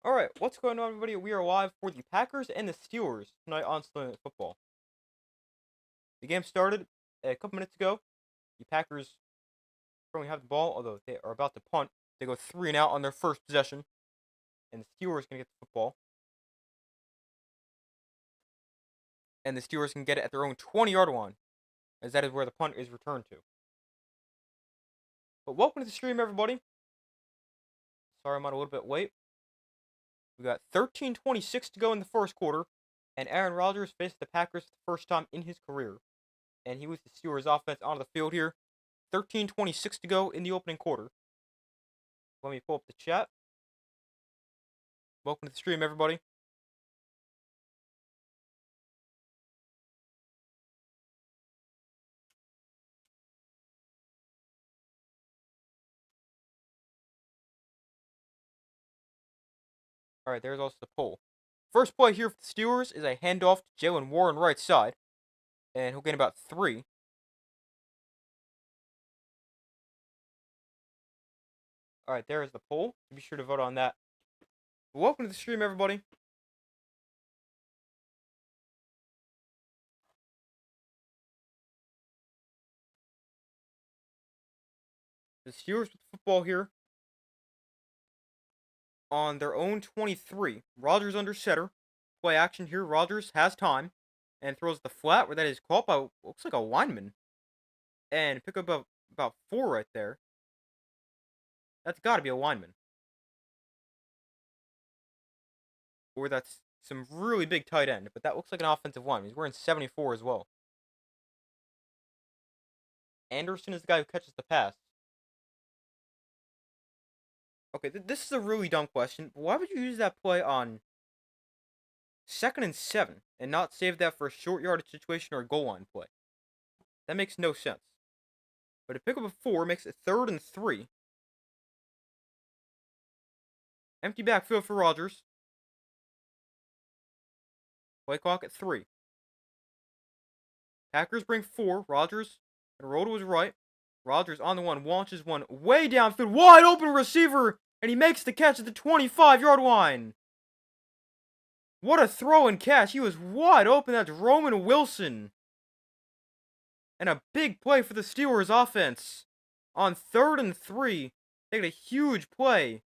Alright, what's going on, everybody? We are live for the Packers and the Steelers tonight on Sunday Night Football. The game started a couple minutes ago. The Packers currently have the ball, although they are about to punt. They go 3 and out on their first possession, and the Steelers can get the football. And the Steelers can get it at their own 20-yard line, as that is where the punt is returned to. But welcome to the stream, everybody. Sorry I'm on a little bit late. We got 13:26 to go in the first quarter, and Aaron Rodgers faced the Packers for the first time in his career. And he was the Steelers offense on the field here. 13:26 to go in the opening quarter. Let me pull up the chat. Welcome to the stream, everybody. Alright, there's also the poll. First play here for the Steelers is a handoff to Jaylen Warren right side. And he'll gain about 3. Alright, there is the poll. Be sure to vote on that. Welcome to the stream, everybody. The Steelers with the football here on their own 23. Rodgers under center. Play action here. Rodgers has time and throws the flat where that is caught by, looks like a lineman. And pick up about 4 right there. That's got to be a lineman. Or that's some really big tight end, but that looks like an offensive lineman. He's wearing 74 as well. Anderson is the guy who catches the pass. Okay, this is a really dumb question. Why would you use that play on 2nd and 7 and not save that for a short yardage situation or a goal line play? That makes no sense. But to pick up a 4 makes it 3rd and 3. Empty backfield for Rodgers. Play clock at 3. Packers bring 4. Rodgers and roll to his right. Rodgers on the one, launches one way downfield. Wide open receiver, and he makes the catch at the 25-yard line. What a throw and catch. He was wide open. That's Roman Wilson. And a big play for the Steelers offense. On 3rd and 3, taking a huge play.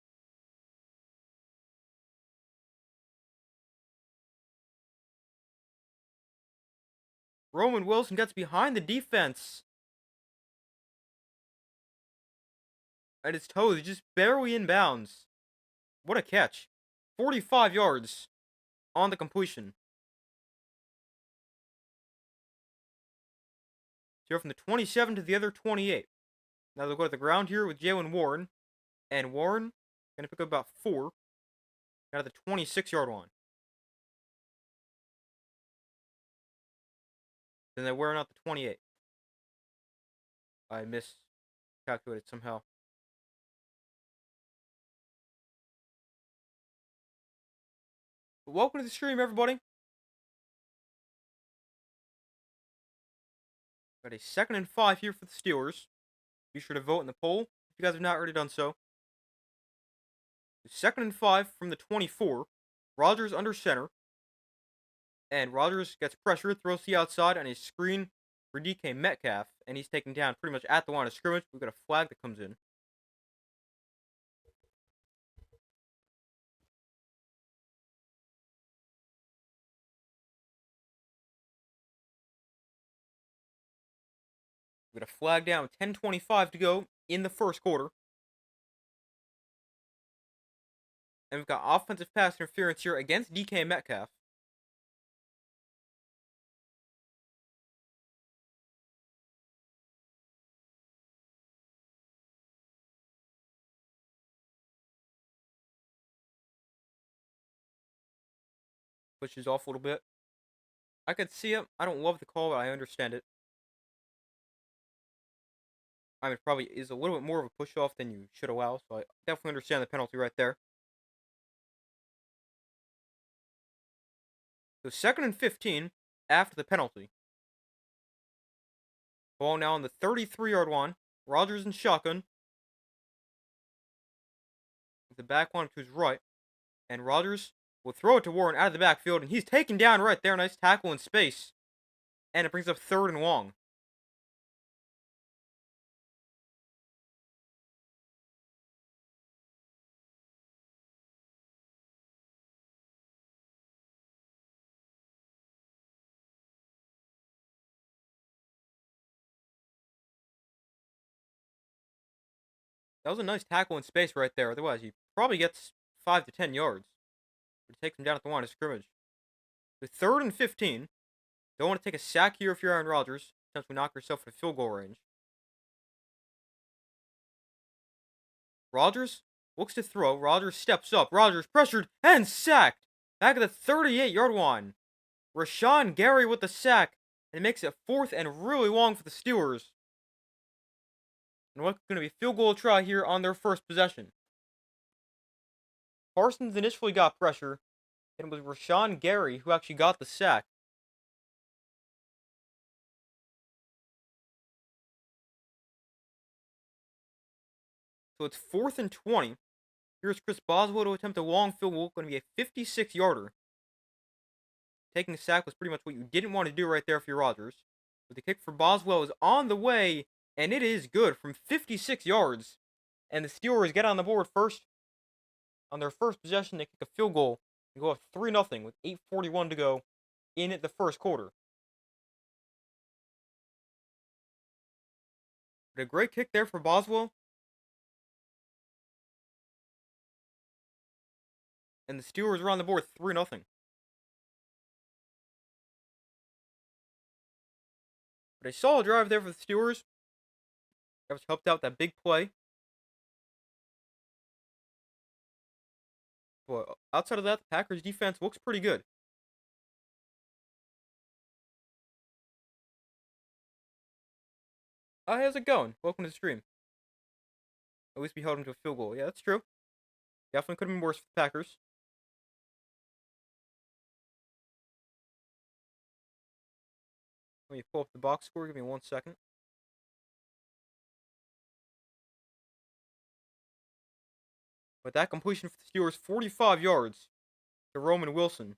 Roman Wilson gets behind the defense. At his toes, just barely in bounds. What a catch. 45 yards on the completion. So you're from the 27 to the other 28. Now they'll go to the ground here with Jaylen Warren. And Warren going to pick up about 4. Out of the 26-yard line. Then they're wearing out the 28. I miscalculated somehow. But welcome to the stream, everybody. Got a 2nd and 5 here for the Steelers. Be sure to vote in the poll if you guys have not already done so. 2nd and 5 from the 24. Rodgers under center. And Rodgers gets pressure, throws to the outside on a screen for DK Metcalf. And he's taken down pretty much at the line of scrimmage. We've got a flag that comes in. We've got a flag down with 10:25 to go in the first quarter. And we've got offensive pass interference here against DK Metcalf. Pushes off a little bit. I could see it. I don't love the call, but I understand it. I mean, it probably is a little bit more of a push off than you should allow, so I definitely understand the penalty right there. So 2nd and 15 after the penalty. Ball now on the 33-yard line. Rodgers in shotgun. With the back one to his right. And Rodgers will throw it to Warren out of the backfield, and he's taken down right there. Nice tackle in space. And it brings up 3rd and long. That was a nice tackle in space right there. Otherwise, he probably gets 5 to 10 yards. But it takes him down at the line of scrimmage. With 3rd and 15, don't want to take a sack here if you're Aaron Rodgers. Potentially knock yourself in field goal range. Rodgers looks to throw. Rodgers steps up. Rodgers pressured and sacked. Back at the 38-yard line. Rashawn Gary with the sack. And it makes it 4th and really long for the Steelers. And what's going to be a field goal try here on their first possession. Parsons initially got pressure. And it was Rashawn Gary who actually got the sack. So it's 4th and 20. Here's Chris Boswell to attempt a long field goal. Going to be a 56-yarder. Taking a sack was pretty much what you didn't want to do right there for your Rodgers. But the kick for Boswell is on the way, and it is good from 56 yards. And the Steelers get on the board first. On their first possession, they kick a field goal and go up 3-0 with 8:41 to go in the first quarter. But a great kick there for Boswell. And the Steelers are on the board 3-0. But a solid drive there for the Steelers. That was helped out that big play. But outside of that, the Packers defense looks pretty good. How's it going? Welcome to the stream. At least we held him to a field goal. Yeah, that's true. Definitely could have been worse for the Packers. Let me pull up the box score. Give me 1 second. But that completion for the Steelers, 45 yards to Roman Wilson.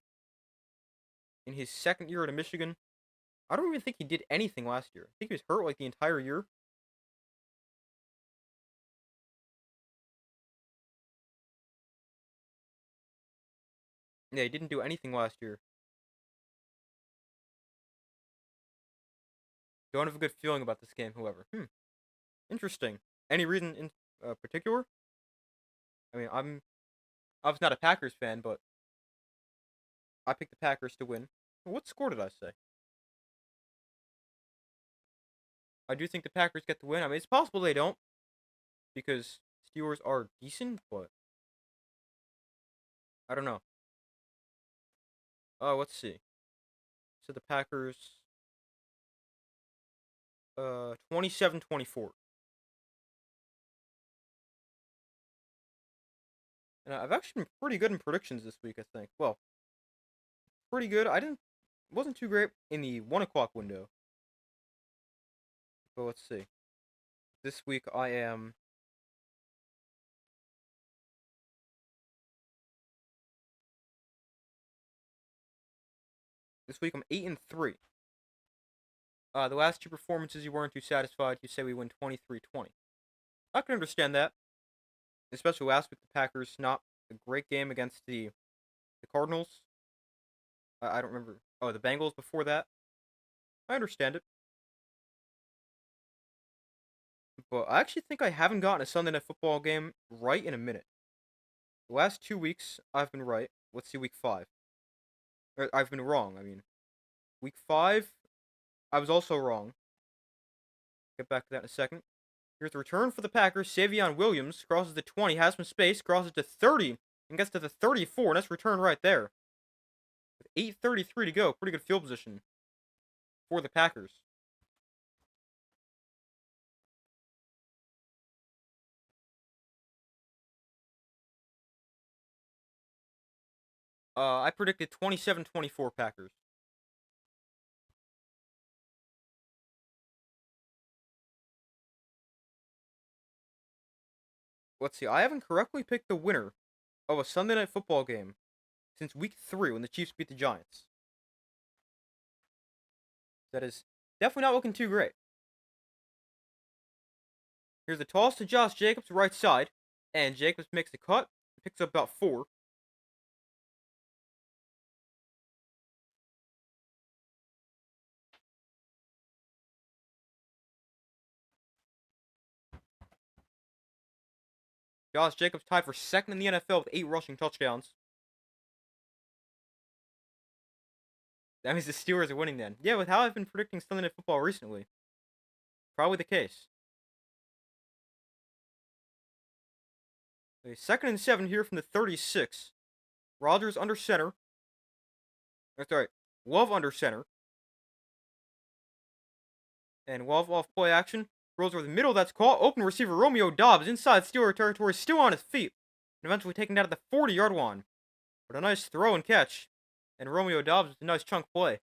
In his 2nd year at Michigan. I don't even think he did anything last year. I think he was hurt like the entire year. Yeah, he didn't do anything last year. Don't have a good feeling about this game, however. Interesting. Any reason in particular? I mean, I was not a Packers fan, but I picked the Packers to win. What score did I say? I do think the Packers get the win. I mean, it's possible they don't, because Steelers are decent, but I don't know. Let's see. So the Packers, 27-24. And I've actually been pretty good in predictions this week, I think. Well, pretty good. Wasn't too great in the 1 o'clock window. But let's see. This week I am This week I'm 8-3. The last 2 performances you weren't too satisfied. You say we win 23-20. I can understand that. Especially last week, the Packers not a great game against the Cardinals. I don't remember. Oh, the Bengals before that. I understand it. But I actually think I haven't gotten a Sunday Night Football game right in a minute. The last 2 weeks, I've been right. Let's see week 5. Or, I've been wrong, I mean. Week 5, I was also wrong. Get back to that in a second. Here's the return for the Packers. Savion Williams crosses the 20, has some space, crosses to 30, and gets to the 34. Nice return right there. With 8:33 to go. Pretty good field position for the Packers. I predicted 27-24 Packers. Let's see. I haven't correctly picked the winner of a Sunday night football game since week 3 when the Chiefs beat the Giants. That is definitely not looking too great. Here's the toss to Josh Jacobs, right side. And Jacobs makes the cut. Picks up about 4. Josh Jacobs tied for second in the NFL with 8 rushing touchdowns. That means the Steelers are winning then. Yeah, with how I've been predicting Sunday Night Football recently. Probably the case. Okay, 2nd and 7 here from the 36. Rodgers under center. That's right. Love under center. And Love off play action. Throws over the middle. That's caught. Open receiver Romeo Doubs inside Steeler territory. Still on his feet. And eventually taken down at the 40-yard line. But a nice throw and catch. And Romeo Doubs with a nice chunk play.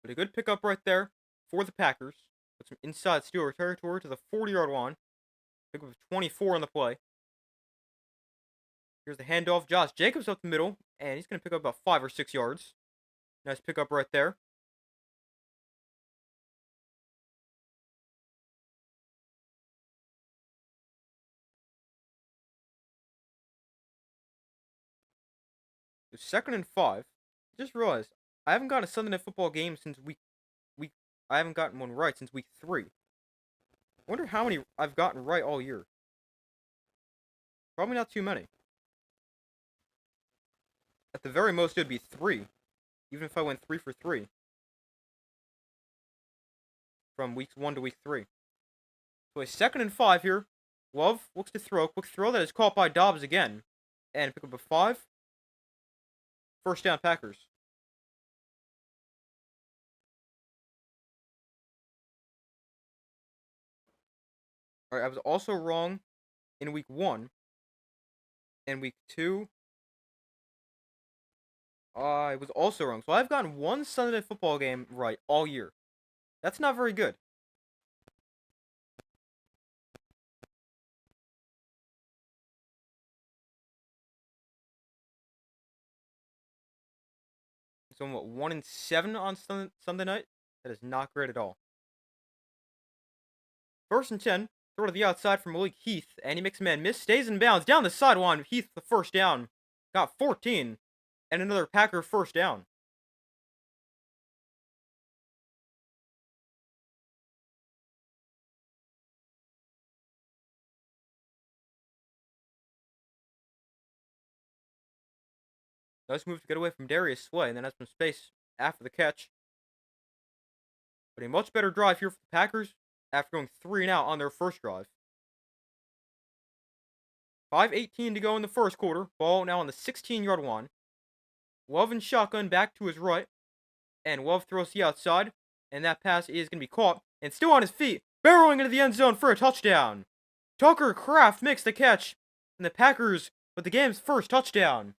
But a good pickup right there for the Packers. With some inside Steeler territory to the 40-yard line. Pickup of 24 on the play. Here's the handoff. Josh Jacobs up the middle. And he's going to pick up about 5 or 6 yards. Nice pickup right there. So 2nd and 5. I just realized I haven't gotten a Sunday Night Football game since week. I haven't gotten one right since week 3. I wonder how many I've gotten right all year. Probably not too many. At the very most, it would be 3. Even if I went 3 for 3. From weeks 1 to week 3. So a 2nd and 5 here. Love looks to throw. Quick throw that is caught by Doubs again. And pick up a 5. First down Packers. Alright, I was also wrong in week 1. And week 2. I was also wrong. So I've gotten one Sunday Night Football game right all year. That's not very good. So I'm what, 1 and 7 on Sunday night? That is not great at all. 1st and 10. Throw to the outside from Malik Heath. And he makes a man miss. Stays in bounds. Down the sideline. Heath the first down. Got 14. And another Packer first down. Nice move to get away from Darius Slay. And then has some space after the catch. But a much better drive here for the Packers after going 3 and out on their first drive. 5:18 to go in the first quarter. Ball now on the 16-yard line. Love and shotgun back to his right. And Love throws the outside. And that pass is going to be caught. And still on his feet. Barreling into the end zone for a touchdown. Tucker Kraft makes the catch. And the Packers with the game's first touchdown.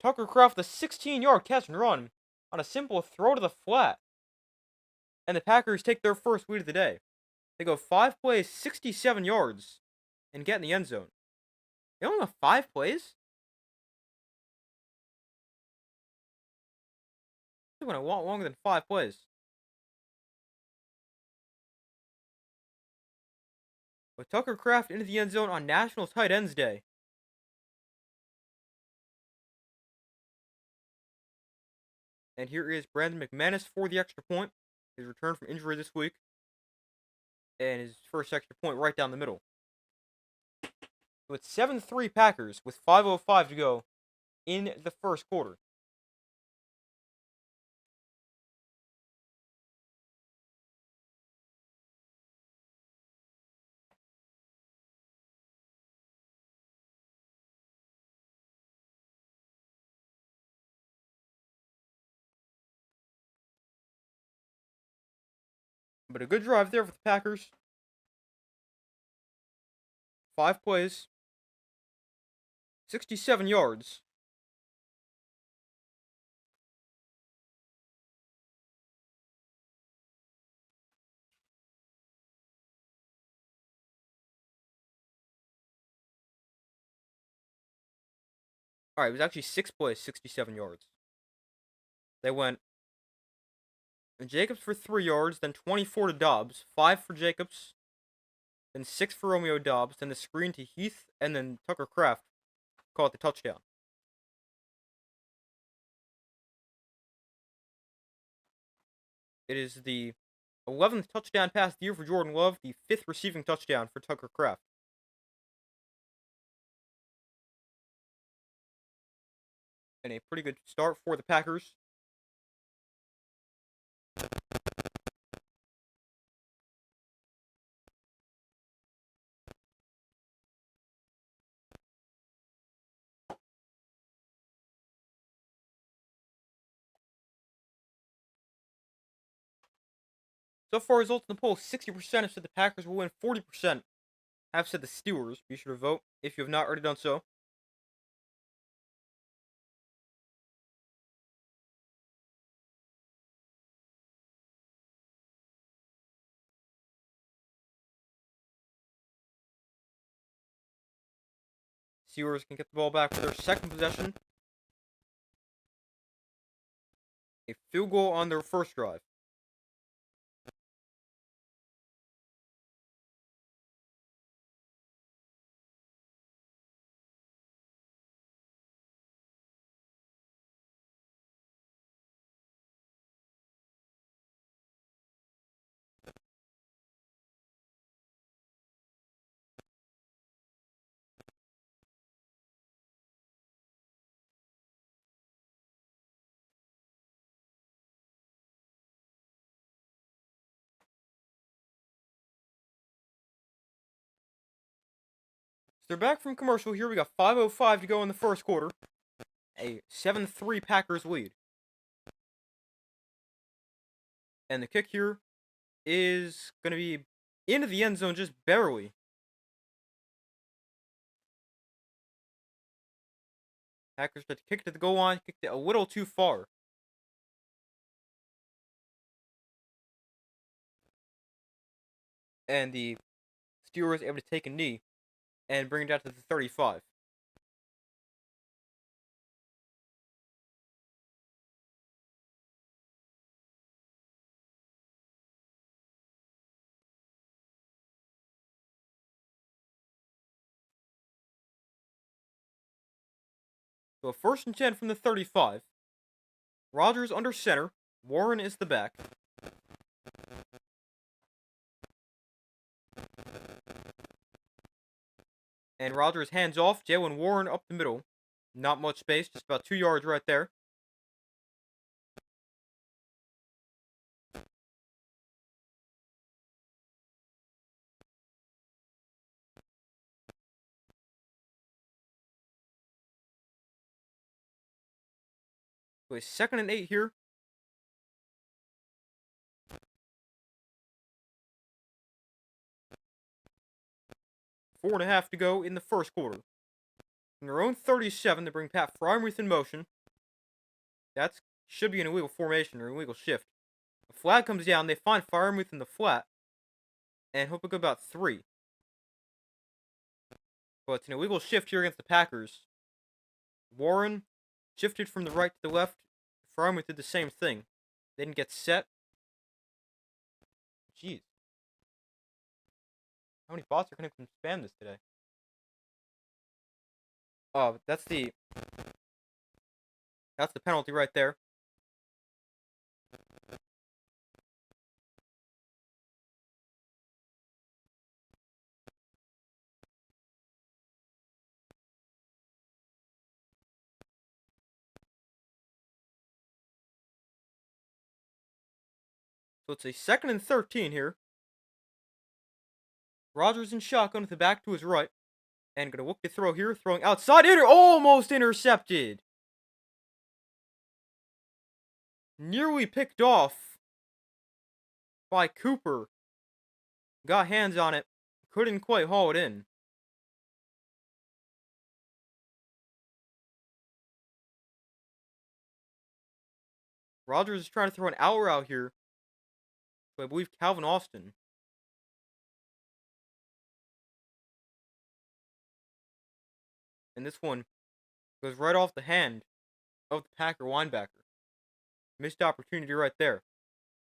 Tucker Kraft, the 16-yard catch and run on a simple throw to the flat. And the Packers take their first lead of the day. They go 5 plays, 67 yards, and get in the end zone. They only have 5 plays? They're going to want longer than 5 plays. But Tucker Kraft into the end zone on National Tight Ends Day. And here is Brandon McManus for the extra point. His return from injury this week. And his first extra point right down the middle. So it's 7-3 Packers with 5:05 to go in the first quarter. But a good drive there for the Packers. 5 plays. 67 yards. Alright, it was actually 6 plays, 67 yards. They went Jacobs for 3 yards, then 24 to Dobbs, 5 for Jacobs, then 6 for Romeo Dobbs, then the screen to Heath, and then Tucker Kraft caught the touchdown. It is the 11th touchdown pass of the year for Jordan Love, the 5th receiving touchdown for Tucker Kraft. And a pretty good start for the Packers. So far, results in the poll, 60% have said the Packers will win, 40% have said the Steelers. Be sure to vote if you have not already done so. Steelers can get the ball back for their second possession. A field goal on their first drive. So they're back from commercial here. We got 5:05 to go in the first quarter. A 7-3 Packers lead. And the kick here is going to be into the end zone just barely. Packers tried to kick it to the goal line, kicked it a little too far. And the Steelers able to take a knee and bring it down to the 35. So a 1st and 10 from the 35. Rodgers under center. Warren is the back. And Rodgers hands off. Jaylen Warren up the middle. Not much space, just about 2 yards right there. So a 2nd and 8 here. Four and a half to go in the first quarter. From their own 37, they bring Pat Freiermuth in motion. That should be an illegal formation or illegal shift. A flag comes down. They find Freiermuth in the flat. And hope to go about 3. But it's an illegal shift here against the Packers. Warren shifted from the right to the left. Freiermuth did the same thing. They didn't get set. Jeez. How many bots are going to spam this today? Oh, that's the penalty right there. So it's a 2nd and 13 here. Rodgers in shotgun with the back to his right. And going to look to throw here. Throwing outside. Almost intercepted. Nearly picked off by Cooper. Got hands on it. Couldn't quite haul it in. Rodgers is trying to throw an out route here. So I believe Calvin Austin. And this one goes right off the hand of the Packer linebacker. Missed opportunity right there.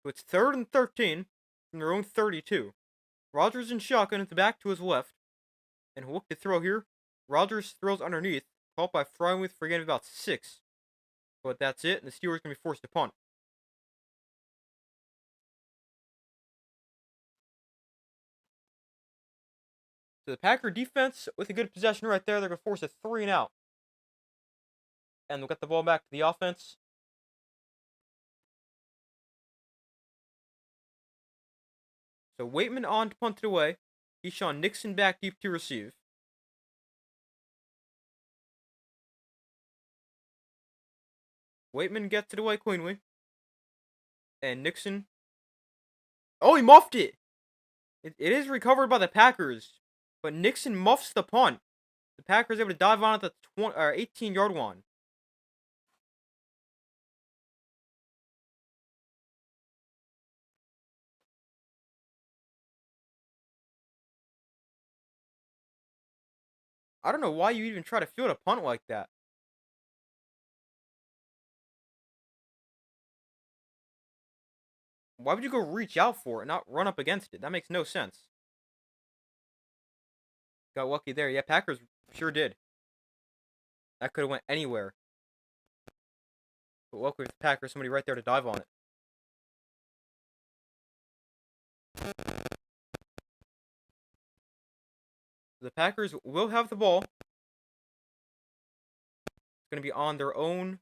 So it's 3rd and 13 from their own 32. Rodgers in shotgun at the back to his left. And he'll look to throw here. Rodgers throws underneath. Caught by Freiermuth for getting about 6. But that's it. And the Steelers can be forced to punt. So the Packer defense with a good possession right there. They're going to force a 3 and out. And they'll get the ball back to the offense. So Waitman on to punt it away. Deshaun Nixon back deep to receive. Waitman gets it away cleanly. And Nixon. Oh, he muffed it! It is recovered by the Packers. But Nixon muffs the punt. The Packers able to dive on at the 18-yard line. I don't know why you even try to field a punt like that. Why would you go reach out for it and not run up against it? That makes no sense. Got lucky there. Yeah, Packers sure did. That could have went anywhere. But luckily for the Packers, somebody right there to dive on it. The Packers will have the ball. It's going to be on their own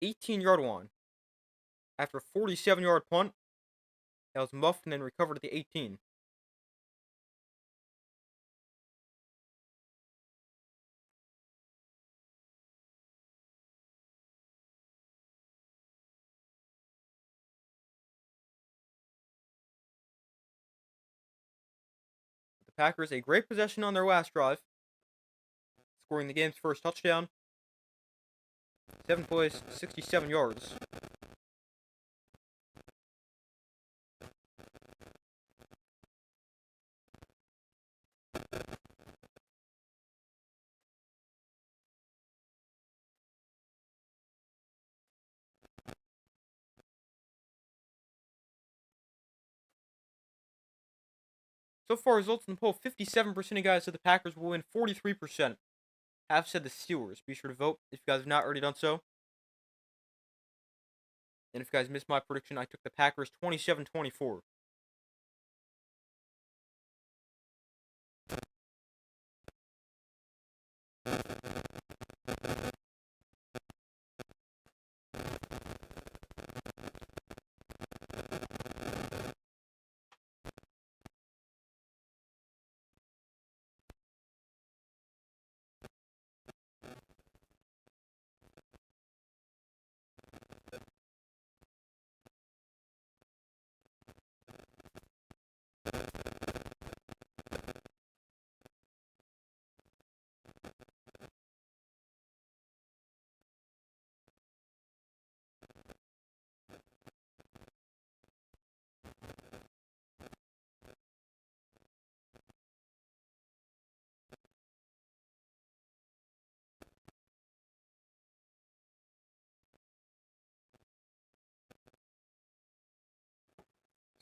18-yard line. After a 47-yard punt, that was muffed and then recovered at the 18. The Packers a great possession on their last drive, scoring the game's first touchdown. 7 plays, 67 yards. So far, results in the poll, 57% of guys said the Packers will win, 43% have said the Steelers. Be sure to vote if you guys have not already done so. And if you guys missed my prediction, I took the Packers 27-24.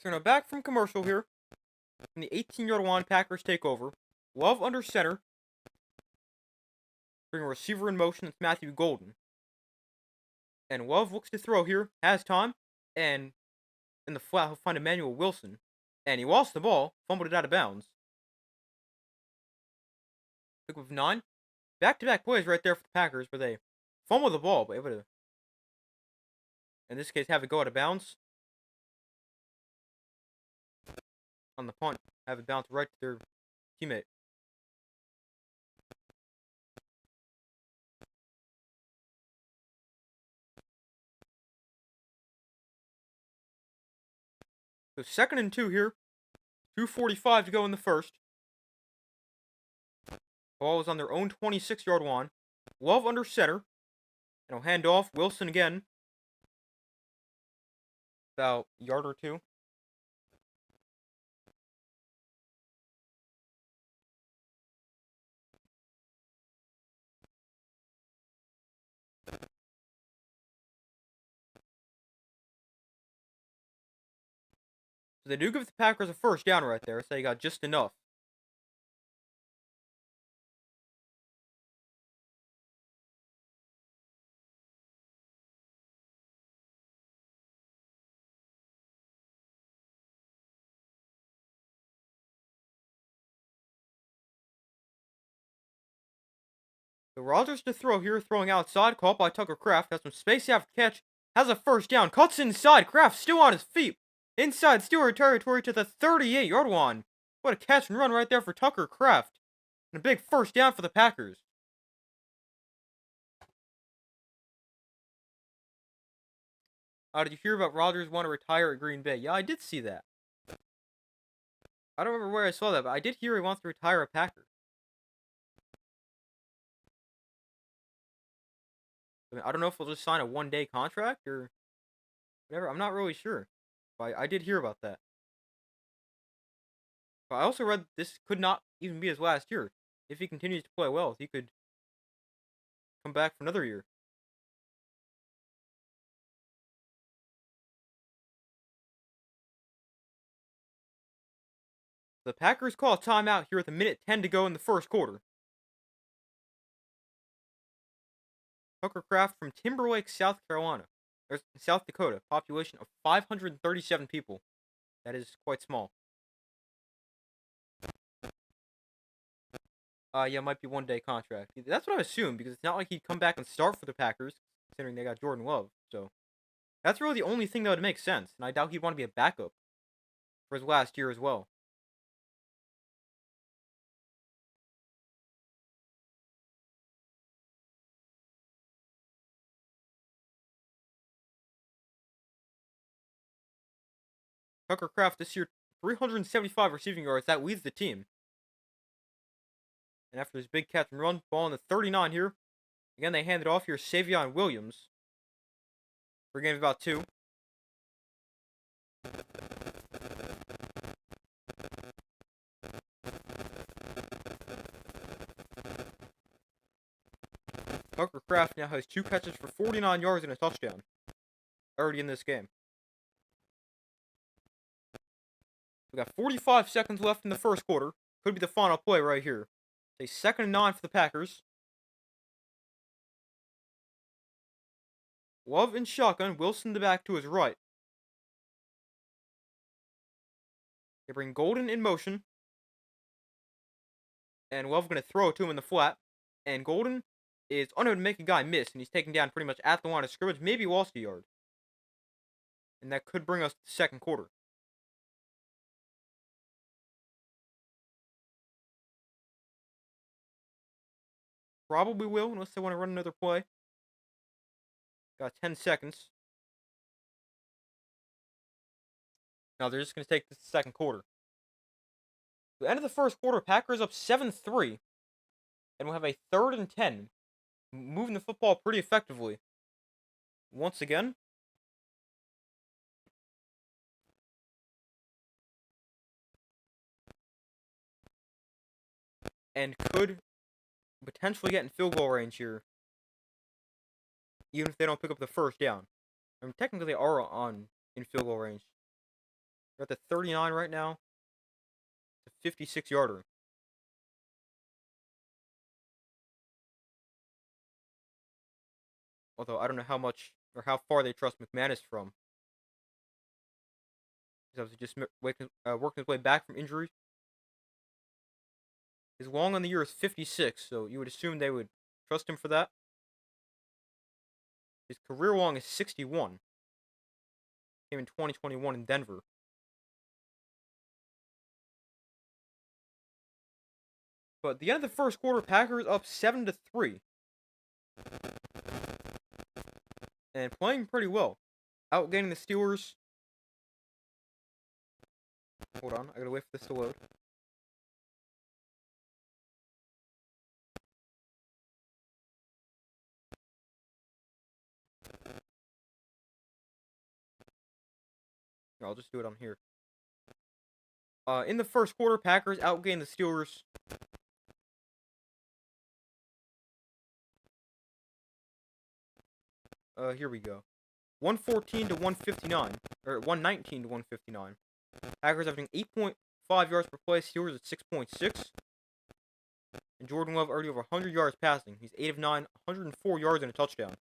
So now back from commercial here. From the 18-yard line, Packers take over. Love under center. Bring a receiver in motion. It's Matthew Golden. And Love looks to throw here. Has time. And in the flat, he'll find Emmanuel Wilson. And he lost the ball. Fumbled it out of bounds. Pick with 9. Back-to-back plays right there for the Packers where they fumble the ball, but able to, in this case, have it go out of bounds. On the punt, have it bounce right to their teammate. So 2nd and 2 here. 2:45 to go in the first. Ball is on their own 26-yard line. Love under center. Hand off. Wilson again. About a yard or two. So they do give the Packers a first down right there, so they got just enough. So Rodgers to throw here, throwing outside, caught by Tucker Kraft, has some space after catch, has a first down, cuts inside, Kraft still on his feet, inside Steeler territory to the 38-yard line. What a catch and run right there for Tucker Kraft, and a big first down for the Packers. Did you hear about Rodgers want to retire at Green Bay? Yeah, I did see that. I don't remember where I saw that, but I did hear he wants to retire a Packer. I don't know if he'll just sign a one-day contract or whatever. I'm not really sure. But I did hear about that. But I also read this could not even be his last year. If he continues to play well, he could come back for another year. The Packers call a timeout here with a minute 10 to go in the first quarter. Tucker Kraft from Timberlake, South Carolina. Or South Dakota. Population of 537 people. That is quite small. Yeah, it might be one-day contract. That's what I assumed, because it's not like he'd come back and start for the Packers, considering they got Jordan Love. So, that's really the only thing that would make sense, and I doubt he'd want to be a backup for his last year as well. Tucker Kraft this year, 375 receiving yards. That leads the team. And after this big catch and run, ball on the 39 here. Again, they hand it off here. Savion Williams. For a game of about 2. Tucker Kraft now has 2 catches for 49 yards and a touchdown. Already in this game. We got 45 seconds left in the first quarter. Could be the final play right here. It's a 2nd and 9 for the Packers. Love in shotgun. Wilson the back to his right. They bring Golden in motion. And Love going to throw it to him in the flat. And Golden is unable to make a guy miss. And he's taken down pretty much at the line of scrimmage. Maybe lost a yard. And that could bring us to the second quarter. Probably will, unless they want to run another play. Got 10 seconds. Now they're just going to take the second quarter. The end of the first quarter, Packers up 7-3. And we'll have a 3rd and 10. Moving the football pretty effectively. Once again. And could potentially get in field goal range here. Even if they don't pick up the first down. I mean, technically they are in field goal range. They're at the 39 right now. It's a 56-yarder. Although I don't know how much or how far they trust McManus from. He's obviously just working his way back from injury. His long on the year is 56, so you would assume they would trust him for that. His career long is 61. Came in 2021 in Denver. But at the end of the first quarter, Packers up 7-3. And playing pretty well. Outgaining the Steelers. Hold on, I gotta wait for this to load. No, I'll just do it on here. In the first quarter, Packers outgained the Steelers. Here we go. 114 to 159, or 119 to 159. Packers averaging 8.5 yards per play. Steelers at 6.6. And Jordan Love already over 100 yards passing. He's 8 of 9, 104 yards and a touchdown.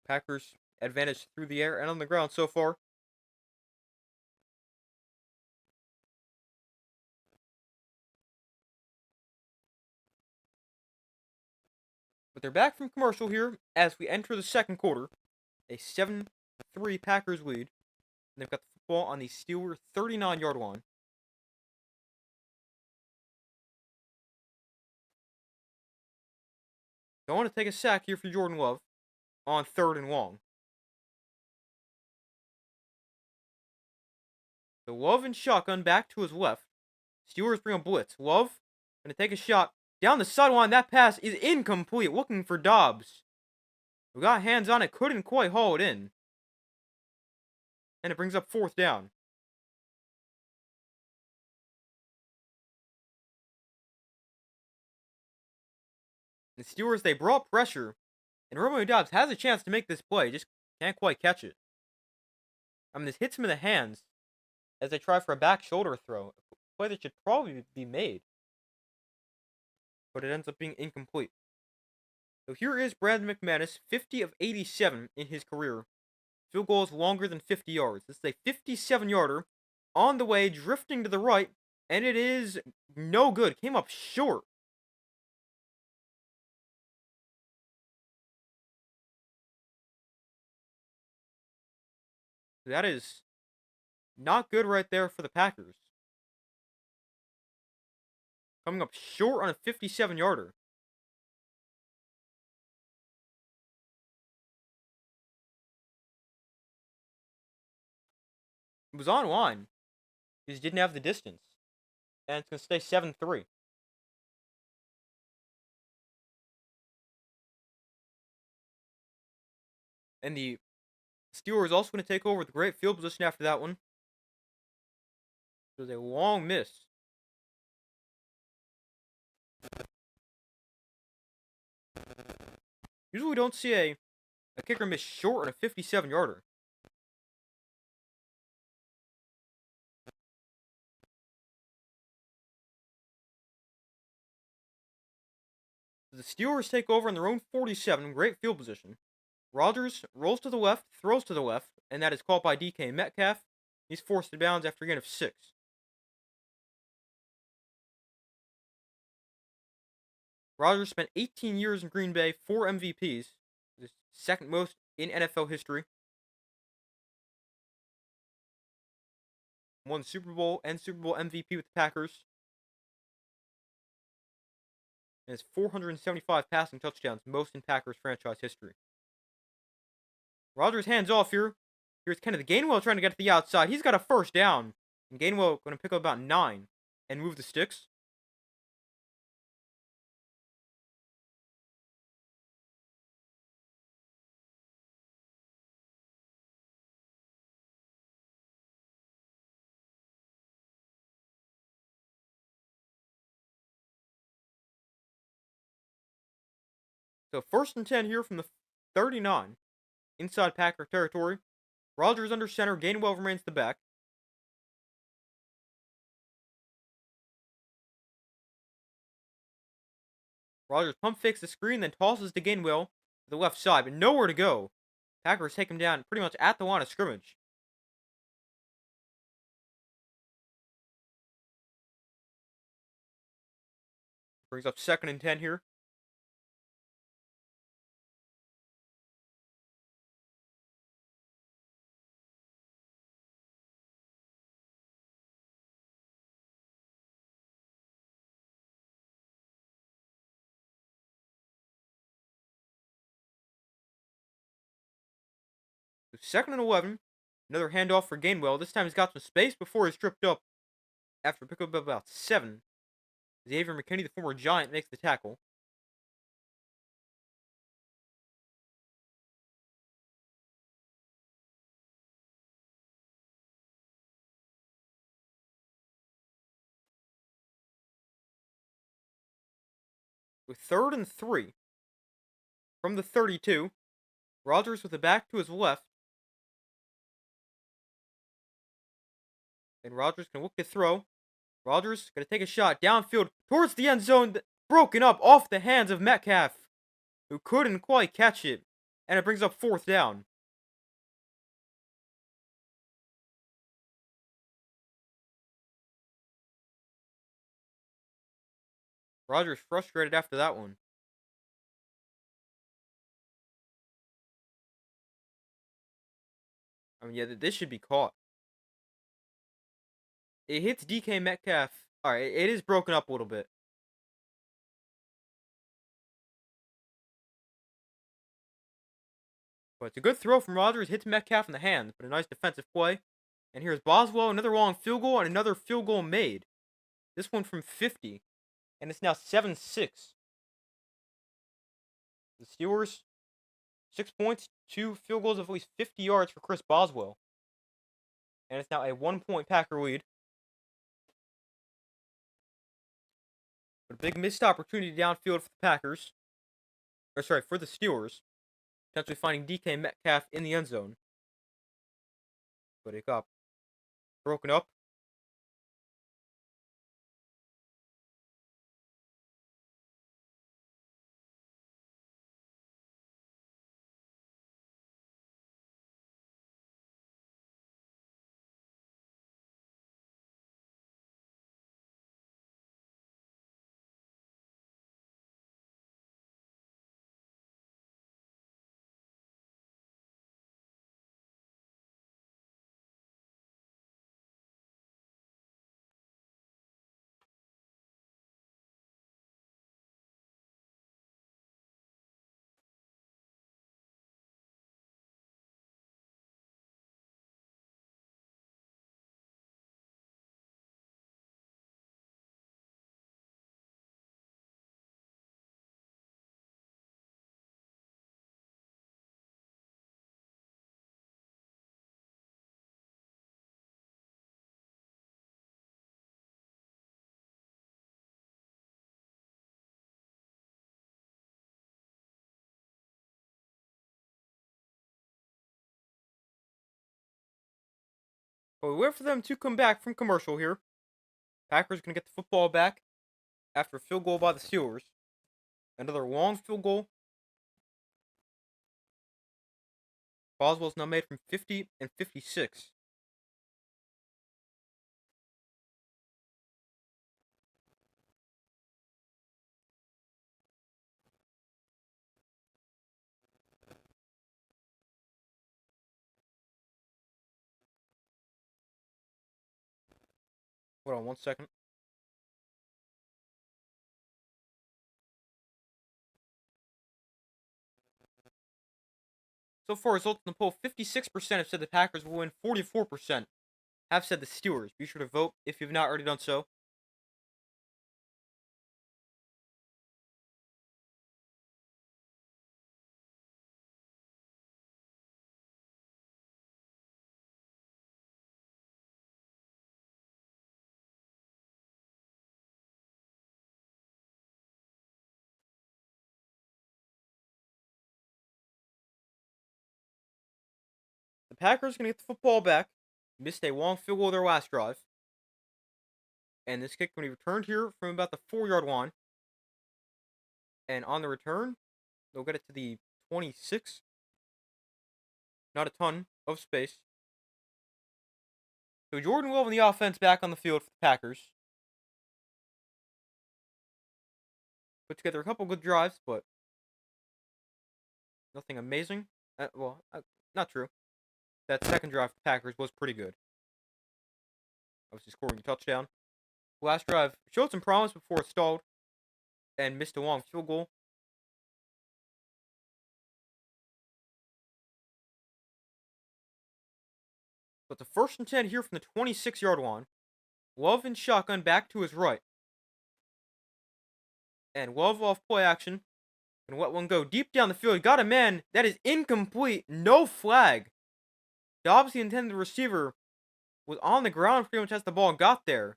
Packers advantage through the air and on the ground so far. But they're back from commercial here as we enter the second quarter. A 7-3 Packers lead. And they've got the football on the Steelers 39-yard line. Don't want to take a sack here for Jordan Love on 3rd and long. So Love and shotgun back to his left. Steelers bring a blitz. Love going to take a shot down the sideline. That pass is incomplete. Looking for Dobbs. We got hands on it. Couldn't quite haul it in. And it brings up 4th down. The Steelers, they brought pressure. And Romeo Dobbs has a chance to make this play. Just can't quite catch it. I mean, this hits him in the hands as they try for a back shoulder throw. A play that should probably be made. But it ends up being incomplete. So here is Brandon McManus, 50 of 87 in his career. Field goals longer than 50 yards. This is a 57-yarder on the way, drifting to the right, and it is no good. Came up short. That is not good right there for the Packers. Coming up short on a 57-yarder. It was on line. He just didn't have the distance. And it's going to stay 7-3. And the Steelers also going to take over with great field position after that one. It was a long miss. Usually we don't see a kicker miss short on a 57-yarder. The Steelers take over in their own 47, great field position. Rodgers rolls to the left, throws to the left, and that is caught by DK Metcalf. He's forced to bounds after a gain of 6. Rodgers spent 18 years in Green Bay, 4 MVPs, the second most in NFL history. Won Super Bowl and Super Bowl MVP with the Packers. And has 475 passing touchdowns, most in Packers franchise history. Rodgers hands off here. Here's Kenneth Gainwell trying to get to the outside. He's got a first down. And Gainwell going to pick up about 9 and move the sticks. So 1st and 10 here from the 39. Inside Packer territory. Rodgers under center. Gainwell remains the back. Rodgers pump fakes the screen, then tosses to Gainwell to the left side, but nowhere to go. Packers take him down pretty much at the line of scrimmage. Brings up 2nd and 10 here. 2nd and 11. Another handoff for Gainwell. This time he's got some space before he's tripped up after a pickup of about 7. Xavier McKinney, the former Giant, makes the tackle. With 3rd and 3 from the 32. Rodgers with the back to his left. And Rodgers can look to throw. Rodgers going to take a shot downfield towards the end zone. Broken up off the hands of Metcalf, who couldn't quite catch it. And it brings up 4th down. Rodgers frustrated after that one. I mean, yeah, this should be caught. It hits DK Metcalf. Alright, it is broken up a little bit. But it's a good throw from Rodgers. Hits Metcalf in the hands, but a nice defensive play. And here's Boswell, another long field goal, and another field goal made. This one from 50. And it's now 7-6. The Steelers, 6 points, 2 field goals of at least 50 yards for Chris Boswell. And it's now a 1-point Packer lead. But a big missed opportunity downfield for the Packers. Or sorry, for the Steelers. Potentially finding DK Metcalf in the end zone. But it got broken up. But we wait for them to come back from commercial here. Packers going to get the football back after a field goal by the Steelers. Another long field goal. Boswell's now made from 50 and 56. Hold on 1 second. So far, results in the poll, 56% have said the Packers will win, 44% have said the Steelers. Be sure to vote if you've not already done so. The Packers going to get the football back. Missed a long field goal their last drive. And this kick, when he returned here from about the 4-yard line. And on the return, they'll get it to the 26. Not a ton of space. So Jordan Love and the offense back on the field for the Packers. Put together a couple good drives, but nothing amazing. Not true. That second drive for the Packers was pretty good. Obviously scoring a touchdown. Last drive showed some promise before it stalled and missed a long field goal. So it's a 1st and 10 here from the 26-yard line. Love in shotgun back to his right. And Love off play action. And let one go deep down the field. Got a man. That is incomplete. No flag. Dobbs, the intended receiver, was on the ground pretty much as the ball got there.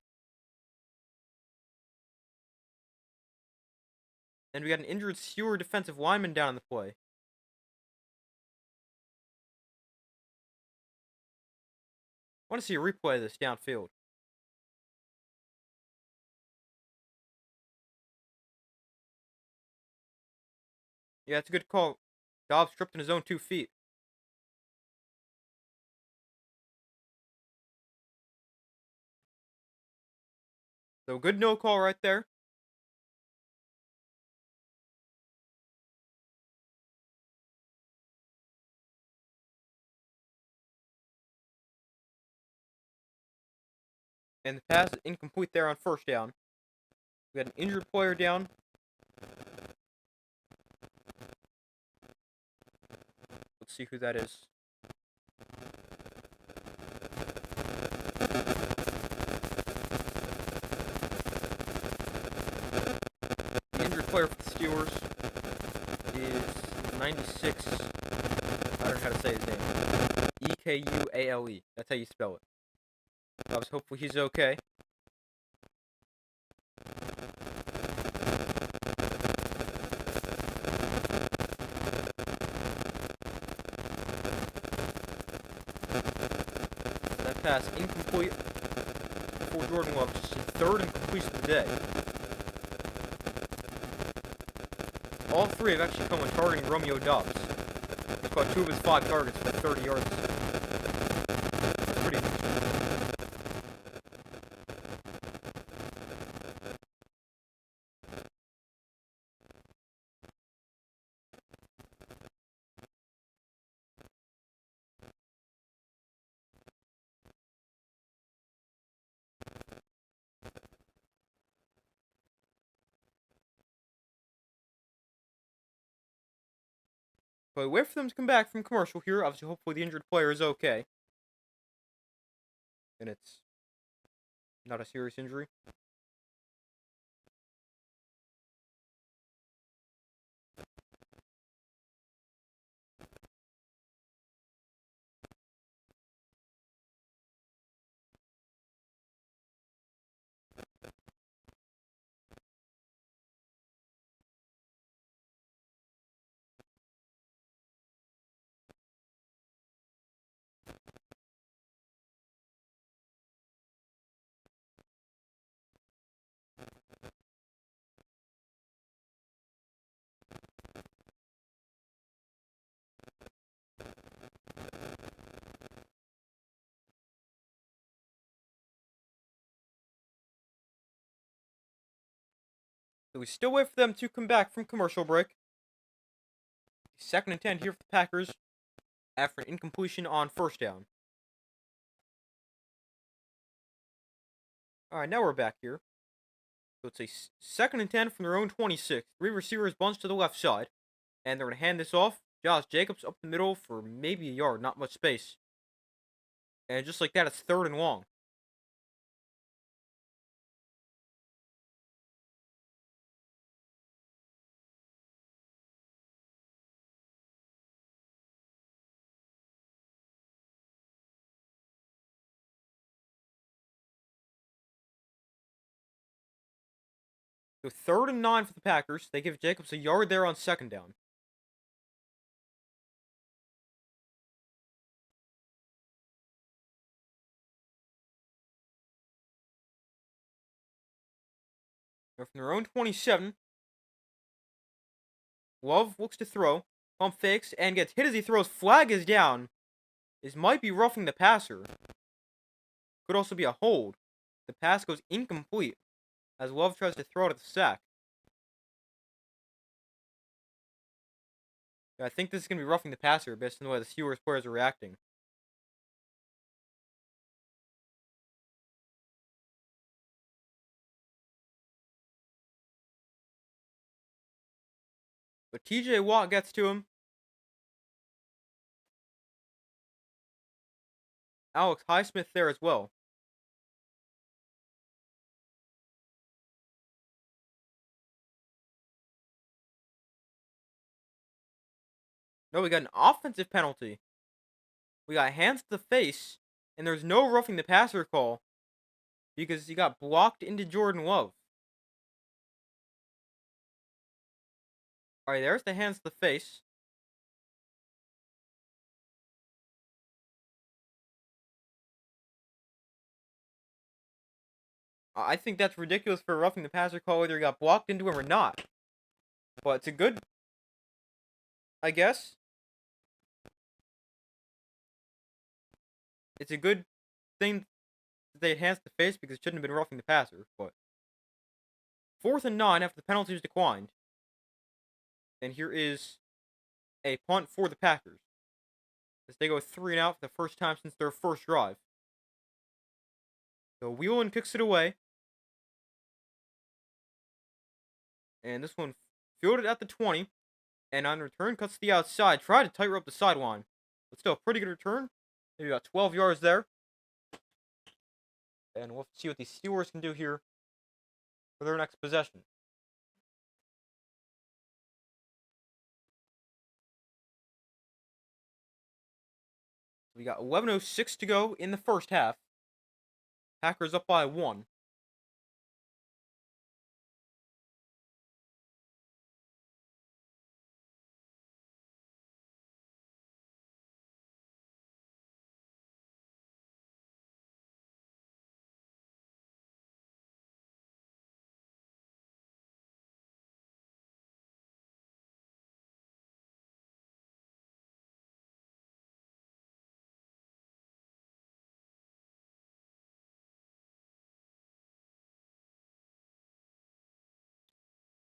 And we got an injured Steeler defensive lineman down on the play. I want to see a replay of this downfield. Yeah, it's a good call. Dobbs tripped in his own 2 feet. So good no call right there. And the pass is incomplete there on 1st down. We got an injured player down. Let's see who that is. The injured player for the Steelers is 96. I don't know how to say his name. Ekuale. That's how you spell it. Hopefully he's okay. That pass incomplete for Jordan Love. Just his 3rd incompletion of the day. All 3 have actually come when targeting Romeo Dobbs. He's caught 2 of his 5 targets for 30 yards. That's pretty interesting. But wait for them to come back from commercial here. Obviously, hopefully the injured player is okay. And it's not a serious injury. So we still wait for them to come back from commercial break. 2nd and 10 here for the Packers after an incompletion on 1st down. Alright, now we're back here. So it's a 2nd and 10 from their own 26. 3 receivers bunched to the left side. And they're going to hand this off. Josh Jacobs up the middle for maybe a yard, not much space. And just like that, it's 3rd and long. So 3rd and 9 for the Packers. They give Jacobs a yard there on 2nd down. Now from their own 27, Love looks to throw. Pump fakes and gets hit as he throws. Flag is down. This might be roughing the passer. Could also be a hold. The pass goes incomplete as Love tries to throw it at the sack. I think this is going to be roughing the passer based on the way the Steelers players are reacting. But TJ Watt gets to him. Alex Highsmith there as well. No, we got an offensive penalty. We got hands to the face, and there's no roughing the passer call because he got blocked into Jordan Love. All right, there's the hands to the face. I think that's ridiculous for roughing the passer call, whether he got blocked into him or not. But it's a good, I guess. It's a good thing that they enhanced the face because it shouldn't have been roughing the passer. But 4th and 9 after the penalty was declined. And here is a punt for the Packers. As they go 3 and out for the first time since their first drive. So Whelan kicks it away. And this one fielded at the 20. And on return, cuts to the outside. Tried to tighten up the sideline. But still, a pretty good return. Maybe about 12 yards there. And we'll see what the Steelers can do here for their next possession. We got 11:06 to go in the first half. Packers up by 1.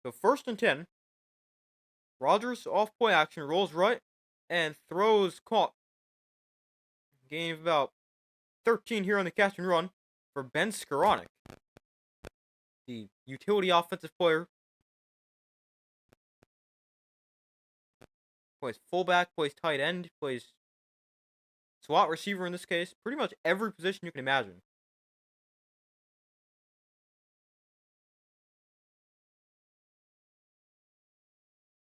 So 1st and 10. Rodgers off play action rolls right and throws caught. Gain of about 13 here on the catch and run for Ben Skowronek, the utility offensive player. Plays fullback, plays tight end, plays slot receiver in this case. Pretty much every position you can imagine.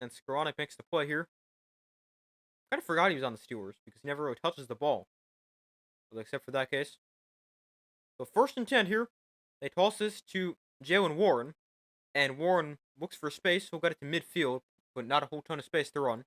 And Skowronek makes the play here. Kind of forgot he was on the Steelers because he never really touches the ball. Except for that case. So 1st and 10 here. They toss this to Jaylen Warren. And Warren looks for space. He'll get it to midfield, but not a whole ton of space to run.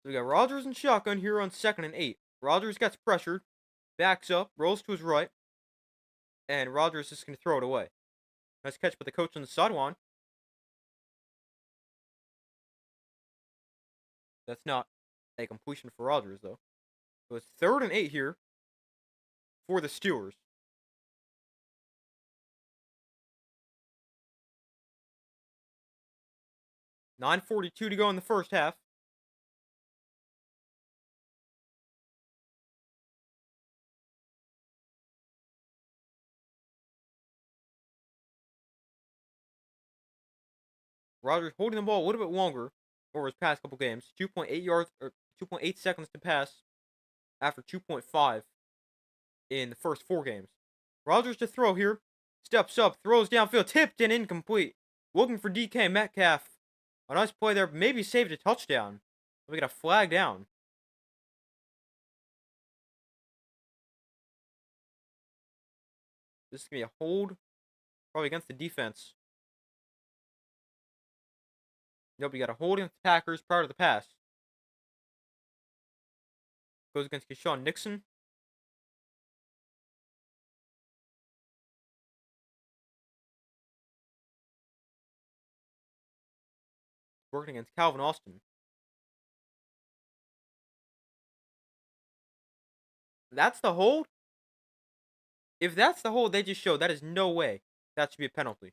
So we got Rodgers and shotgun here on 2nd and 8. Rodgers gets pressured, backs up, rolls to his right, and Rodgers is going to throw it away. Nice catch by the coach on the sideline. That's not a completion for Rodgers, though. So it's 3rd and 8 here for the Steelers. .9:42 to go in the first half. Rodgers holding the ball a little bit longer over his past couple games. 2.8 yards or 2.8 seconds to pass after 2.5 in the first 4 games. Rodgers to throw here. Steps up, throws downfield, tipped and incomplete. Looking for DK Metcalf. A nice play there, maybe saved a touchdown. We got a flag down. This is going to be a hold, probably against the defense. Nope, you got a hold against the Packers prior to the pass. Goes against Keyshawn Nixon. Working against Calvin Austin. That's the hold? If that's the hold they just showed, that is no way that should be a penalty.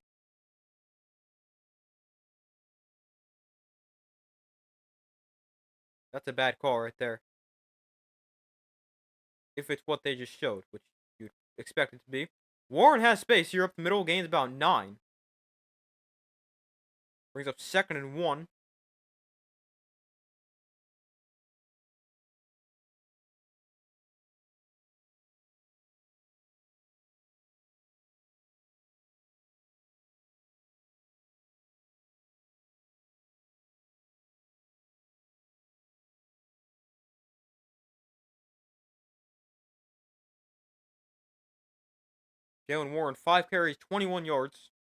That's a bad call right there. If it's what they just showed, which you'd expect it to be. Warren has space here up the middle, gains about 9. Brings up 2nd and 1. Jaylen Warren, 5 carries, 21 yards.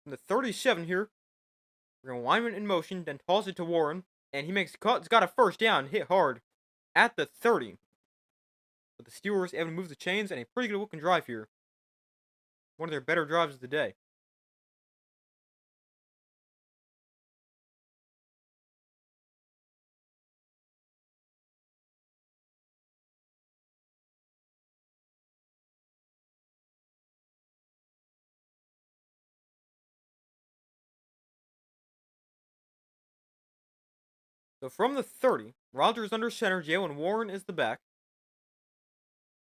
From the 37 here, we're going to Wyman in motion, then toss it to Warren. And he makes a cut. He's got a first down, hit hard at the 30. But the Steelers able to move the chains and a pretty good looking drive here. One of their better drives of the day. So from the 30, Rodgers under center, Jaylen Warren is the back.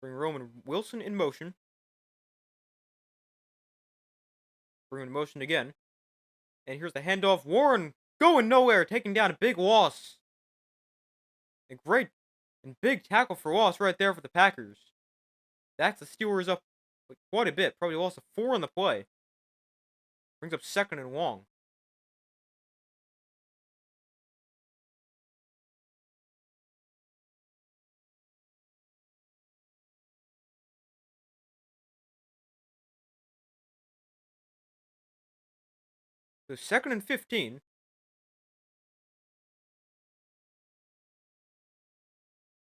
Bring Roman Wilson in motion. Bring him in motion again. And here's the handoff. Warren going nowhere, taking down a big loss. A great and big tackle for loss right there for the Packers. That's the Steelers up quite a bit. Probably lost a 4 on the play. Brings up 2nd and long. So 2nd and 15.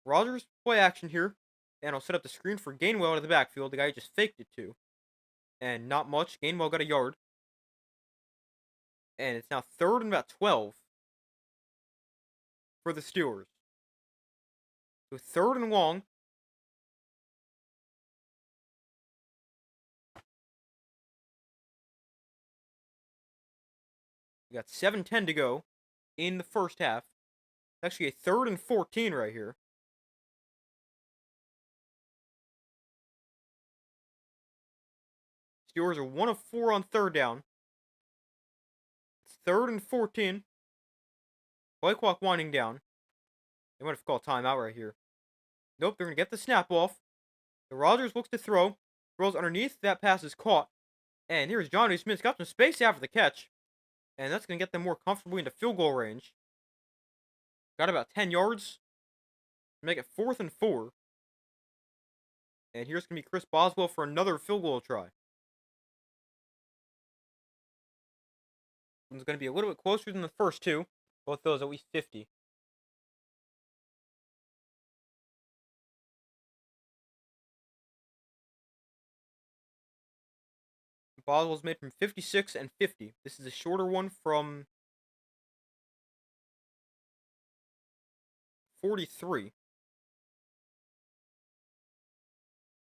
Rodgers play action here. And I'll set up the screen for Gainwell out of the backfield. The guy just faked it to. And not much. Gainwell got a yard. And it's now 3rd and about 12 for the Steelers. So 3rd and long. We got 7:10 to go in the first half. Actually, a 3rd and 14 right here. Steelers are 1 of 4 on 3rd down. It's 3rd and 14. Play clock winding down. They might have called timeout right here. Nope, they're going to get the snap off. The Rodgers looks to throw. Throws underneath. That pass is caught. And here's Johnny Smith. Got some space after the catch. And that's going to get them more comfortably into field goal range. Got about 10 yards. Make it 4th and 4. And here's going to be Chris Boswell for another field goal try. It's going to be a little bit closer than the first two. Both those at least 50. Boswell's made from 56 and 50. This is a shorter one from 43.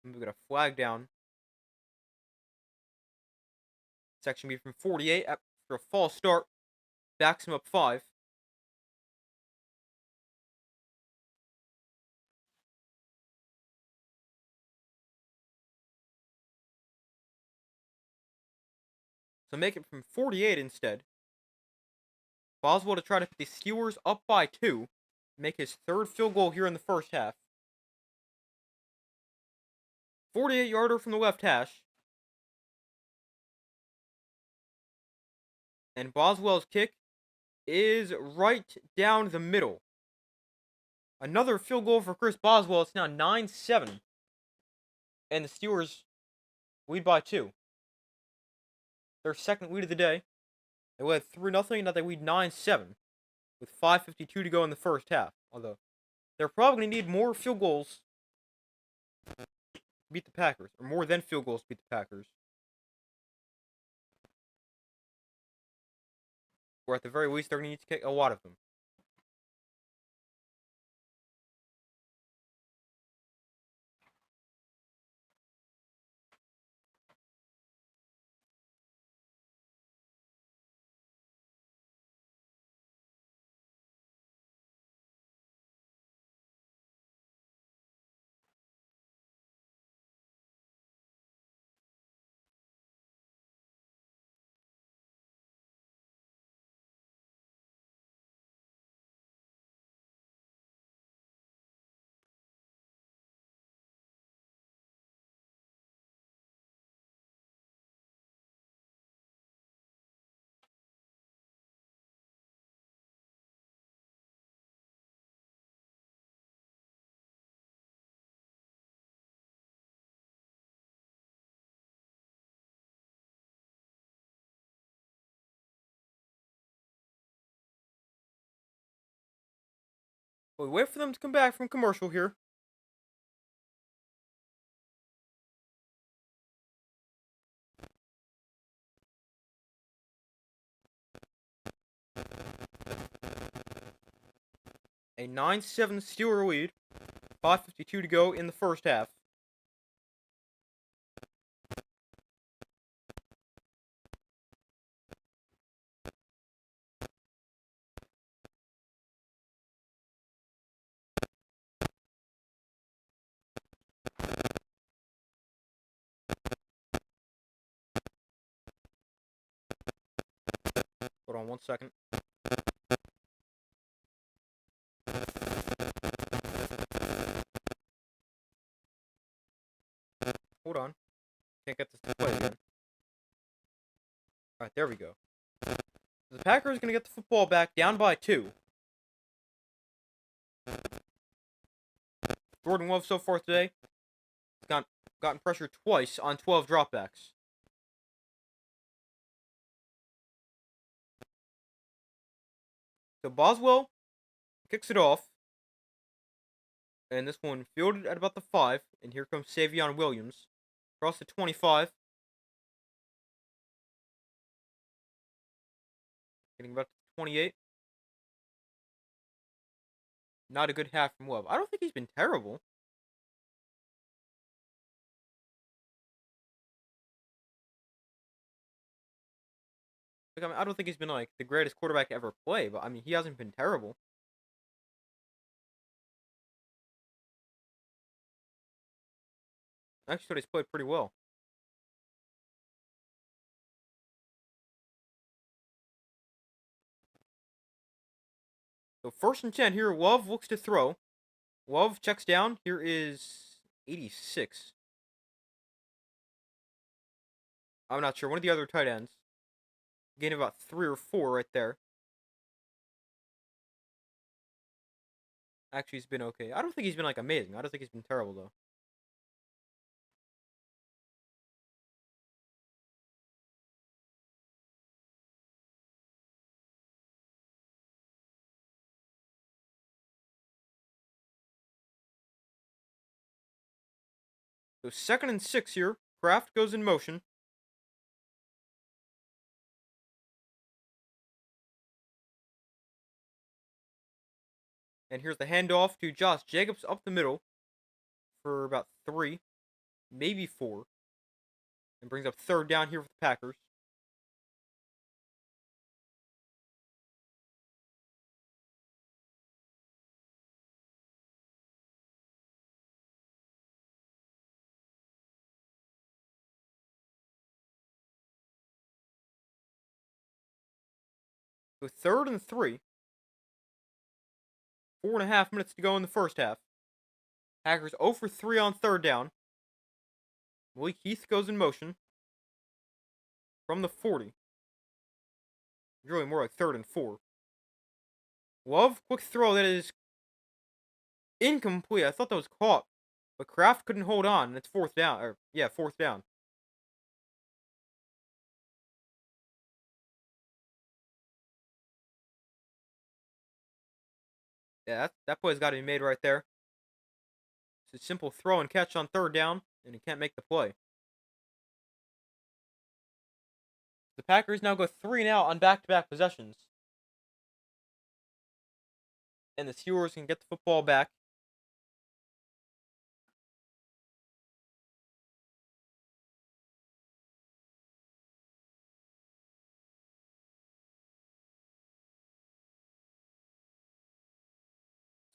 And we got a flag down. Section B from 48 after a false start. Backs him up 5. So make it from 48 instead. Boswell to try to put the Steelers up by 2. Make his 3rd field goal here in the first half. 48-yarder from the left hash. And Boswell's kick is right down the middle. Another field goal for Chris Boswell. It's now 9-7. And the Steelers lead by 2. Their second lead of the day. They led 3-0, now they lead 9-7. With 5:52 to go in the first half. Although, they're probably going to need more field goals to beat the Packers. Or more than field goals to beat the Packers. Or at the very least, they're going to need to kick a lot of them. We wait for them to come back from commercial here. A 9-7 Steeler lead. 5:52 to go in the first half. Hold on 1 second. Hold on. Can't get this to play again. Alright, there we go. The Packers going to get the football back down by 2. Jordan Love so far today has gotten pressure twice on 12 dropbacks. So Boswell kicks it off. And this one fielded at about the 5. And here comes Savion Williams. Across the 25. Getting about to 28. Not a good half from Love. I don't think he's been terrible. Like, I mean, I don't think he's been like the greatest quarterback to ever play, but I mean, he hasn't been terrible. I actually thought he's played pretty well. So 1st and 10 here. Love looks to throw. Love checks down. Here is 86. I'm not sure. One of the other tight ends. Gain about 3 or 4 right there. Actually, he's been okay. I don't think he's been like amazing. I don't think he's been terrible though. So 2nd and 6 here. Kraft goes in motion. And here's the handoff to Josh Jacobs up the middle for about 3, maybe 4. And brings up 3rd down here for the Packers. So 3rd and 3. 4.5 minutes to go in the first half. Packers 0 for 3 on 3rd down. Malik Heath goes in motion from the 40. Really more like 3rd and 4. Love, quick throw that is incomplete. I thought that was caught. But Kraft couldn't hold on, and it's 4th down. 4th down. Yeah, that play's got to be made right there. It's a simple throw and catch on 3rd down, and he can't make the play. The Packers now go 3 and out on back-to-back possessions. And the Steelers can get the football back.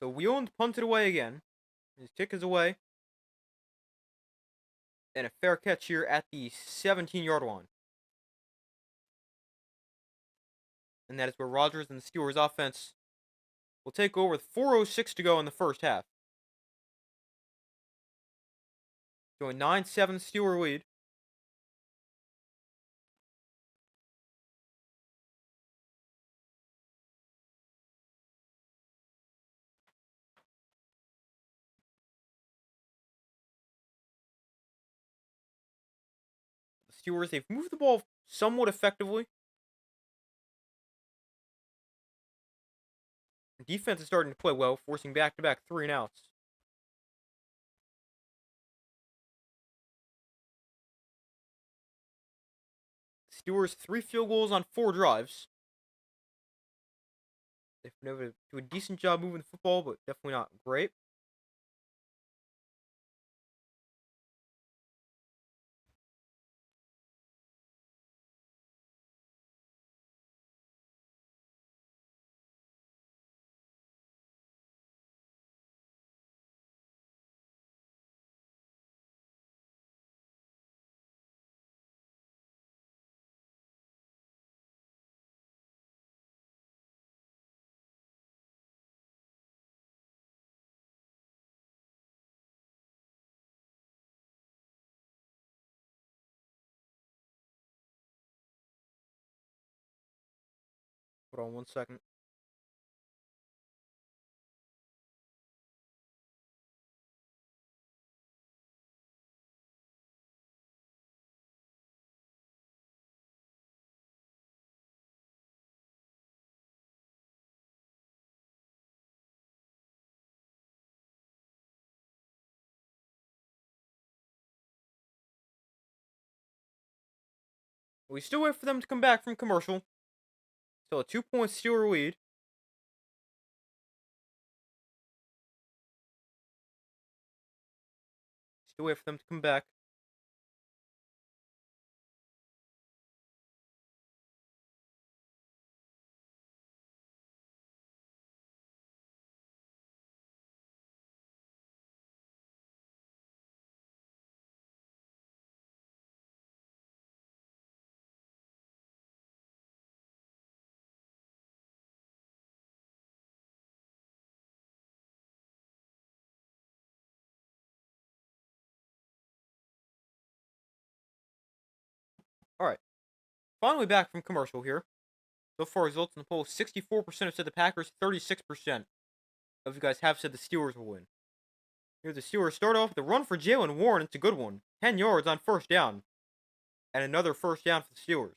So Wheeland punts it away again. His kick is away. And a fair catch here at the 17-yard line. And that is where Rodgers and the Steelers offense will take over with 4:06 to go in the first half. So a 9-7 Steeler lead. The Steelers, they've moved the ball somewhat effectively. defense is starting to play well, forcing back-to-back 3-and-outs. Steelers 3 field goals on 4 drives. They've been able to do a decent job moving the football, but definitely not great. Hold on 1 second. We still wait for them to come back from commercial. Still a 2-point Steeler lead. Still wait for them to come back. Alright. Finally back from commercial here. So far, results in the poll, 64% have said the Packers, 36% of you guys have said the Steelers will win. Here the Steelers start off with a run for Jaylen Warren. It's a good one. 10 yards on first down. And another first down for the Steelers.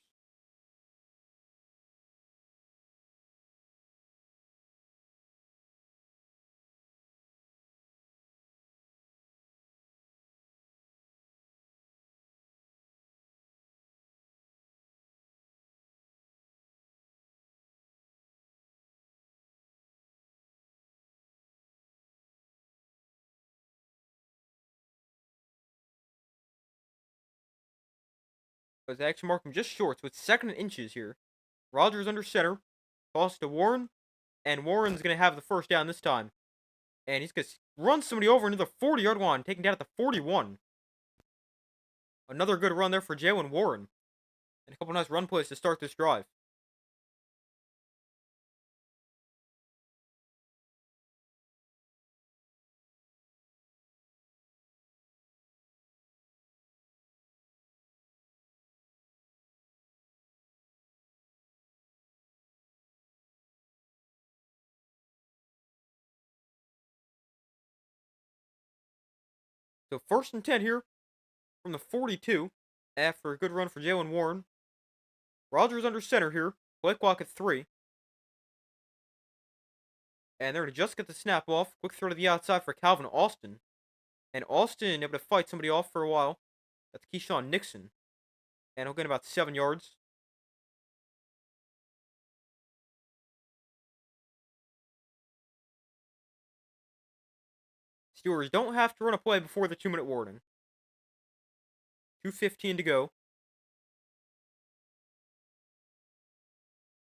But they actually mark him just short, so it's 2nd and inches here. Rodgers under center. Toss to Warren. And Warren's going to have the first down this time. And he's going to run somebody over into the 40-yard line, taken down at the 41. Another good run there for Jaylen Warren. And a couple nice run plays to start this drive. So 1st and 10 here from the 42 after a good run for Jaylen Warren. Rodgers under center here. Play clock at 3. And they're going to just get the snap off. Quick throw to the outside for Calvin Austin. And Austin able to fight somebody off for a while. That's Keyshawn Nixon. And he'll get about 7 yards. Steelers don't have to run a play before the 2-minute warning. 2:15 to go.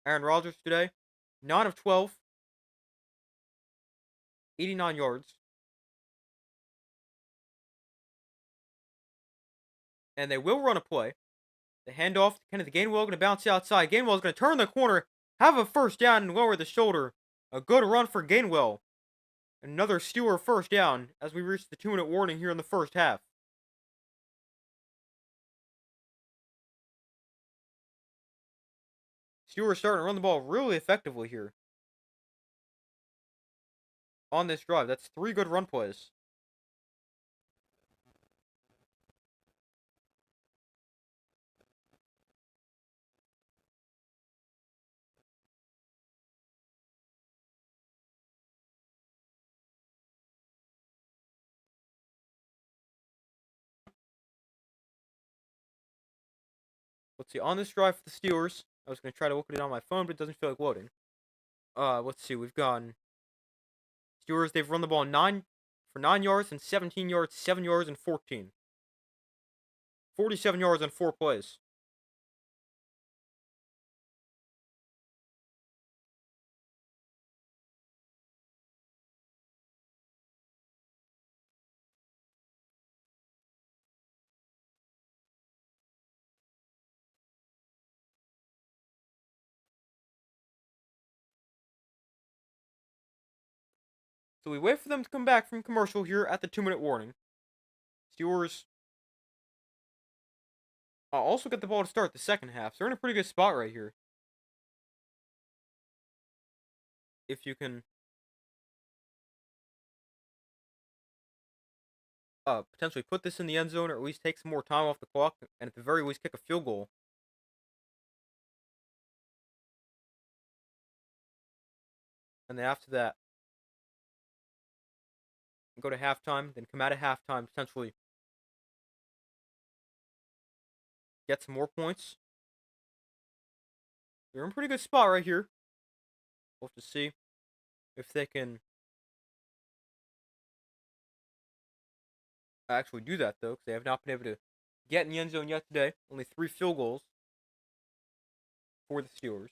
Aaron Rodgers today, 9 of 12. 89 yards. And they will run a play. The handoff to Kenneth Gainwell going to bounce outside. Gainwell's going to turn the corner, have a first down, and lower the shoulder. A good run for Gainwell. Another Steeler first down as we reach the 2-minute warning here in the first half. Steelers starting to run the ball really effectively here on this drive. That's 3 good run plays. Let's see. On this drive for the Steelers, I was going to try to look at it on my phone, but it doesn't feel like loading. Let's see. We've gone Steelers. They've run the ball 9 yards and 17 yards, 7 yards and 14. 47 yards on 4 plays. So we wait for them to come back from commercial here at the 2-minute warning. Steelers also get the ball to start the second half. So they're in a pretty good spot right here. If you can potentially put this in the end zone or at least take some more time off the clock and at the very least kick a field goal. And then after that, go to halftime, then come out of halftime, potentially get some more points. They're in a pretty good spot right here. We'll have to see if they can actually do that, though, because they have not been able to get in the end zone yet today. Only 3 field goals for the Steelers.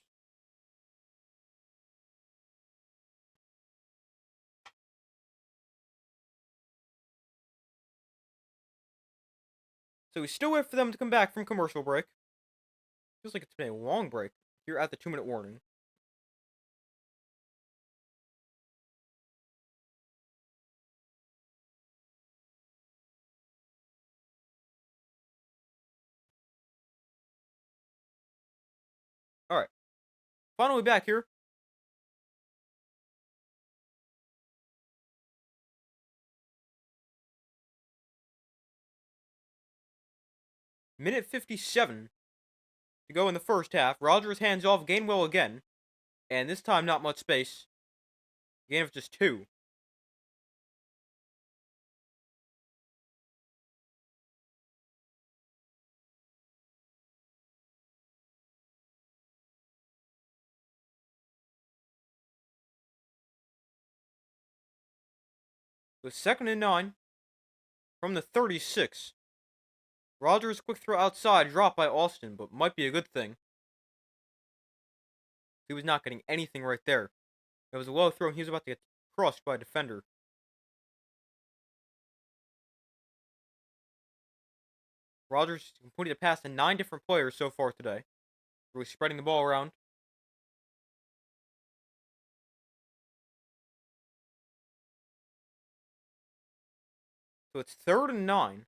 So we still wait for them to come back from commercial break. Feels like it's been a long break here at the 2-minute warning. Alright. Finally back here. Minute 57 to go in the first half. Rodgers hands off Gainwell again. And this time not much space. Gain of just 2. With 2nd and 9 from the 36. Rodgers' quick throw outside, dropped by Austin, but might be a good thing. He was not getting anything right there. It was a low throw, and he was about to get crushed by a defender. Rodgers completed a pass to 9 different players so far today. Really spreading the ball around. So it's 3rd and 9.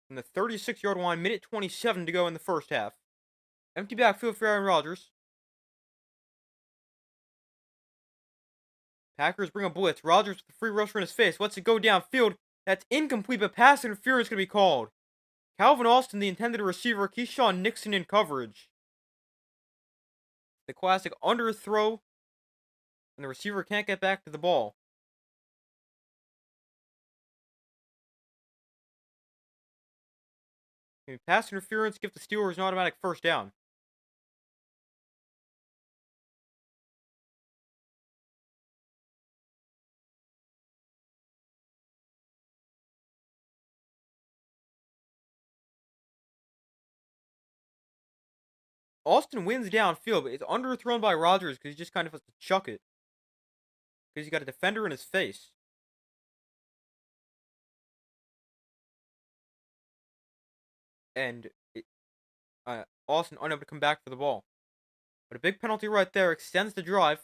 From the 36-yard line, minute 27 to go in the first half. Empty backfield for Aaron Rodgers. Packers bring a blitz. Rodgers with the free rusher in his face. Lets it go downfield. That's incomplete, but pass interference going to be called. Calvin Austin, the intended receiver. Keyshawn Nixon in coverage. The classic underthrow. And the receiver can't get back to the ball. Pass interference, give the Steelers an automatic first down. Austin wins downfield, but it's underthrown by Rodgers because he just kind of has to chuck it. Because he got a defender in his face. And Austin unable to come back for the ball. But a big penalty right there extends the drive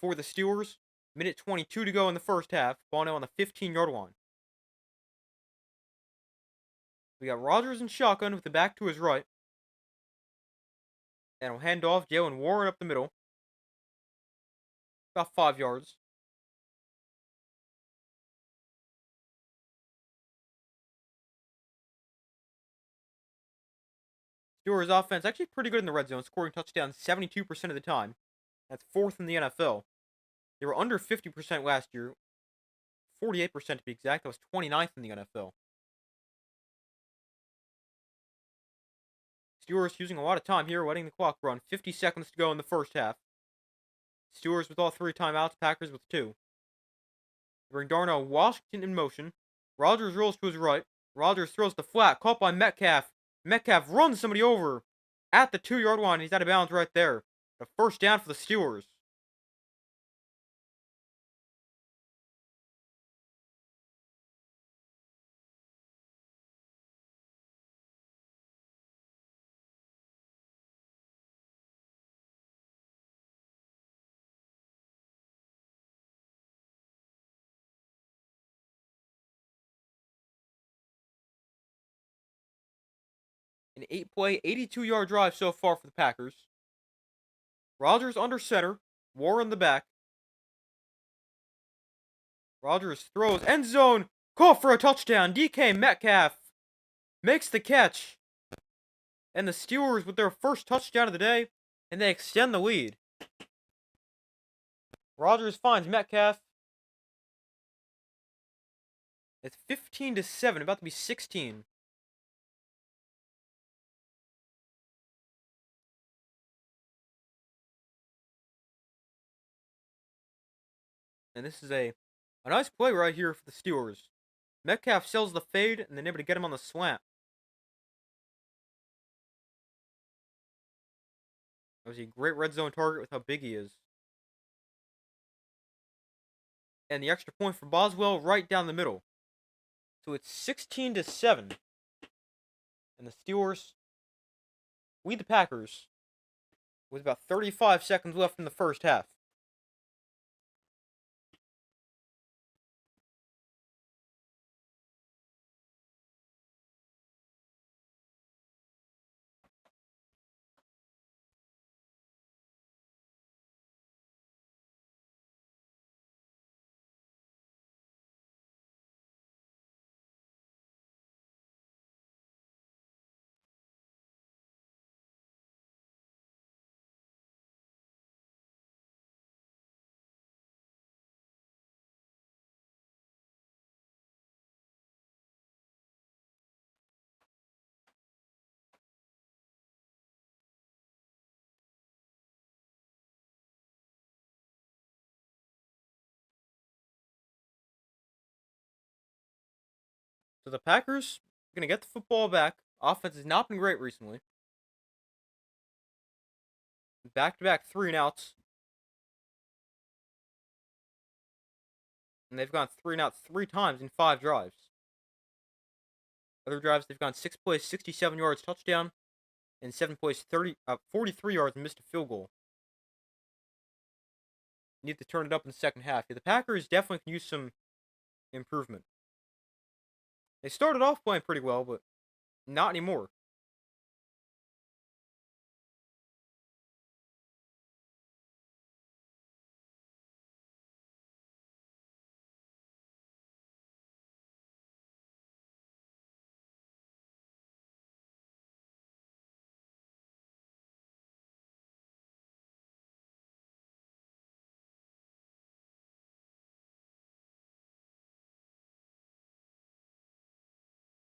for the Steelers. Minute 22 to go in the first half. Ball now on the 15-yard line. We got Rodgers in shotgun with the back to his right. And he'll hand off Jaylen Warren up the middle. About 5 yards. Steelers offense actually pretty good in the red zone, scoring touchdowns 72% of the time. That's 4th in the NFL. They were under 50% last year. 48% to be exact. That was 29th in the NFL. Steelers using a lot of time here, letting the clock run. 50 seconds to go in the first half. Steelers with all 3 timeouts, Packers with 2. Bring Darnell Washington in motion. Rodgers rolls to his right. Rodgers throws the flat, caught by Metcalf. Metcalf runs somebody over at the 2-yard line. He's out of bounds right there. A first down for the Steelers. An 8-play, 82-yard drive so far for the Packers. Rodgers under center. War in the back. Rodgers throws end zone. Call for a touchdown. DK Metcalf makes the catch. And the Steelers with their first touchdown of the day. And they extend the lead. Rodgers finds Metcalf. It's 15-7, about to be 16. And this is a nice play right here for the Steelers. Metcalf sells the fade, and they're able to get him on the slant. That was a great red zone target with how big he is. And the extra point for Boswell right down the middle. So it's 16-7. And the Steelers lead the Packers with about 35 seconds left in the first half. So the Packers are going to get the football back. Offense has not been great recently. Back-to-back 3-and-outs. And they've gone 3-and-out 3 times in 5 drives. Other drives, they've gone 6 plays, 67 yards, touchdown. And 7 plays, 43 yards, and missed a field goal. Need to turn it up in the second half. Yeah, the Packers definitely can use some improvement. They started off playing pretty well, but not anymore.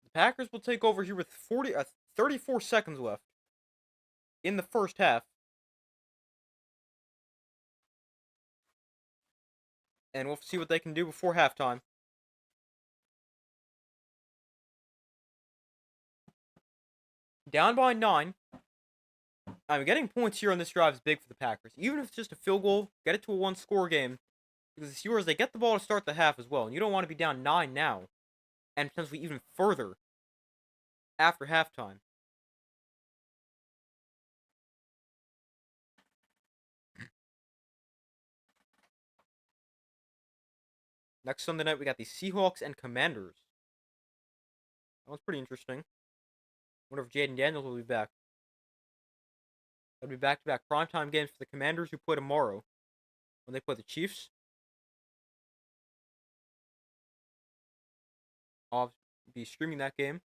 The Packers will take over here with 34 seconds left in the first half. And we'll see what they can do before halftime. Down by 9. I'm getting points here on this drive is big for the Packers. Even if it's just a field goal, get it to a 1-score game. Because the Steelers, they get the ball to start the half as well. And you don't want to be down 9 now. And potentially even further after halftime. Next Sunday night, we got the Seahawks and Commanders. That one's pretty interesting. Wonder if Jaden Daniels will be back. That'll be back-to-back primetime games for the Commanders, who play tomorrow when they play the Chiefs. I'll be streaming that game,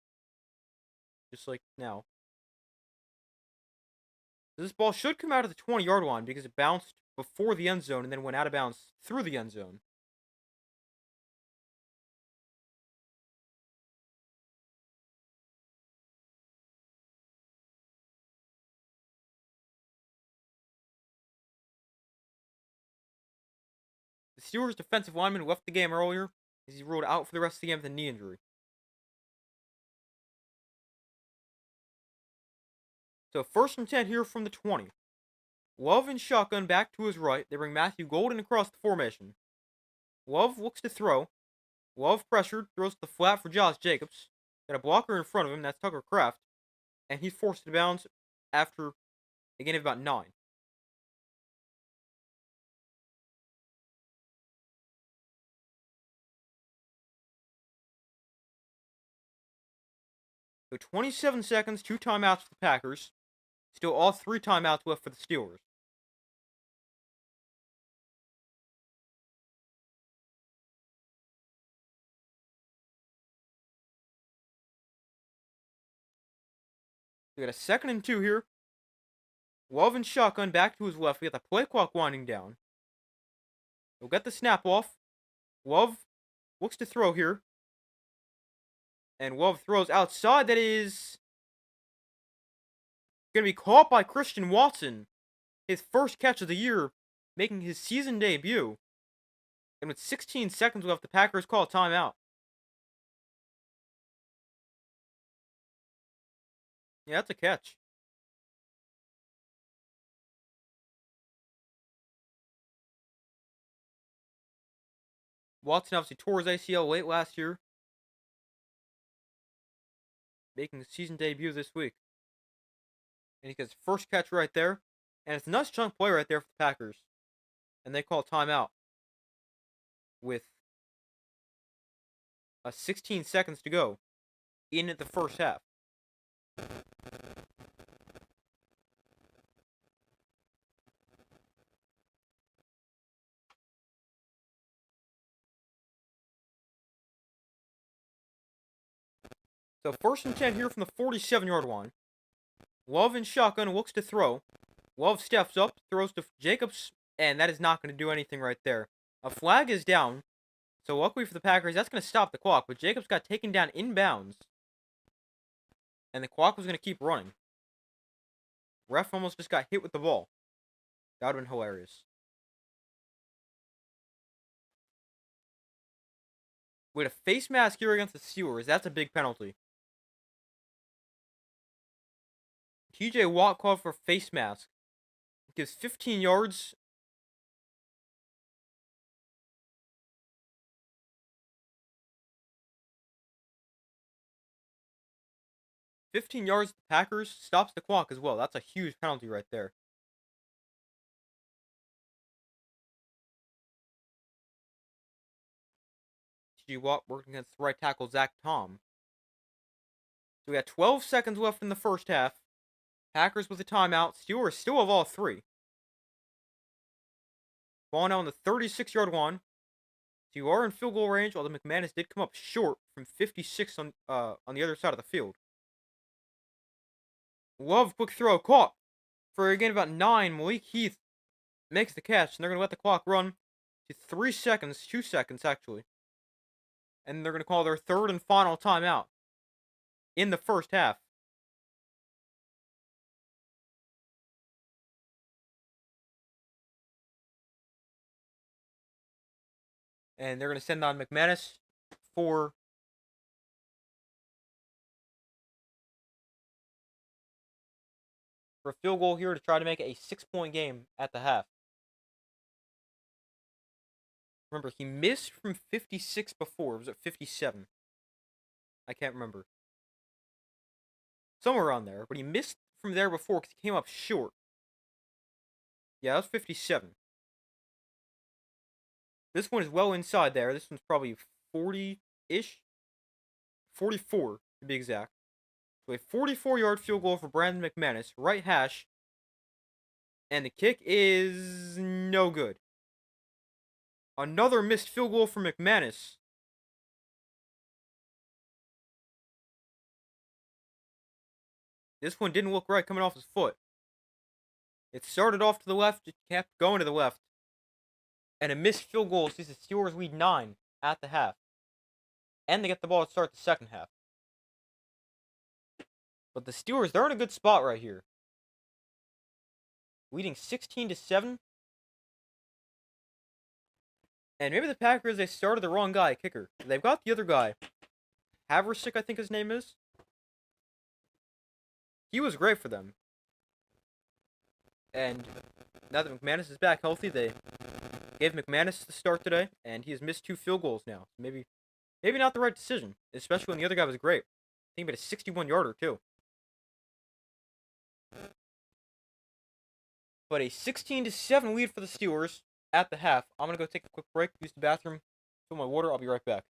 just like now. This ball should come out of the 20-yard line because it bounced before the end zone and then went out of bounds through the end zone. The Steelers' defensive lineman left the game earlier as he ruled out for the rest of the game with a knee injury. So 1st and 10 here from the 20. Love and shotgun back to his right. They bring Matthew Golden across the formation. Love looks to throw. Love pressured, throws to the flat for Josh Jacobs. Got a blocker in front of him, that's Tucker Kraft. And he's forced to bounce after a gain of about 9. So 27 seconds, 2 timeouts for the Packers. Still all 3 timeouts left for the Steelers. We got a 2nd and 2 here. Love and shotgun back to his left. We got the play clock winding down. We'll get the snap off. Love looks to throw here. And Love throws outside. That is going to be caught by Christian Watson. His first catch of the year, making his season debut. And with 16 seconds left, the Packers call a timeout. Yeah, that's a catch. Watson obviously tore his ACL late last year, making his season debut this week. And he gets his first catch right there. And it's a nice chunk play right there for the Packers. And they call timeout with 16 seconds to go in the first half. So 1st and 10 here from the 47-yard line. Love and shotgun looks to throw. Love steps up, throws to Jacobs, and that is not going to do anything right there. A flag is down. So luckily for the Packers, that's going to stop the clock. But Jacobs got taken down inbounds. And the clock was going to keep running. Ref almost just got hit with the ball. That would have been hilarious. With a face mask here against the Steelers, that's a big penalty. TJ Watt called for face mask. Gives 15 yards. The Packers stops the clock as well. That's a huge penalty right there. TJ Watt working against right tackle Zach Tom. So we got 12 seconds left in the first half. Packers with a timeout. Steelers still have all 3. Ball now on the 36-yard line. So you are in field goal range, although McManus did come up short from 56 on the other side of the field. Love quick throw caught for a gain of about 9. Malik Heath makes the catch, and they're going to let the clock run to 3 seconds, 2 seconds actually. And they're going to call their 3rd and final timeout in the first half. And they're going to send on McManus for a field goal here to try to make it a 6-point game at the half. Remember, he missed from 56 before. Was it 57? I can't remember. Somewhere around there. But he missed from there before because he came up short. Yeah, that was 57. This one is well inside there. This one's probably 40-ish. 44, to be exact. So a 44-yard field goal for Brandon McManus. Right hash. And the kick is no good. Another missed field goal for McManus. This one didn't look right coming off his foot. It started off to the left. It kept going to the left. And a missed field goal sees the Steelers lead 9 at the half. And they get the ball to start the second half. But the Steelers, they're in a good spot right here. Leading 16-7. And maybe the Packers, they started the wrong guy, kicker. They've got the other guy. Haversick, I think his name is. He was great for them. And now that McManus is back healthy, they gave McManus the start today, and he has missed 2 field goals now. Maybe not the right decision, especially when the other guy was great. I think he made a 61-yarder too. But a 16-7 lead for the Steelers at the half. I'm gonna go take a quick break, use the bathroom, fill my water. I'll be right back.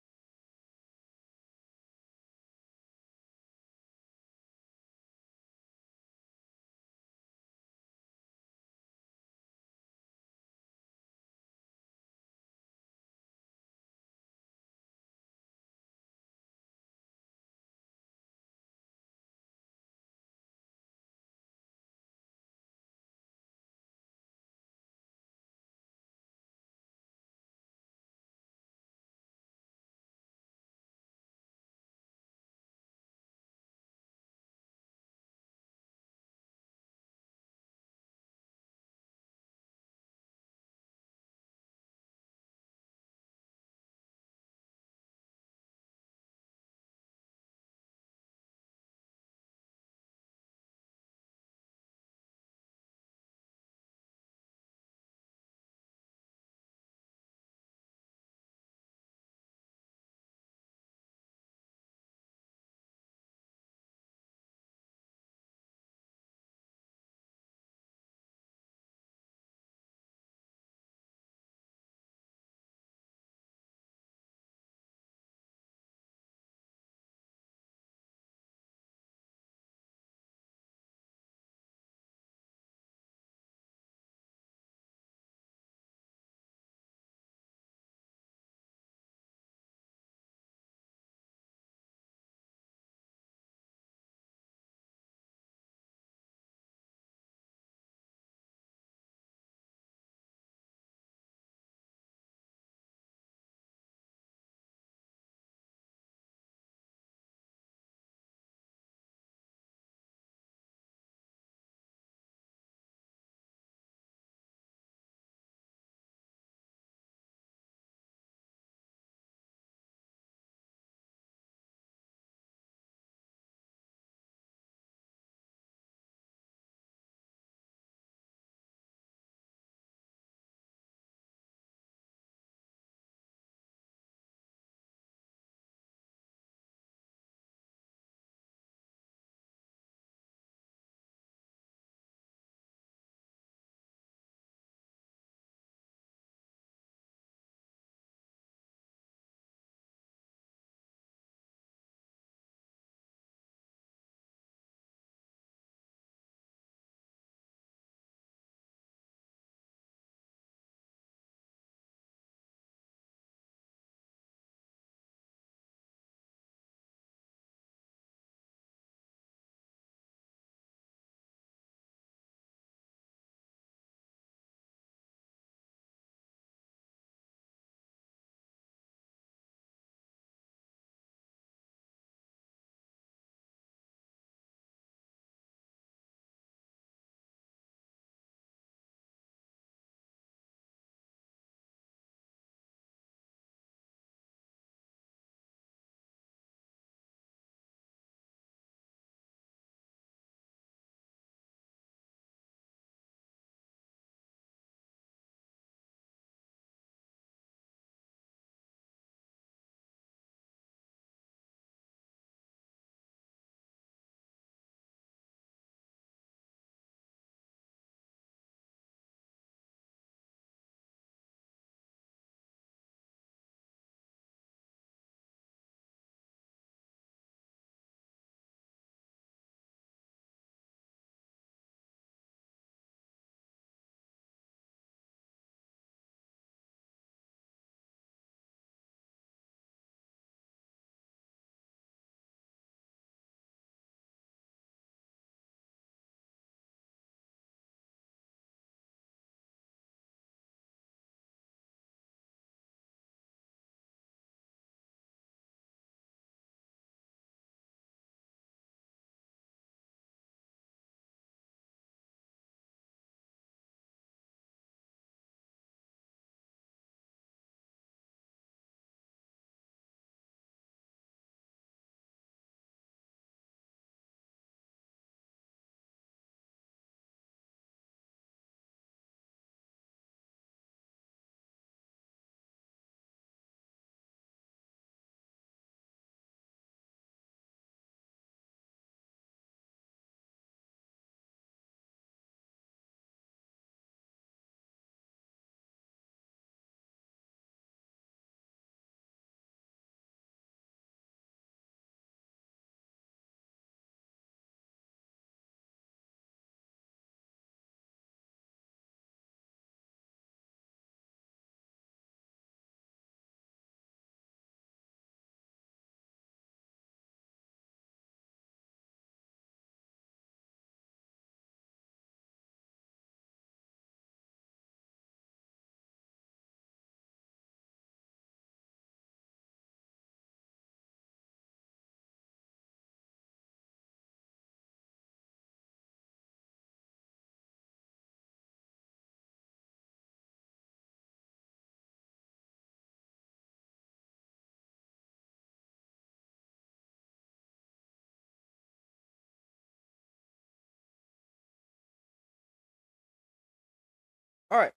Alright,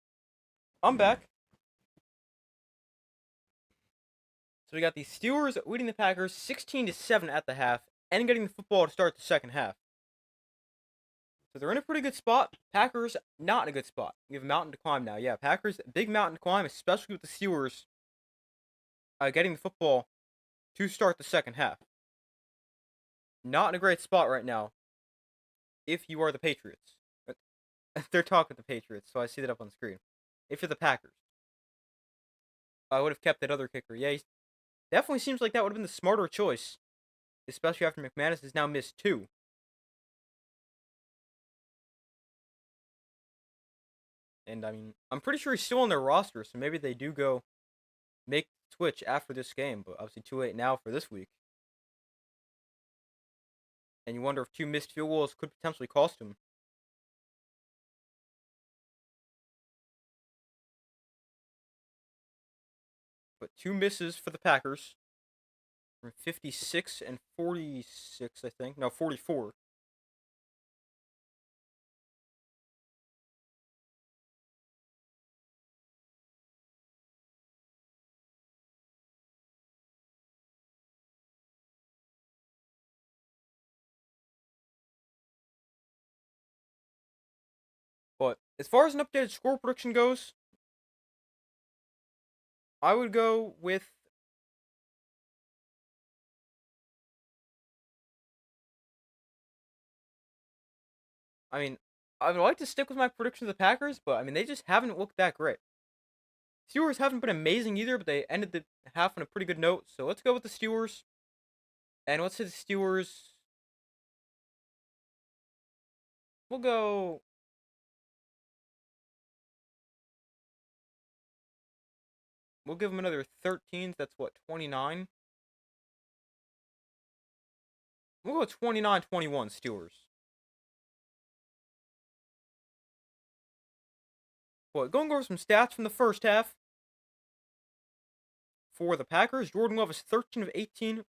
I'm back. So we got the Steelers leading the Packers 16-7 at the half and getting the football to start the second half. So they're in a pretty good spot. Packers not in a good spot. We have a mountain to climb now. Yeah, Packers big mountain to climb, especially with the Steelers getting the football to start the second half. Not in a great spot right now. If you are the Patriots, they're talking the Patriots, so I see that up on the screen. If you're the Packers, I would have kept that other kicker. Yeah, he definitely seems like that would have been the smarter choice, especially after McManus has now missed 2. And I mean, I'm pretty sure he's still on their roster, so maybe they do go make the switch after this game, but obviously too late now for this week. And you wonder if 2 missed field goals could potentially cost him. But 2 misses for the Packers from 56 and 46, I think. No, 44. But as far as an updated score prediction goes, I would go with I mean, I would like to stick with my prediction of the Packers, but I mean they just haven't looked that great. Steelers haven't been amazing either, but they ended the half on a pretty good note. So let's go with the Steelers. And let's say the Steelers. We'll go. We'll give them another 13. That's what, 29? We'll go 29-21 Steelers. Well, going over some stats from the first half. For the Packers, Jordan Love is 13 of 18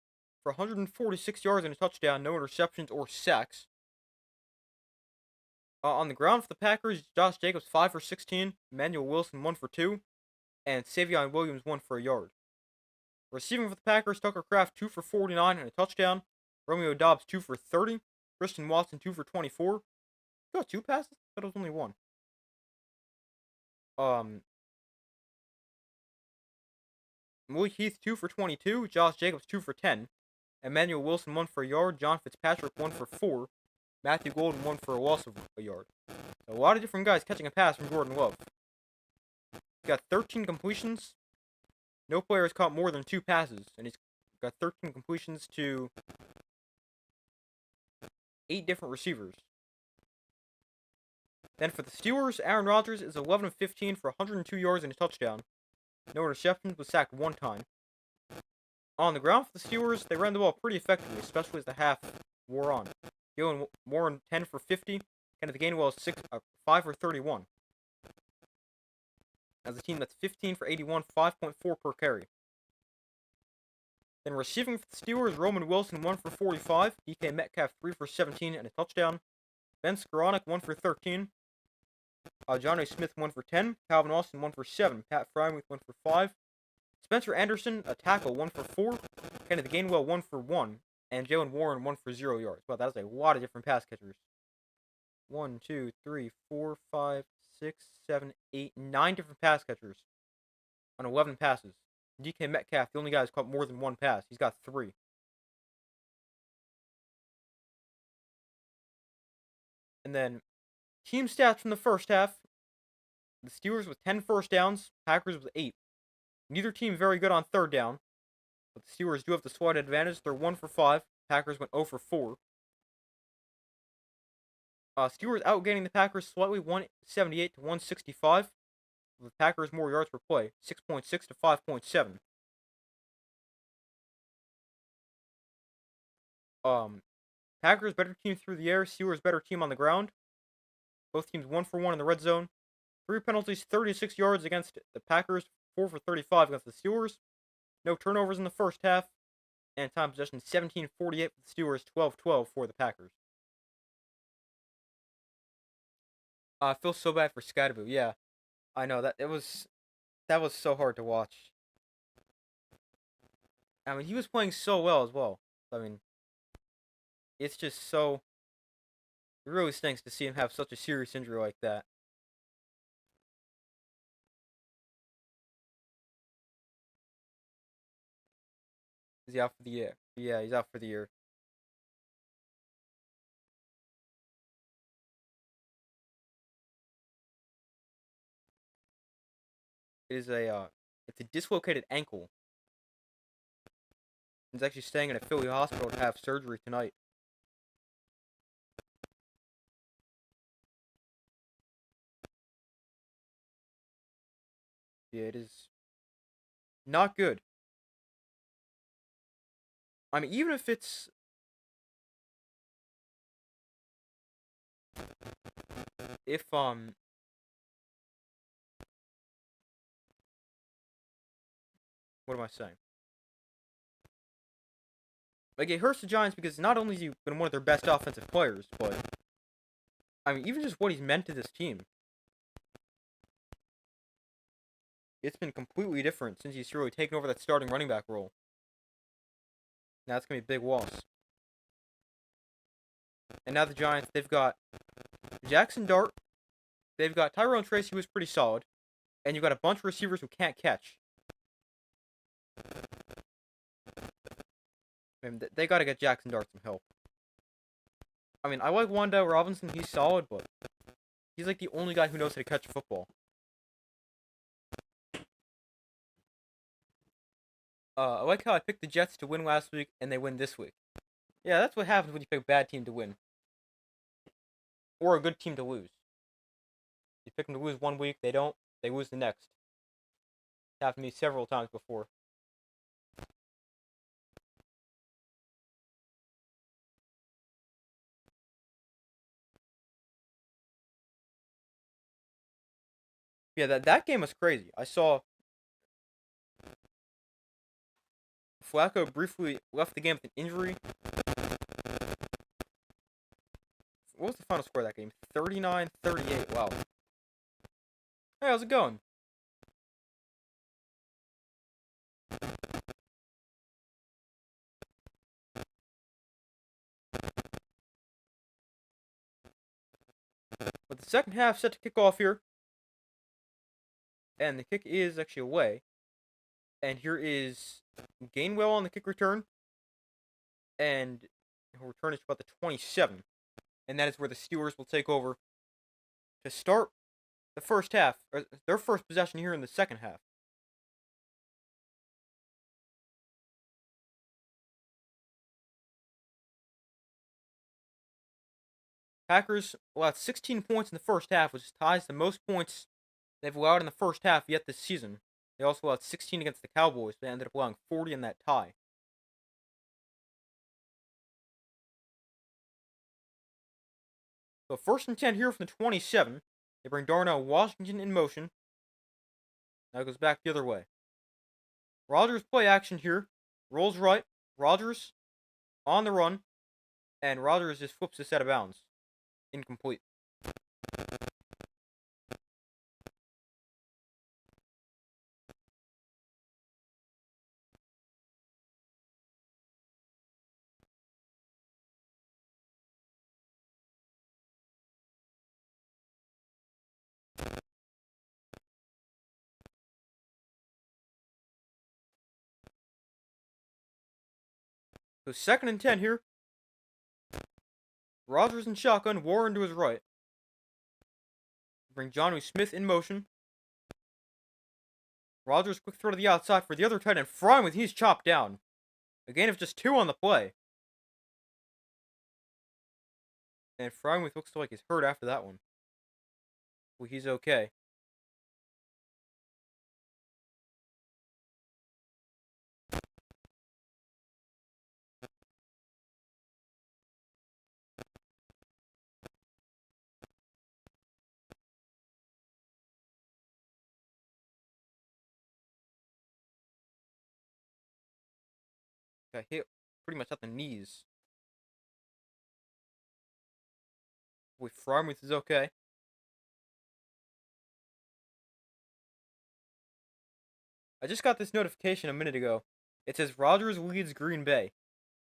for 146 yards and a touchdown, no interceptions or sacks. On the ground for the Packers, Josh Jacobs 5 for 16, Emmanuel Wilson 1 for 2, and Savion Williams 1 for a yard. Receiving for the Packers, Tucker Kraft 2 for 49 and a touchdown, Romeo Doubs 2 for 30, Christian Watson 2 for 24. You got 2 passes? I thought it was only 1. Malik Heath 2 for 22, Josh Jacobs 2 for 10, Emmanuel Wilson 1 for a yard, John Fitzpatrick 1 for 4, Matthew Golden 1 for a loss of a yard. A lot of different guys catching a pass from Jordan Love. He's got 13 completions. No player has caught more than 2 passes, and he's got 13 completions to 8 different receivers. Then for the Steelers, Aaron Rodgers is 11 of 15 for 102 yards and a touchdown. No interceptions, was sacked 1 time. On the ground for the Steelers, they ran the ball pretty effectively, especially as the half wore on. Jalen Warren 10 for 50, and the Gainwell 5 for 31. As a team that's 15 for 81, 5.4 per carry. Then receiving for the Steelers, Roman Wilson 1 for 45, DK Metcalf 3 for 17 and a touchdown. Ben Skoranek 1 for 13. Johnny Smith 1 for 10, Calvin Austin 1 for 7, Pat Frymuth 1 for 5, Spencer Anderson a tackle 1 for 4, Kenneth Gainwell 1 for 1, and Jalen Warren 1 for 0 yards. Wow, that was a lot of different pass catchers. 1, 2, 3, 4, 5, 6, 7, 8, 9 different pass catchers on 11 passes. DK Metcalf, the only guy who's caught more than 1 pass. He's got 3. And then team stats from the first half. The Steelers with 10 first downs, Packers with 8. Neither team very good on third down, but the Steelers do have the slight advantage. They're 1 for 5. Packers went 0 for 4. Steelers outgaining the Packers slightly, 178 to 165. With Packers more yards per play, 6.6 to 5.7. Packers better team through the air, Steelers better team on the ground. Both teams 1 for 1 in the red zone. 3 penalties, 36 yards against the Packers, 4 for 35 against the Steelers. No turnovers in the first half. And time possession 17-48 for the Steelers, 12-12 for the Packers. I feel so bad for Scottaboo, yeah. I know that was so hard to watch. I mean, he was playing so well as well. I mean, it's just so it really stinks to see him have such a serious injury like that. Is he out for the year? Yeah, he's out for the year. It is it's a dislocated ankle. He's actually staying in a Philly hospital to have surgery tonight. Yeah, it is not good. I mean, even if what am I saying? Like it hurts the Giants because not only has he been one of their best offensive players, but I mean, even just what he's meant to this team, it's been completely different since he's really taken over that starting running back role. Now it's gonna be a big loss. And now the Giants, they've got Jackson Dart, they've got Tyrone Tracy, who was pretty solid, and you've got a bunch of receivers who can't catch. I mean, they got to get Jackson Dart some help. I mean, I like Wandale Robinson, he's solid, but he's like the only guy who knows how to catch a football. I like how I picked the Jets to win last week, and they win this week. Yeah, that's what happens when you pick a bad team to win. Or a good team to lose. You pick them to lose one week, they don't, they lose the next. It's happened to me several times before. Yeah, that game was crazy. I saw Flacco briefly left the game with an injury. What was the final score of that game? 39-38. Wow. Hey, how's it going? But the second half set to kick off here. And the kick is actually away. And here is Gainwell on the kick return. And he'll return it to about the 27. And that is where the Steelers will take over to start the first half, or their first possession here in the second half. Packers allowed 16 points in the first half, which ties the most points they've allowed in the first half yet this season. They also allowed 16 against the Cowboys, but ended up allowing 40 in that tie. So first and 10 here from the 27. They bring Darnell Washington in motion. Now it goes back the other way. Rodgers play action here. Rolls right. Rodgers on the run. And Rodgers just flips this out of bounds. Incomplete. So second and 10 here. Rodgers in shotgun. Warren to his right. Bring Jonnu Smith in motion. Rodgers quick throw to the outside for the other tight end. Freiermuth, he's chopped down. A gain of just 2 on the play. And Freiermuth looks like he's hurt after that one. Well, he's okay. Got hit pretty much at the knees. With Freiermuth is okay. I just got this notification a minute ago. It says Rodgers leads Green Bay.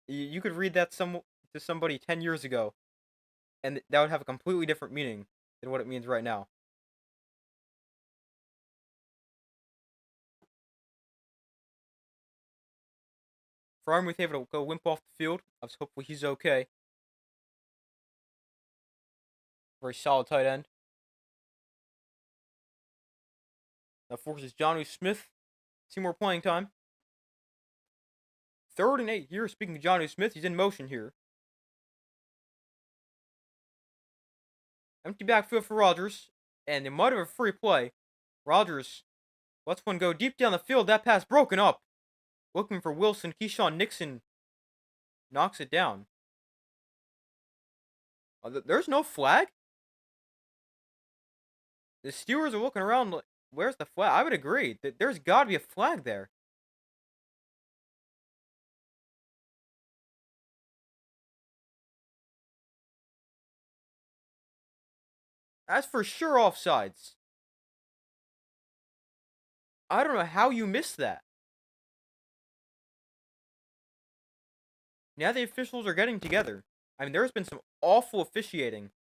You could read that to somebody 10 years ago, and that would have a completely different meaning than what it means right now. Freiermuth able to go limp off the field. Hopefully he's okay. Very solid tight end. That forces Jonnu Smith. See more playing time. 3rd and 8 here. Speaking of Jonnu Smith, he's in motion here. Empty backfield for Rodgers. And they might have a free play. Rodgers lets one go deep down the field. That pass broken up. Looking for Wilson. Keyshawn Nixon knocks it down. There's no flag? The Steelers are looking around. Where's the flag? I would agree. There's got to be a flag there. That's for sure offsides. I don't know how you missed that. Now the officials are getting together. I mean, there's been some awful officiating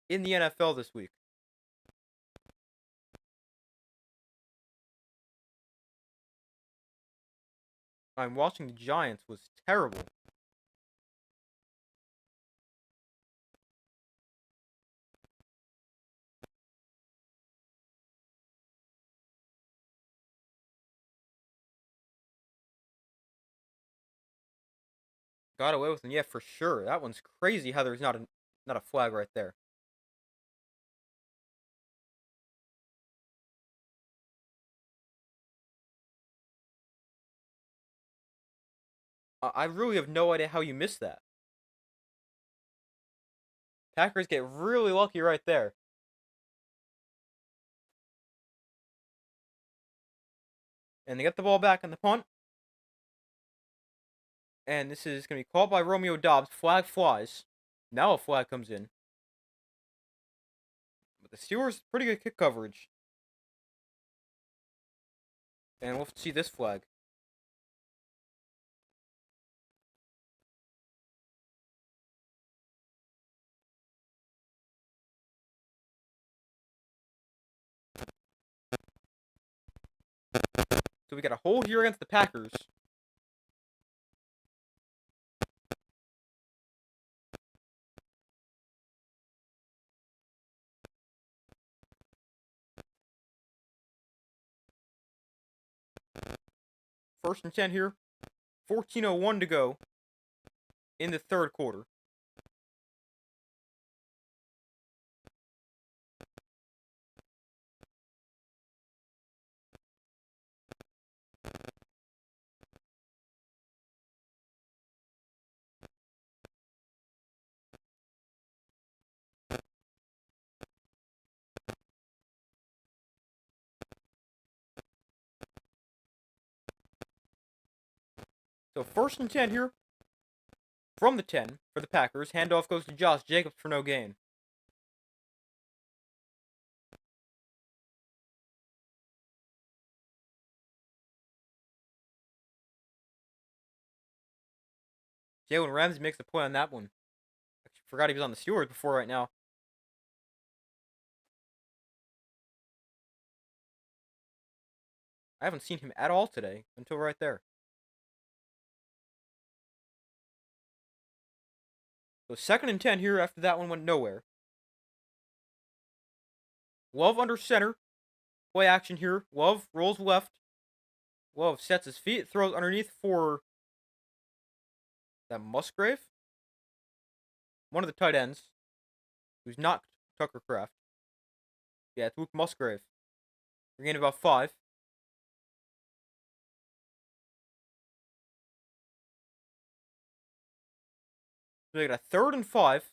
in the NFL this week. I'm watching the Giants was terrible. Got away with it, yeah, for sure. That one's crazy how there's not a flag right there. I really have no idea how you missed that. Packers get really lucky right there. And they get the ball back on the punt. And this is going to be called by Romeo Doubs. Flag flies. Now a flag comes in. But the Steelers, pretty good kick coverage. And we'll see this flag. So we got a hold here against the Packers. First and 10 here. 14:01 to go in the 3rd quarter. So 1st and 10 here. From the 10 for the Packers. Handoff goes to Josh Jacobs for no gain. Jalen Ramsey makes the play on that one. I forgot he was on the Steelers before right now. I haven't seen him at all today until right there. So 2nd and 10 here after that one went nowhere. Love under center. Play action here. Love rolls left. Love sets his feet, throws underneath for that Musgrave. One of the tight ends. Who's not Tucker Kraft. Yeah, it's Luke Musgrave. We're getting about 5. So we got a 3rd and 5.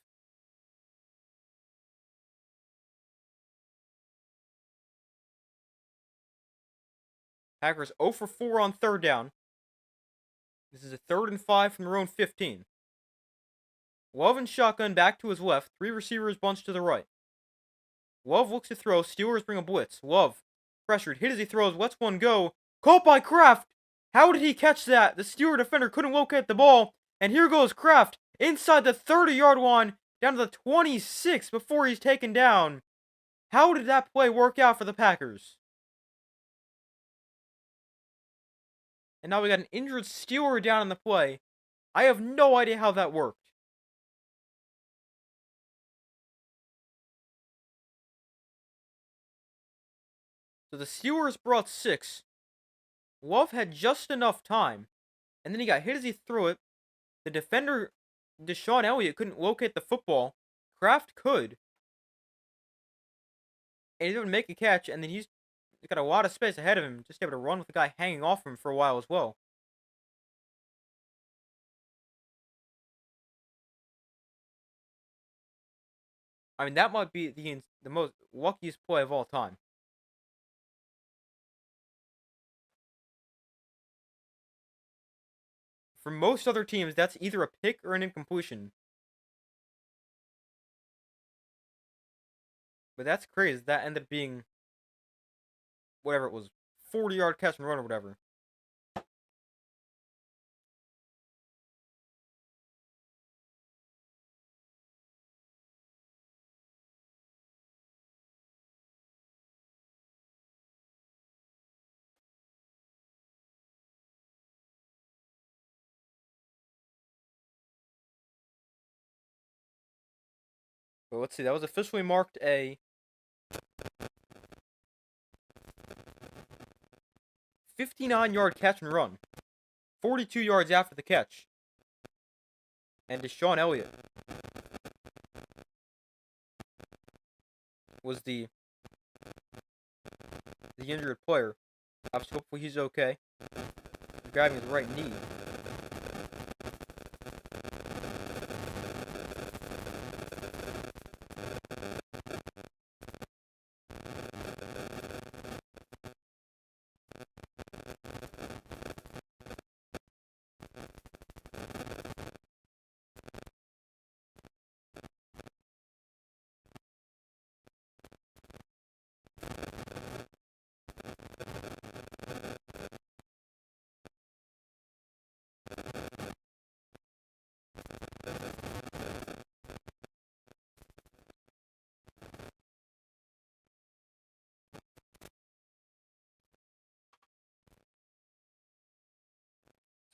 Packers 0 for 4 on 3rd down. This is a 3rd and 5 from their own 15. Love and shotgun back to his left. 3 receivers bunched to the right. Love looks to throw. Steelers bring a blitz. Love pressured. Hit as he throws. Lets one go. Caught by Kraft. How did he catch that? The Steeler defender couldn't locate the ball. And here goes Kraft inside the 30-yard line down to the 26 before he's taken down. How did that play work out for the Packers? And now we got an injured Steeler down in the play. I have no idea how that worked. So the Steelers brought 6. Love had just enough time. And then he got hit as he threw it. The defender, DeShon Elliott, couldn't locate the football. Kraft could. And he didn't make a catch. And then he's got a lot of space ahead of him. Just able to run with the guy hanging off him for a while as well. I mean, that might be the most luckiest play of all time. For most other teams, that's either a pick or an incompletion. But that's crazy. That ended up being whatever it was, 40-yard catch and run or whatever. But let's see, that was officially marked a 59-yard catch and run. 42 yards after the catch. And DeShon Elliott was the injured player. Obviously, hopefully he's okay. He's grabbing his right knee.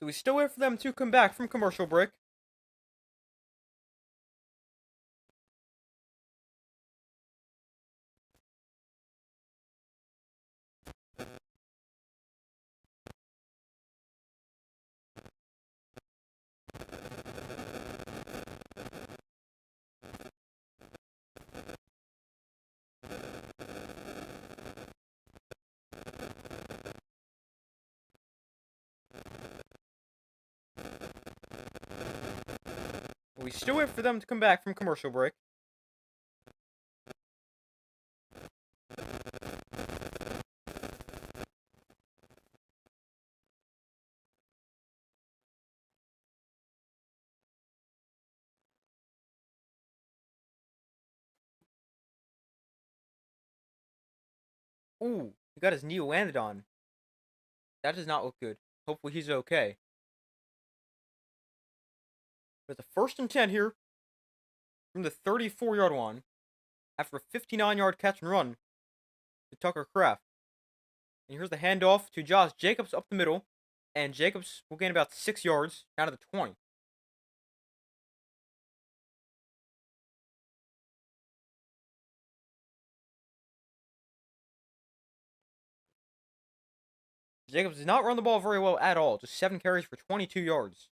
So we still wait for them to come back from commercial break. We still wait for them to come back from commercial break. Ooh, he got his knee landed on. That does not look good. Hopefully he's okay. But the 1st and 10 here from the 34-yard line after a 59-yard catch and run to Tucker Kraft. And here's the handoff to Josh Jacobs up the middle. And Jacobs will gain about 6 yards down to the 20. Jacobs did not run the ball very well at all. Just 7 carries for 22 yards.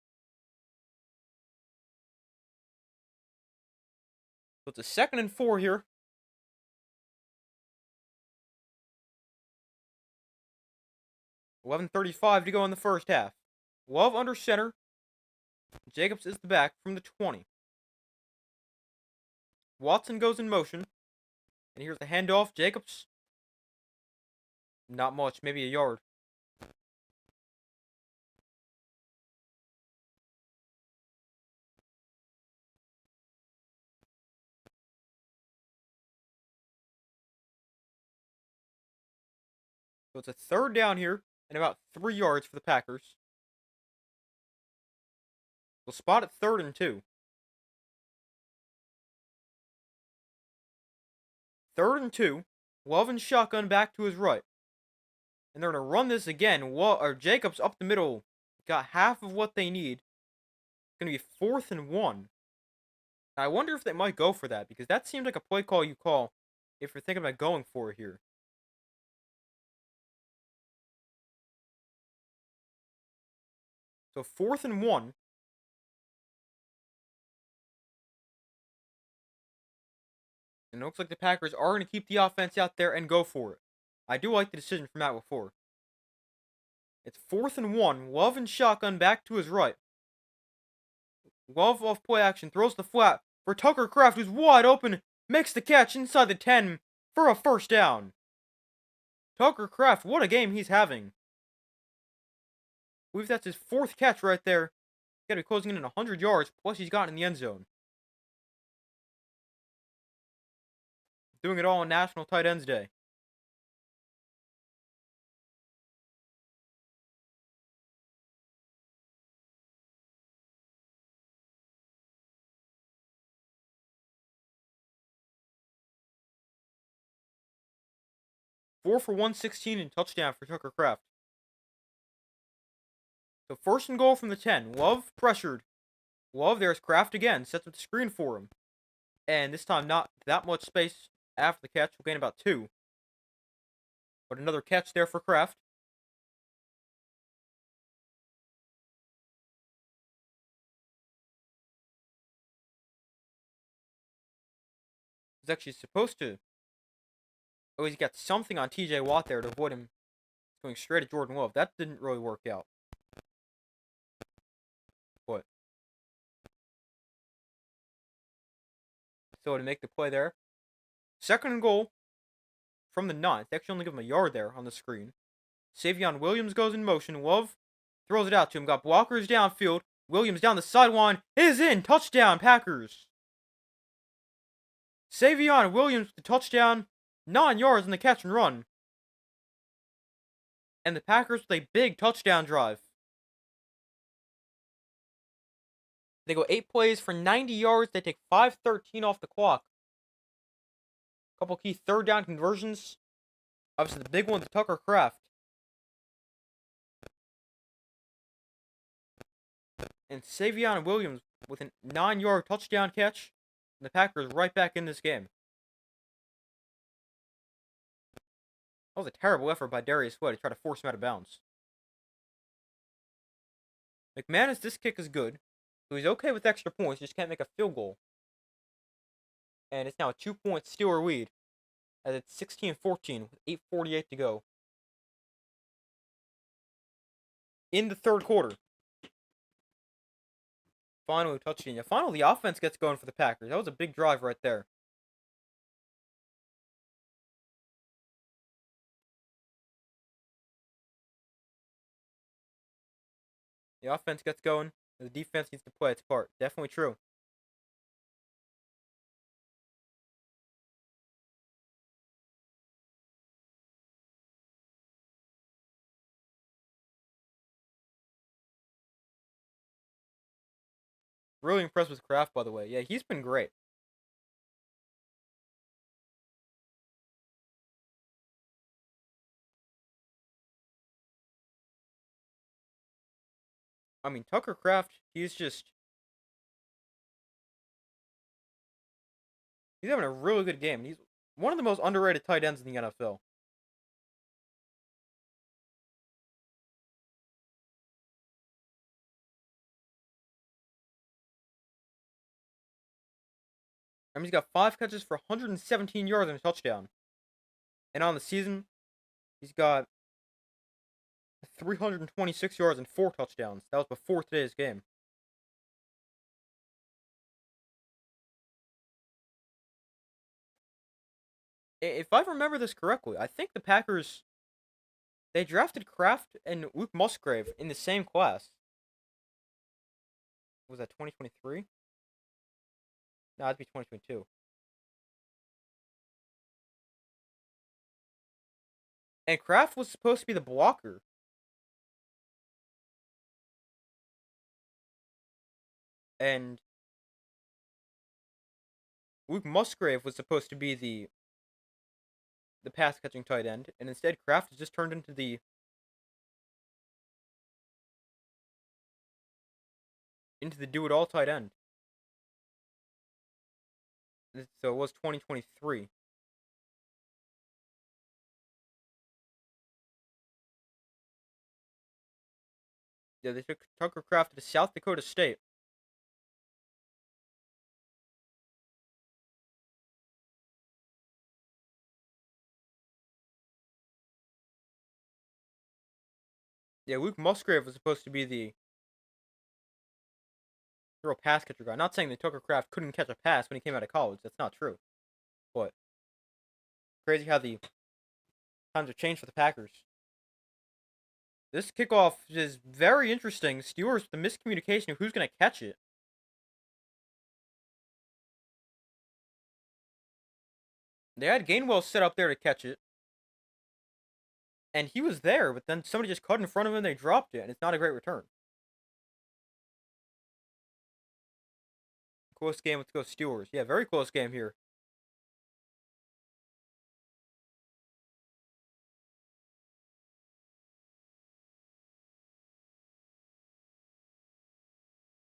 So it's a 2nd and 4 here. 11:35 to go in the first half. Love under center. Jacobs is the back from the 20. Watson goes in motion. And here's the handoff. Jacobs. Not much, maybe a yard. So it's a 3rd down here and about 3 yards for the Packers. They'll spot at 3rd and 2. 3rd and 2. Love and shotgun back to his right. And they're going to run this again. Jacobs up the middle. Got half of what they need. It's going to be 4th and 1. I wonder if they might go for that, because that seems like a play call you call if you're thinking about going for it here. So 4th and 1. And it looks like the Packers are going to keep the offense out there and go for it. I do like the decision from Matt LaFleur. It's 4th and 1. Love and shotgun back to his right. Love off play action. Throws the flat for Tucker Kraft, who's wide open. Makes the catch inside the 10 for a 1st down. Tucker Kraft, what a game he's having. I believe that's his 4th catch right there. He's got to be closing in at 100 yards, plus he's gotten in the end zone. Doing it all on National Tight Ends Day. Four for 116 and touchdown for Tucker Kraft. So 1st and goal from the 10. Love pressured. Love, there's Kraft again. Sets up the screen for him. And this time not that much space after the catch. We'll gain about 2. But another catch there for Kraft. He's actually supposed to. Oh, he's got something on TJ Watt there to avoid him going straight at Jordan Love. That didn't really work out. But so to make the play there. 2nd and goal from the 9th. They actually only give him a yard there on the screen. Savion Williams goes in motion. Love throws it out to him. Got blockers downfield. Williams down the sideline. Is in. Touchdown, Packers. Savion Williams with the touchdown. 9 yards in the catch and run. And the Packers with a big touchdown drive. They go 8 plays for 90 yards. They take 5:13 off the clock. Couple key 3rd down conversions. Obviously, the big one to Tucker Kraft. And Savion Williams with a 9-yard touchdown catch. And the Packers right back in this game. That was a terrible effort by Darius Slay to try to force him out of bounds. McManus, this kick is good. So he's okay with extra points, just can't make a field goal. And it's now a 2-point Steeler lead. As it's 16-14 with 8:48 to go. In the 3rd quarter. Finally touchdown. Yeah, finally the offense gets going for the Packers. That was a big drive right there. The offense gets going. The defense needs to play its part. Definitely true. Really impressed with Kraft, by the way. Yeah, he's been great. I mean, Tucker Kraft, he's having a really good game. He's one of the most underrated tight ends in the NFL. I mean, he's got 5 catches for 117 yards and a touchdown. And on the season, he's got 326 yards and 4 touchdowns. That was before today's game. If I remember this correctly, I think the Packers, they drafted Kraft and Luke Musgrave in the same class. Was that 2023? No, that'd be 2022. And Kraft was supposed to be the blocker. And Luke Musgrave was supposed to be the pass catching tight end, and instead Kraft has just turned into the do it all tight end. So it was 2023. Yeah, they took Tucker Kraft to South Dakota State. Yeah, Luke Musgrave was supposed to be the throw pass catcher guy. Not saying that Tucker Kraft couldn't catch a pass when he came out of college. That's not true. But crazy how the times have changed for the Packers. This kickoff is very interesting. Steelers, the miscommunication of who's going to catch it. They had Gainwell set up there to catch it. And he was there, but then somebody just cut in front of him and they dropped it, and it's not a great return. Close game. Let's go Steelers. Yeah, very close game here.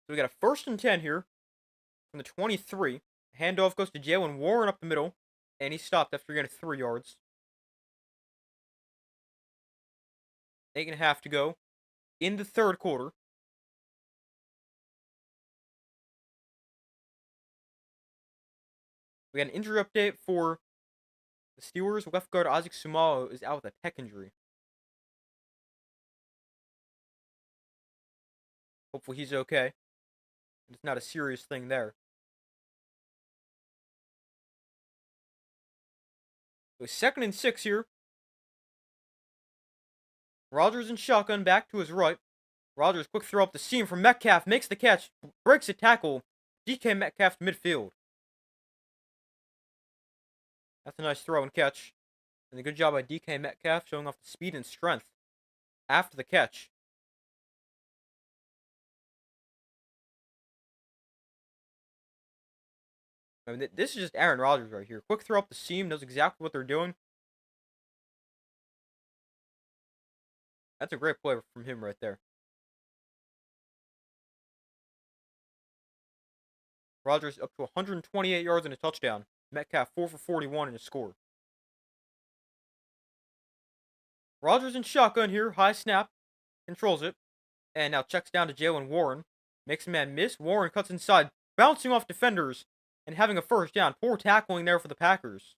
So we got a 1st and 10 here from the 23. Handoff goes to Jaylen Warren up the middle, and he stopped after getting 3 yards. 8.5 to go in the 3rd quarter. We got an injury update for the Steelers. Left guard Isaac Sumalo is out with a pec injury. Hopefully he's okay. It's not a serious thing there. So 2nd and 6 here. Rodgers in shotgun, back to his right. Rodgers quick throw up the seam from Metcalf, makes the catch, breaks a tackle. DK Metcalf to midfield. That's a nice throw and catch. And a good job by DK Metcalf showing off the speed and strength after the catch. I mean, this is just Aaron Rodgers right here. Quick throw up the seam, knows exactly what they're doing. That's a great play from him right there. Rodgers up to 128 yards and a touchdown. Metcalf 4 for 41 in a score. Rodgers in shotgun here, high snap, controls it, and now checks down to Jaylen Warren. Makes a man miss. Warren cuts inside, bouncing off defenders and having a 1st down. Poor tackling there for the Packers.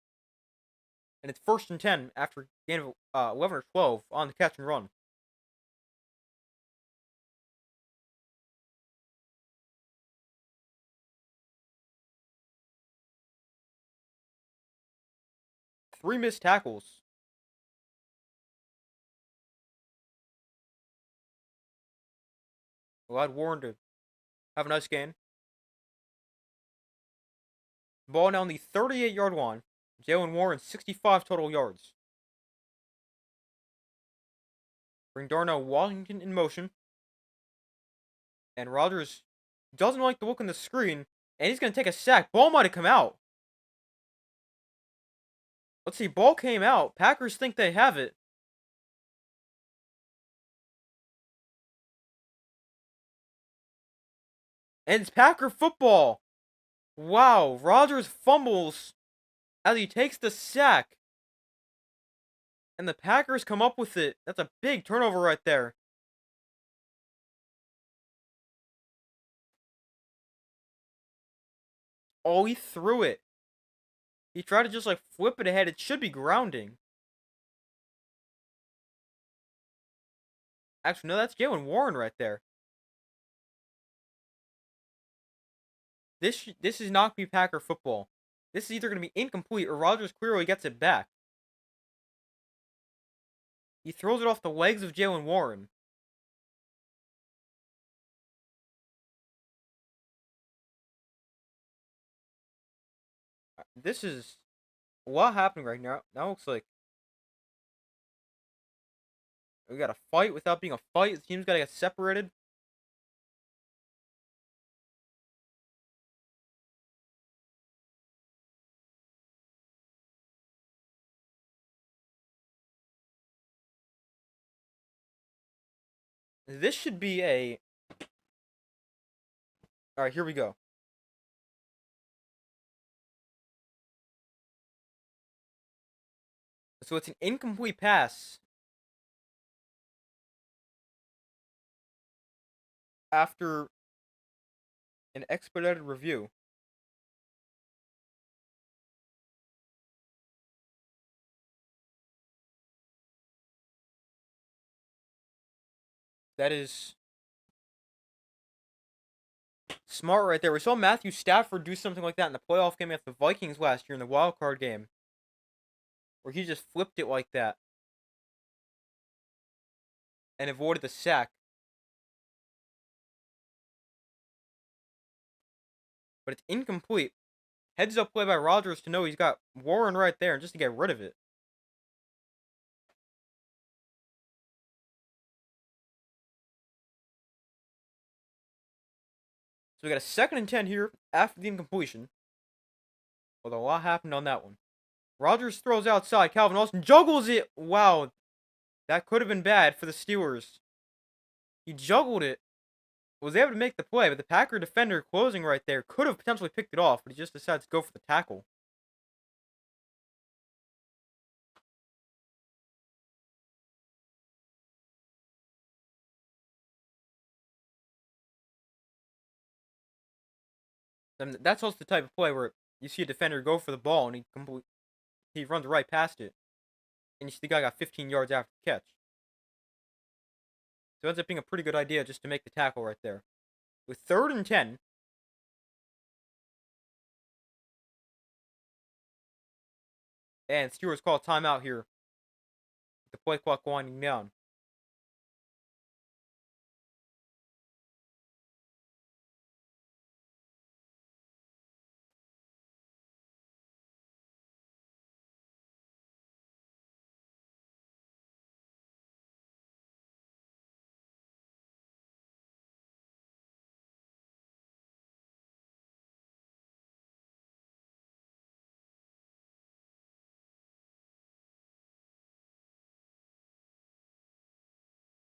And it's 1st and 10 after a gain of 11 or 12 on the catch and run. Three missed tackles. Allowed Warren to have a nice game. Ball now on the 38-yard line. Jaylen Warren, 65 total yards. Bring Darnell Washington in motion. And Rodgers doesn't like the look on the screen. And he's going to take a sack. Ball might have come out. Let's see. Ball came out. Packers think they have it. And it's Packer football. Wow. Rodgers fumbles as he takes the sack. And the Packers come up with it. That's a big turnover right there. Oh, he threw it. He tried to just like flip it ahead. It should be grounding. Actually, no, that's Jaylen Warren right there. This is not going to be Packer football. This is either going to be incomplete or Rodgers clearly gets it back. He throws it off the legs of Jaylen Warren. This is a lot happening right now. Now it looks like we got a fight without being a fight. The team's got to get separated. This should be a... Alright, here we go. So it's an incomplete pass after an expedited review. That is smart right there. We saw Matthew Stafford do something like that in the playoff game against the Vikings last year in the wild card game, where he just flipped it like that and avoided the sack. But it's incomplete. Heads up play by Rodgers to know he's got Warren right there and just to get rid of it. So we got a 2nd and 10 here after the incompletion. Although a lot happened on that one. Rodgers throws outside. Calvin Austin juggles it. Wow. That could have been bad for the Steelers. He juggled it. Was able to make the play, but the Packer defender closing right there could have potentially picked it off, but he just decides to go for the tackle. And that's also the type of play where you see a defender go for the ball and he runs right past it. And you see the guy got 15 yards after the catch. So it ends up being a pretty good idea just to make the tackle right there. With 3rd and 10. And Steelers call a timeout here. The play clock winding down.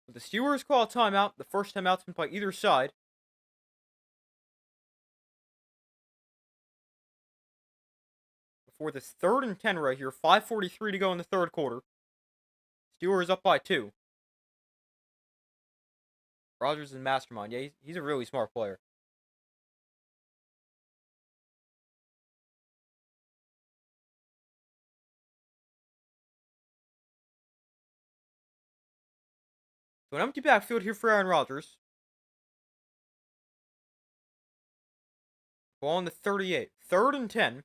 The Steelers call a timeout. The first timeout's been by either side. Before this 3rd and 10 right here. 5:43 to go in the 3rd quarter. Steelers up by 2. Rodgers is a mastermind. Yeah, he's a really smart player. So an empty backfield here for Aaron Rodgers. Ball on the 38. 3rd and 10.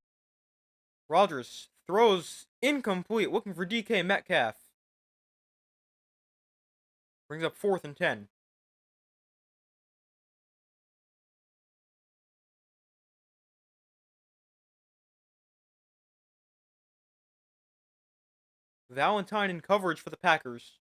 Rodgers throws incomplete, looking for DK Metcalf. Brings up 4th and 10. Valentine in coverage for the Packers.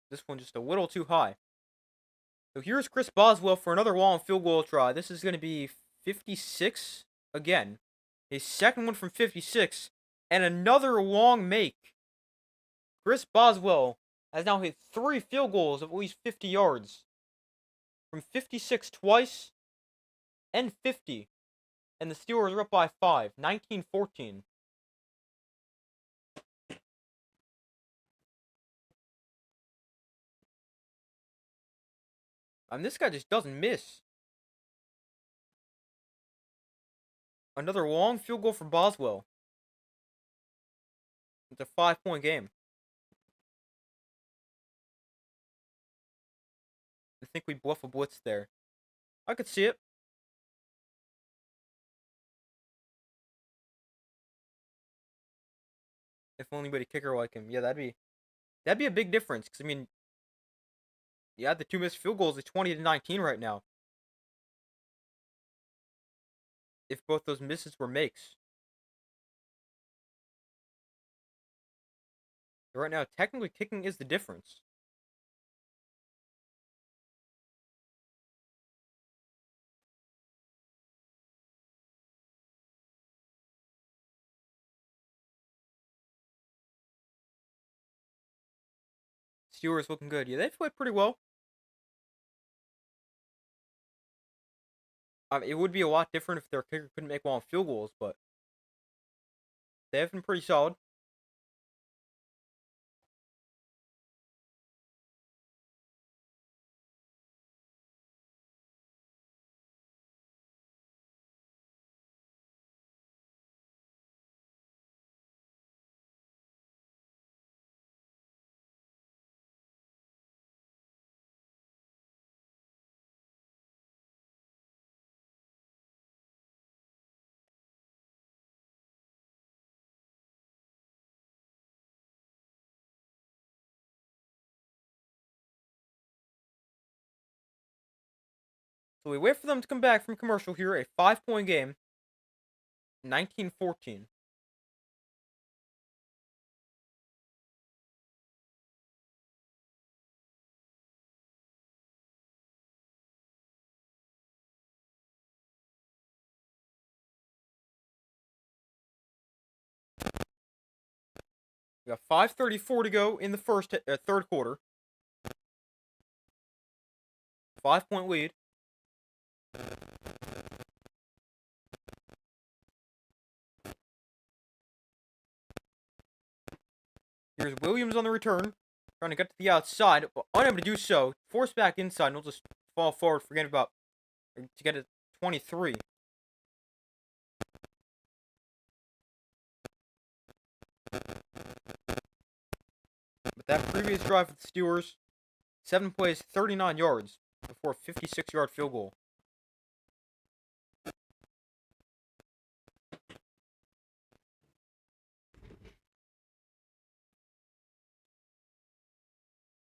This one just a little too high. So here's Chris Boswell for another long field goal try. This is going to be 56 again. His 2nd one from 56. And another long make. Chris Boswell has now hit 3 field goals of at least 50 yards. From 56 twice and 50. And the Steelers are up by 5. 19-14. This guy just doesn't miss. Another long field goal for Boswell. It's a 5-point game. I think we bluff a blitz there. I could see it. If only we had a kicker like him. Yeah, that'd be a big difference. Because, I mean, yeah, the 2 missed field goals is 20-19 right now. If both those misses were makes. So right now, technically, kicking is the difference. Steelers looking good. Yeah, they've played pretty well. It would be a lot different if their kicker couldn't make long field goals, but they have been pretty solid. So we wait for them to come back from commercial here. A 5-point game. 19-14. We got 5:34 to go in the third quarter. 5-point lead. Here's Williams on the return, trying to get to the outside, but unable to do so. Forced back inside, and he'll just fall forward, forgetting about to get it 23. But that previous drive for the Steelers, 7 plays, 39 yards before a 56-yard field goal.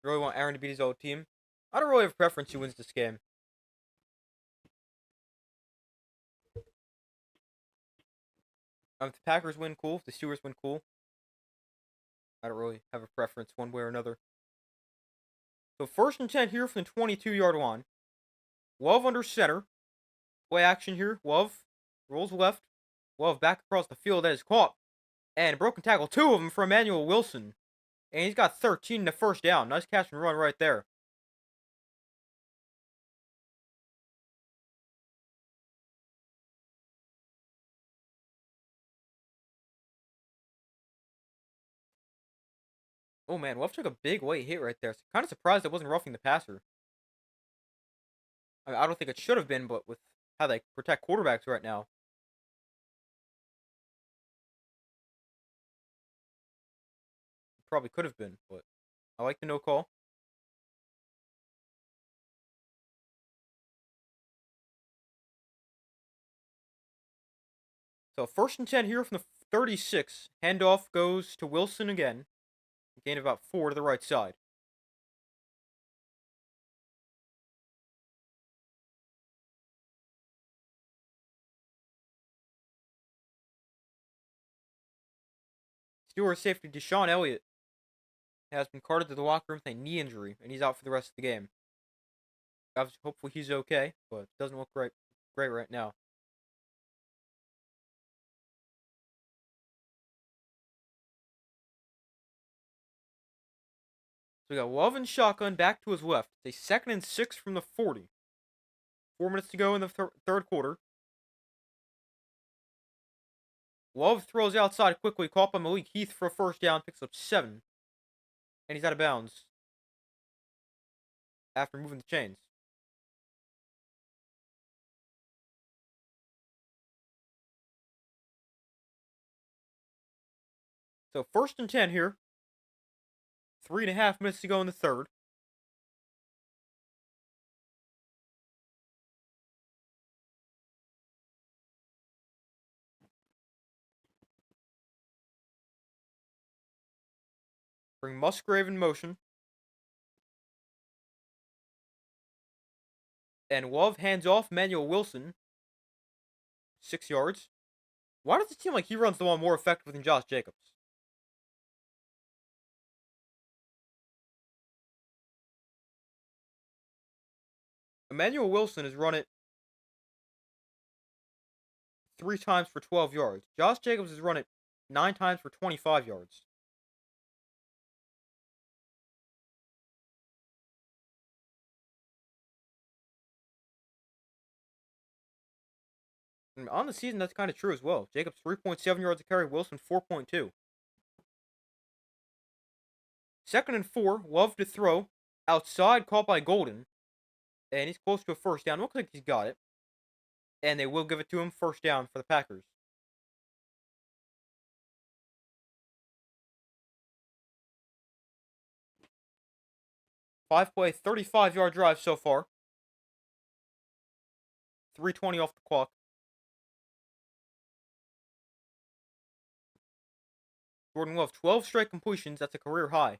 Really want Aaron to beat his old team. I don't really have a preference who wins this game. If the Packers win, cool. If the Steelers win, cool. I don't really have a preference one way or another. So 1st and 10 here from the 22-yard line. Love under center. Play action here. Love rolls left. Love back across the field. That is caught. And broken tackle. 2 of them for Emmanuel Wilson. And he's got 13 in the first down. Nice catch and run right there. Oh man, Love took a big late hit right there. So kind of surprised it wasn't roughing the passer. I don't think it should have been, but with how they protect quarterbacks right now, it probably could have been. But I like the no call. So 1st and 10 here from the 36. Handoff goes to Wilson again. Gain of about 4 to the right side. Steelers safety Deshaun Elliott has been carted to the locker room with a knee injury, and he's out for the rest of the game. Obviously, hopefully he's okay, but doesn't look great right now. So we got Love and shotgun back to his left. It's a 2nd and 6 from the 40. 4 minutes to go in the third quarter. Love throws outside quickly, caught by Malik Heath for a first down, picks up 7. And he's out of bounds after moving the chains. So 1st and 10 here. 3.5 minutes to go in the third. Bring Musgrave in motion. And Love hands off Manuel Wilson. 6 yards. Why does it seem like he runs the ball more effectively than Josh Jacobs? Emmanuel Wilson has run it 3 times for 12 yards. Josh Jacobs has run it 9 times for 25 yards. And on the season, that's kind of true as well. Jacobs 3.7 yards a carry, Wilson 4.2. Second and 4, Love to throw. Outside, caught by Golden. And he's close to a first down. Looks like he's got it. And they will give it to him, first down for the Packers. 5-play, 35-yard drive so far. 3:20 off the clock. Jordan Love, 12 straight completions. That's a career high.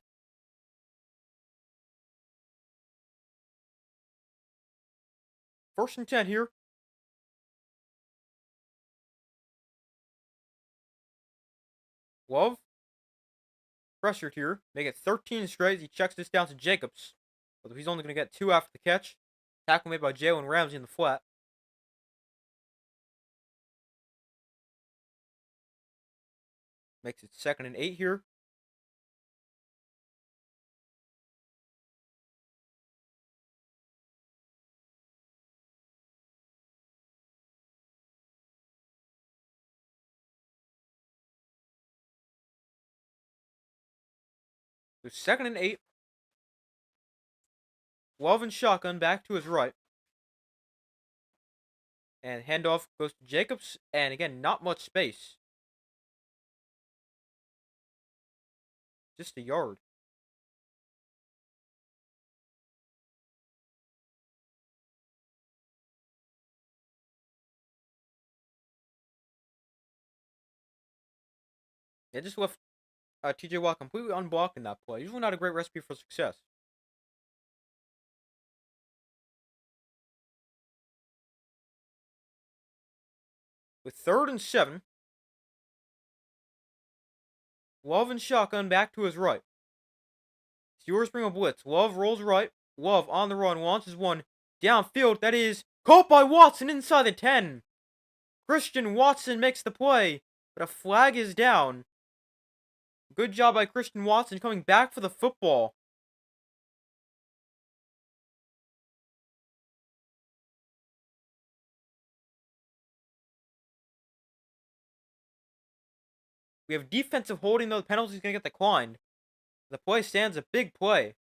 First and 10 here. Love. Pressured here. Make it 13 straight. He checks this down to Jacobs. But he's only going to get 2 after the catch. Tackle made by Jalen Ramsey in the flat. Makes it 2nd and 8 here. So 2nd and 8. Love and shotgun back to his right. And handoff goes to Jacobs. And again, not much space. Just a yard. They just left TJ Watt completely unblocked in that play. Usually not a great recipe for success. With 3rd and 7. Love and shotgun back to his right. Steelers bring a blitz. Love rolls right. Love on the run. Launches one. Downfield. That is caught by Watson inside the 10. Christian Watson makes the play. But a flag is down. Good job by Christian Watson coming back for the football. We have defensive holding, though the penalty is going to get declined. The play stands, a big play.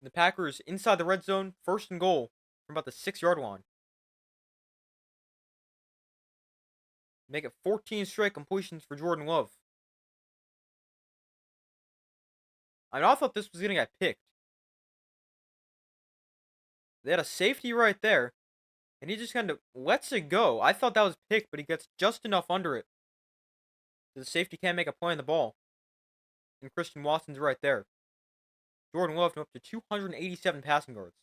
The Packers inside the red zone, 1st and goal from about the 6-yard line. Make it 14 straight completions for Jordan Love. I thought this was going to get picked. They had a safety right there, and he just kind of lets it go. I thought that was picked, but he gets just enough under it. The safety can't make a play on the ball. And Christian Watson's right there. Jordan Love up to 287 passing yards.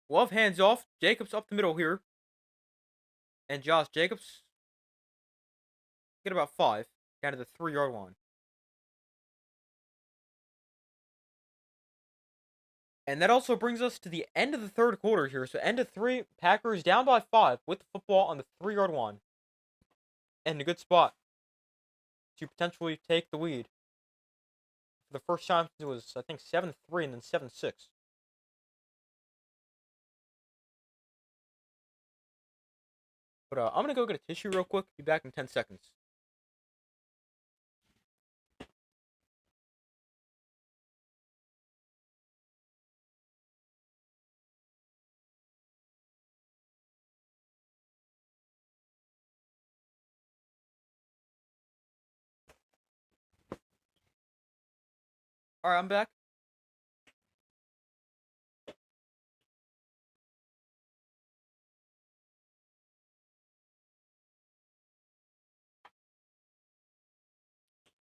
Love hands off. Jacobs up the middle here. And Josh Jacobs get about 5 down to the 3-yard line. And that also brings us to the end of the 3rd quarter here. So end of 3, Packers down by 5 with the football on the 3-yard line. And in a good spot to potentially take the lead. For the first time since it was, I think, 7-3 and then 7-6. But I'm going to go get a tissue real quick. Be back in 10 seconds. Alright, I'm back.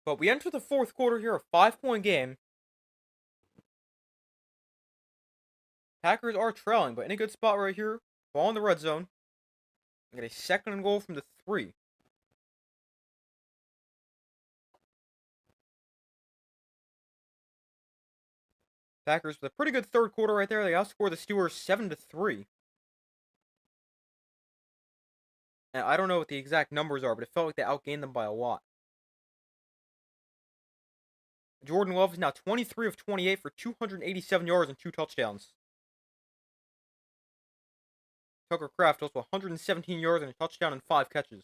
But we enter the 4th quarter here, a 5-point game. Packers are trailing, but in a good spot right here. Ball in the red zone. Get a 2nd and goal from the 3. Packers with a pretty good 3rd quarter right there. They outscored the Steelers 7-3. And I don't know what the exact numbers are, but it felt like they outgained them by a lot. Jordan Love is now 23 of 28 for 287 yards and 2 touchdowns. Tucker Kraft also 117 yards and a touchdown and 5 catches.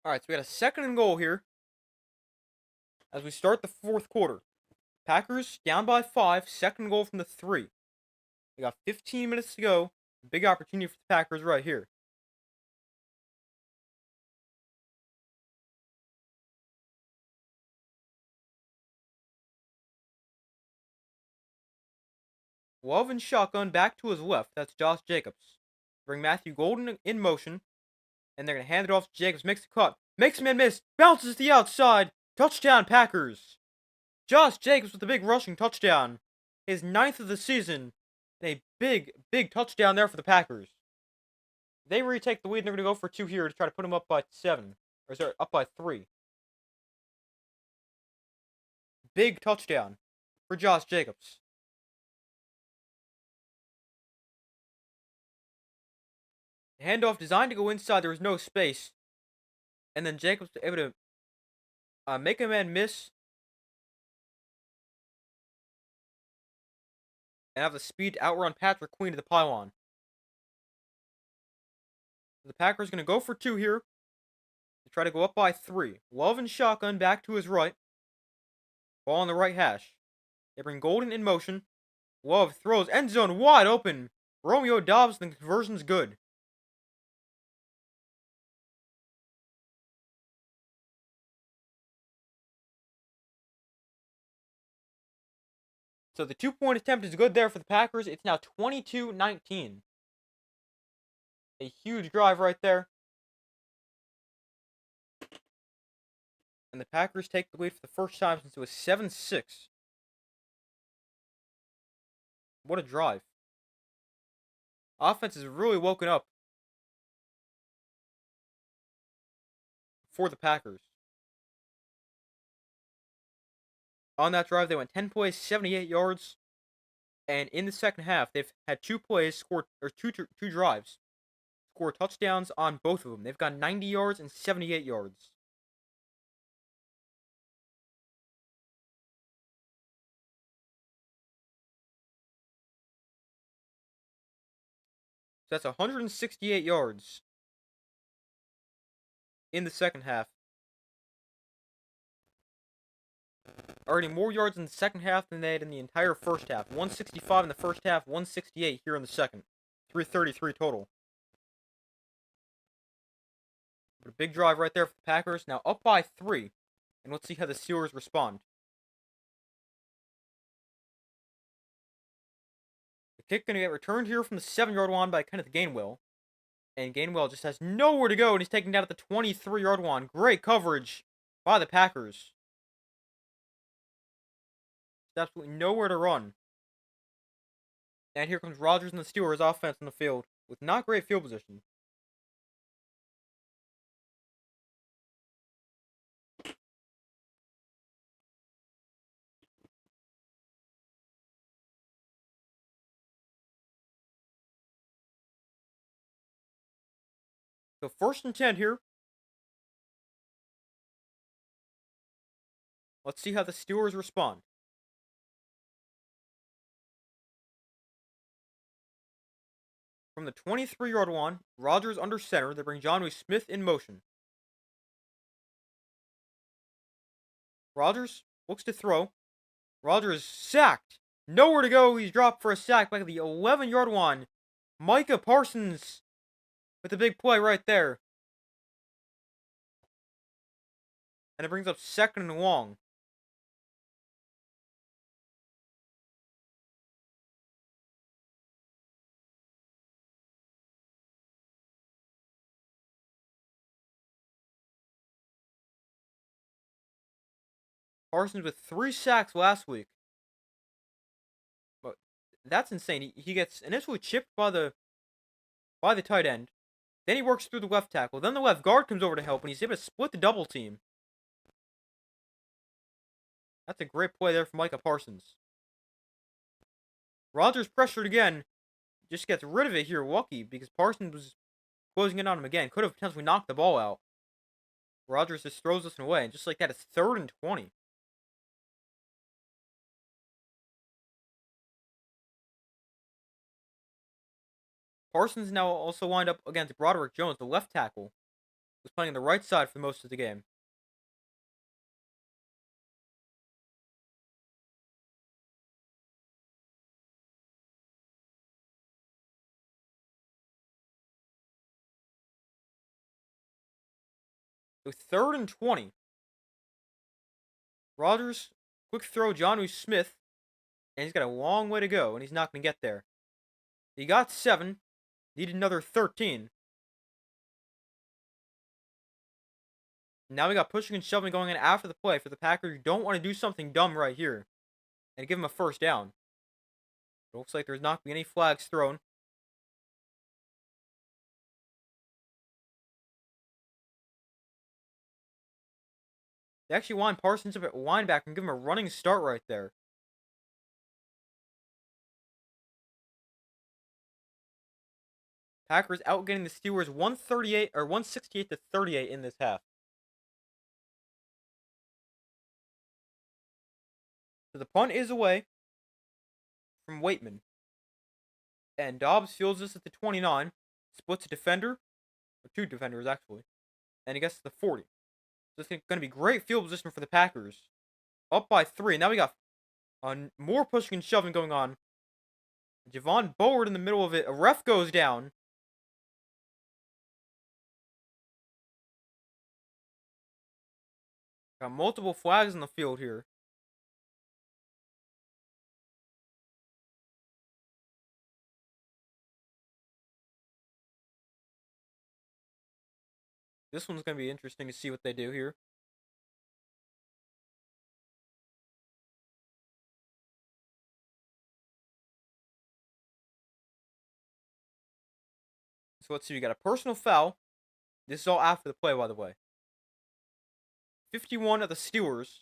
Alright, so we got a 2nd and goal here as we start the 4th quarter. Packers down by 5, 2nd goal from the 3. We got 15 minutes to go. Big opportunity for the Packers right here. Love and shotgun back to his left. That's Josh Jacobs. Bring Matthew Golden in motion. And they're going to hand it off to Jacobs. Makes the cut. Makes a man miss. Bounces to the outside. Touchdown, Packers. Josh Jacobs with a big rushing touchdown. His 9th of the season. And a big, big touchdown there for the Packers. They retake the lead and they're going to go for 2 here to try to put them up by 7. Or sorry, up by 3. Big touchdown for Josh Jacobs. The handoff designed to go inside. There was no space. And then Jacobs was able to make a man miss. And have the speed to outrun Patrick Queen to the pylon. The Packers going to go for 2 here. To try to go up by 3. Love and shotgun back to his right. Ball on the right hash. They bring Golden in motion. Love throws end zone wide open. Romeo Dobbs, the conversion's good. So the 2-point attempt is good there for the Packers. It's now 22-19. A huge drive right there. And the Packers take the lead for the first time since it was 7-6. What a drive. Offense has really woken up for the Packers. On that drive, they went 10 plays, 78 yards. And in the second half, they've had 2 plays, scored, or two drives, score touchdowns on both of them. They've got 90 yards and 78 yards. So that's 168 yards in the second half. Already more yards in the second half than they had in the entire first half. 165 in the first half, 168 here in the second. 333 total. But a big drive right there for the Packers. Now up by 3. And let's see how the Steelers respond. The kick going to get returned here from the 7-yard line by Kenneth Gainwell. And Gainwell just has nowhere to go, and he's taken down at the 23-yard line. Great coverage by the Packers. There's absolutely nowhere to run. And here comes Rodgers and the Steelers offense on the field with not great field position. So 1st and 10 here. Let's see how the Steelers respond. From the 23-yard line, Rodgers under center. They bring Jonnu Smith in motion. Rodgers looks to throw. Rodgers sacked. Nowhere to go. He's dropped for a sack back at the 11-yard line. Micah Parsons with a big play right there. And it brings up second and long. Parsons with 3 sacks last week. But that's insane. He gets initially chipped by the tight end. Then he works through the left tackle. Then the left guard comes over to help, and he's able to split the double team. That's a great play there from Micah Parsons. Rodgers pressured again. Just gets rid of it here, lucky, because Parsons was closing in on him again. Could have potentially knocked the ball out. Rodgers just throws this one away, and just like that, it's 3rd and 20. Parsons now also lined up against Broderick Jones, the left tackle, who's playing on the right side for most of the game. So 3rd and 20. Rodgers, quick throw, Jonnu Smith, and he's got a long way to go, and he's not going to get there. He got 7, needed another 13. Now we got pushing and shoving going in after the play for the Packers. You don't want to do something dumb right here and give him a first down. It looks like there's not going to be any flags thrown. They actually line Parsons up at linebacker and give him a running start right there. Packers outgetting the Steelers 168 to 38 in this half. So the punt is away from Waitman. And Dobbs fields this at the 29, splits a defender, or 2 defenders actually, and he gets to the 40. So it's going to be great field position for the Packers. Up by 3. Now we got more pushing and shoving going on. Javon Bullard in the middle of it. A ref goes down. Got multiple flags on the field here. This one's going to be interesting to see what they do here. So let's see. We got a personal foul. This is all after the play, by the way. 51 of the Steelers.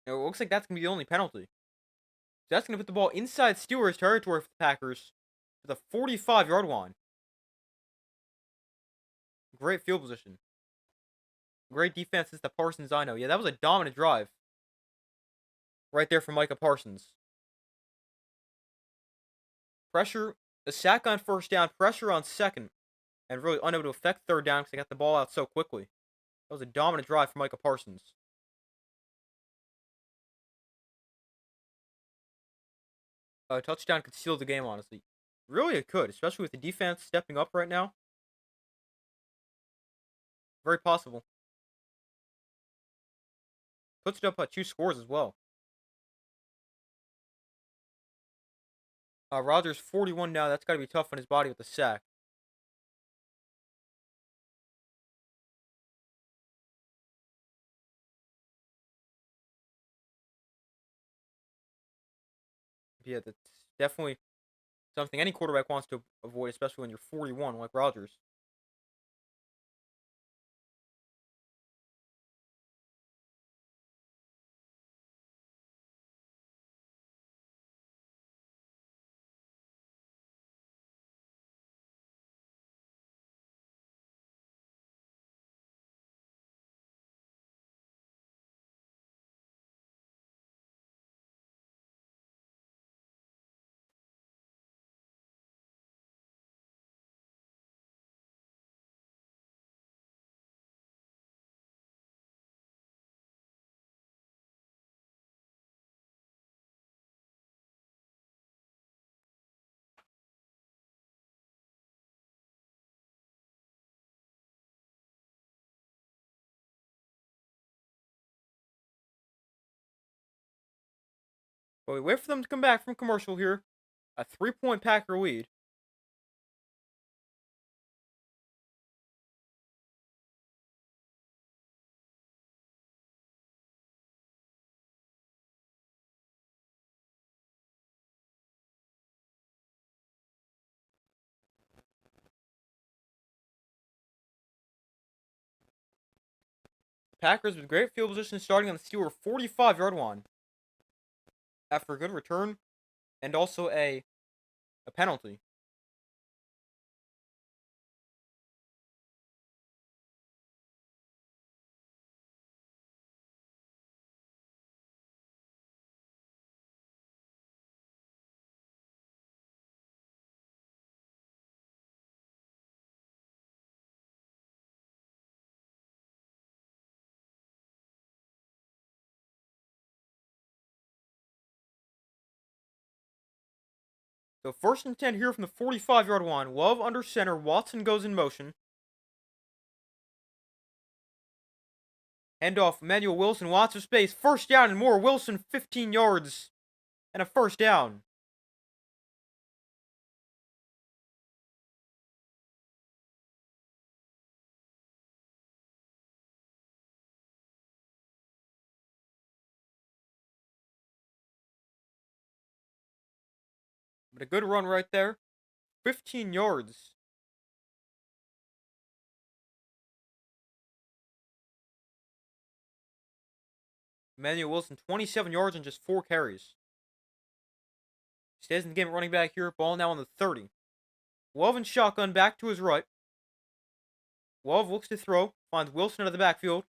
It looks like that's going to be the only penalty. So that's going to put the ball inside Steelers territory for the Packers to the 45-yard line. Great field position. Great defense since the Parsons I know. Yeah, that was a dominant drive. Right there for Micah Parsons. Pressure, a sack on first down, pressure on second, and really unable to affect third down because they got the ball out so quickly. That was a dominant drive for Micah Parsons. A touchdown could seal the game, honestly. Really, it could, especially with the defense stepping up right now. Very possible. Puts it up by 2 scores as well. Rodgers 41 now. That's got to be tough on his body with the sack. Yeah, that's definitely something any quarterback wants to avoid, especially when you're 41 like Rodgers. But we wait for them to come back from commercial here. A 3-point Packer lead. Packers with great field position starting on the Steelers 45-yard line. After a good return and also a penalty. So 1st and 10 here from the 45-yard line. Love under center. Watson goes in motion. Handoff, Emmanuel Wilson, lots of space. 1st down and more. Wilson, 15 yards. And a 1st down. But a good run right there. 15 yards. Emmanuel Wilson, 27 yards and just 4 carries. Stays in the game at running back here. Ball now on the 30. Love and shotgun back to his right. Love looks to throw. Finds Wilson out of the backfield.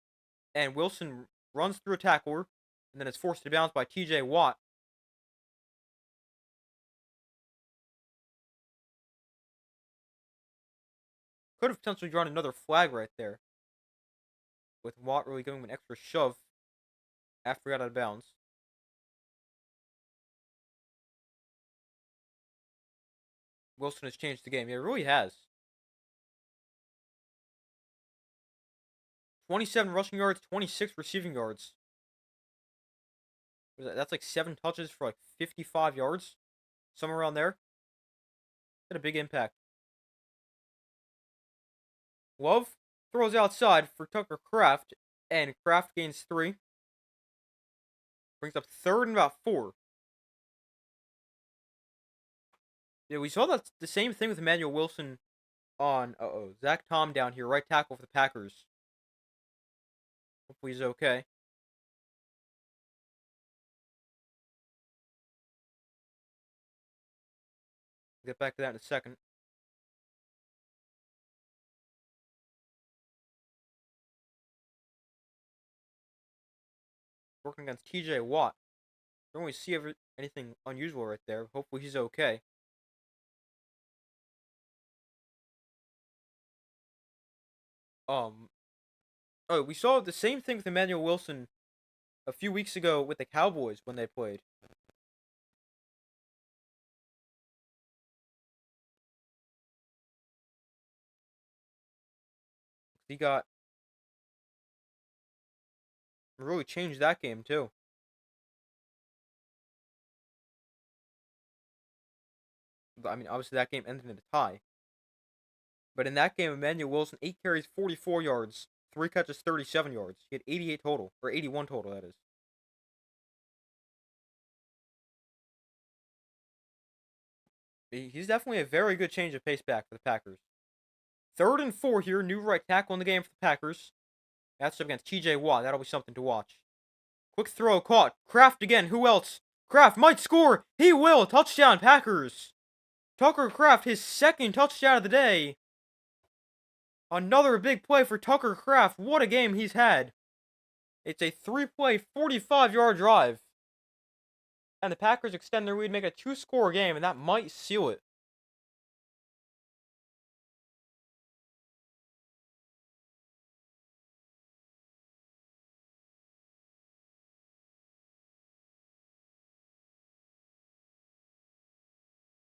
And Wilson runs through a tackler. And then is forced to bounce by TJ Watt. Could have potentially drawn another flag right there. With Watt really giving him an extra shove after he got out of bounds. Wilson has changed the game. Yeah, it really has. 27 rushing yards, 26 receiving yards. That's like 7 touches for like 55 yards. Somewhere around there. Had a big impact. Love throws outside for Tucker Kraft. And Kraft gains 3. Brings up 3rd and about 4. Yeah, we saw that the same thing with Emmanuel Wilson on Zach Tom down here, right tackle for the Packers. Hopefully he's okay. We'll get back to that in a second. Working against TJ Watt. Don't really see anything unusual right there. Hopefully he's okay. We saw the same thing with Emmanuel Wilson a few weeks ago with the Cowboys when they played. He got really changed that game too. I mean, obviously that game ended in a tie. But in that game, Emmanuel Wilson, 8 carries, 44 yards, 3 catches, 37 yards. He had 88 total, or 81 total, that is. He's definitely a very good change of pace back for the Packers. 3rd and 4 here, new right tackle in the game for the Packers. That's up against TJ Watt. That'll be something to watch. Quick throw caught. Kraft again. Who else? Kraft might score. He will. Touchdown, Packers. Tucker Kraft, his 2nd touchdown of the day. Another big play for Tucker Kraft. What a game he's had. It's a 3-play, 45-yard drive. And the Packers extend their lead, make a 2-score game, and that might seal it.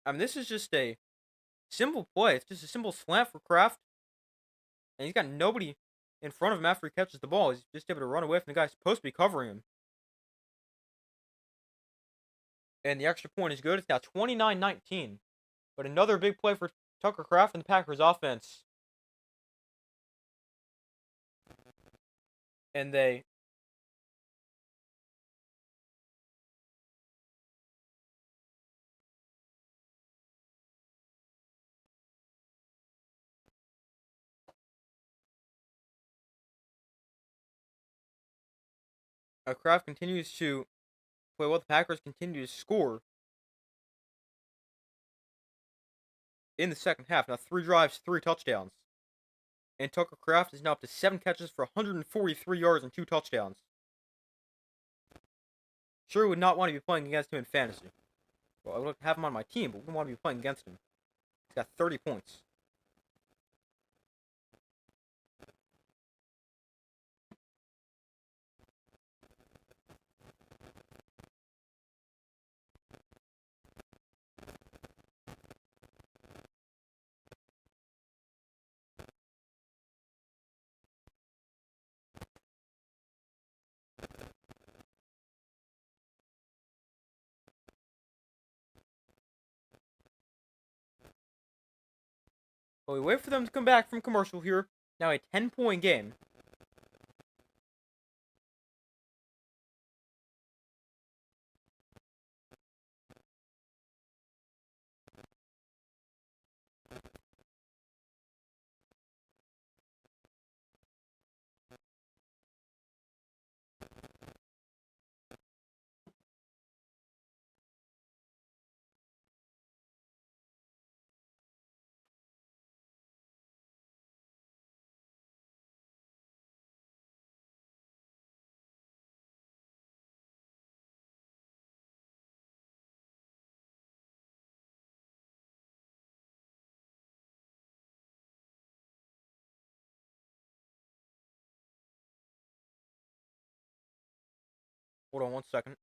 I mean, this is just a simple play. It's just a simple slant for Kraft. And he's got nobody in front of him after he catches the ball. He's just able to run away from the guy supposed to be covering him. And the extra point is good. It's now 29-19. But another big play for Tucker Kraft and the Packers offense. And they Kraft continues to play well. The Packers continue to score in the second half. Now 3 drives, 3 touchdowns. And Tucker Kraft is now up to 7 catches for 143 yards and 2 touchdowns. Sure would not want to be playing against him in fantasy. Well, I would have him on my team, but wouldn't want to be playing against him. He's got 30 points. But we wait for them to come back from commercial here. Now a 10-point game. Hold on 1 second.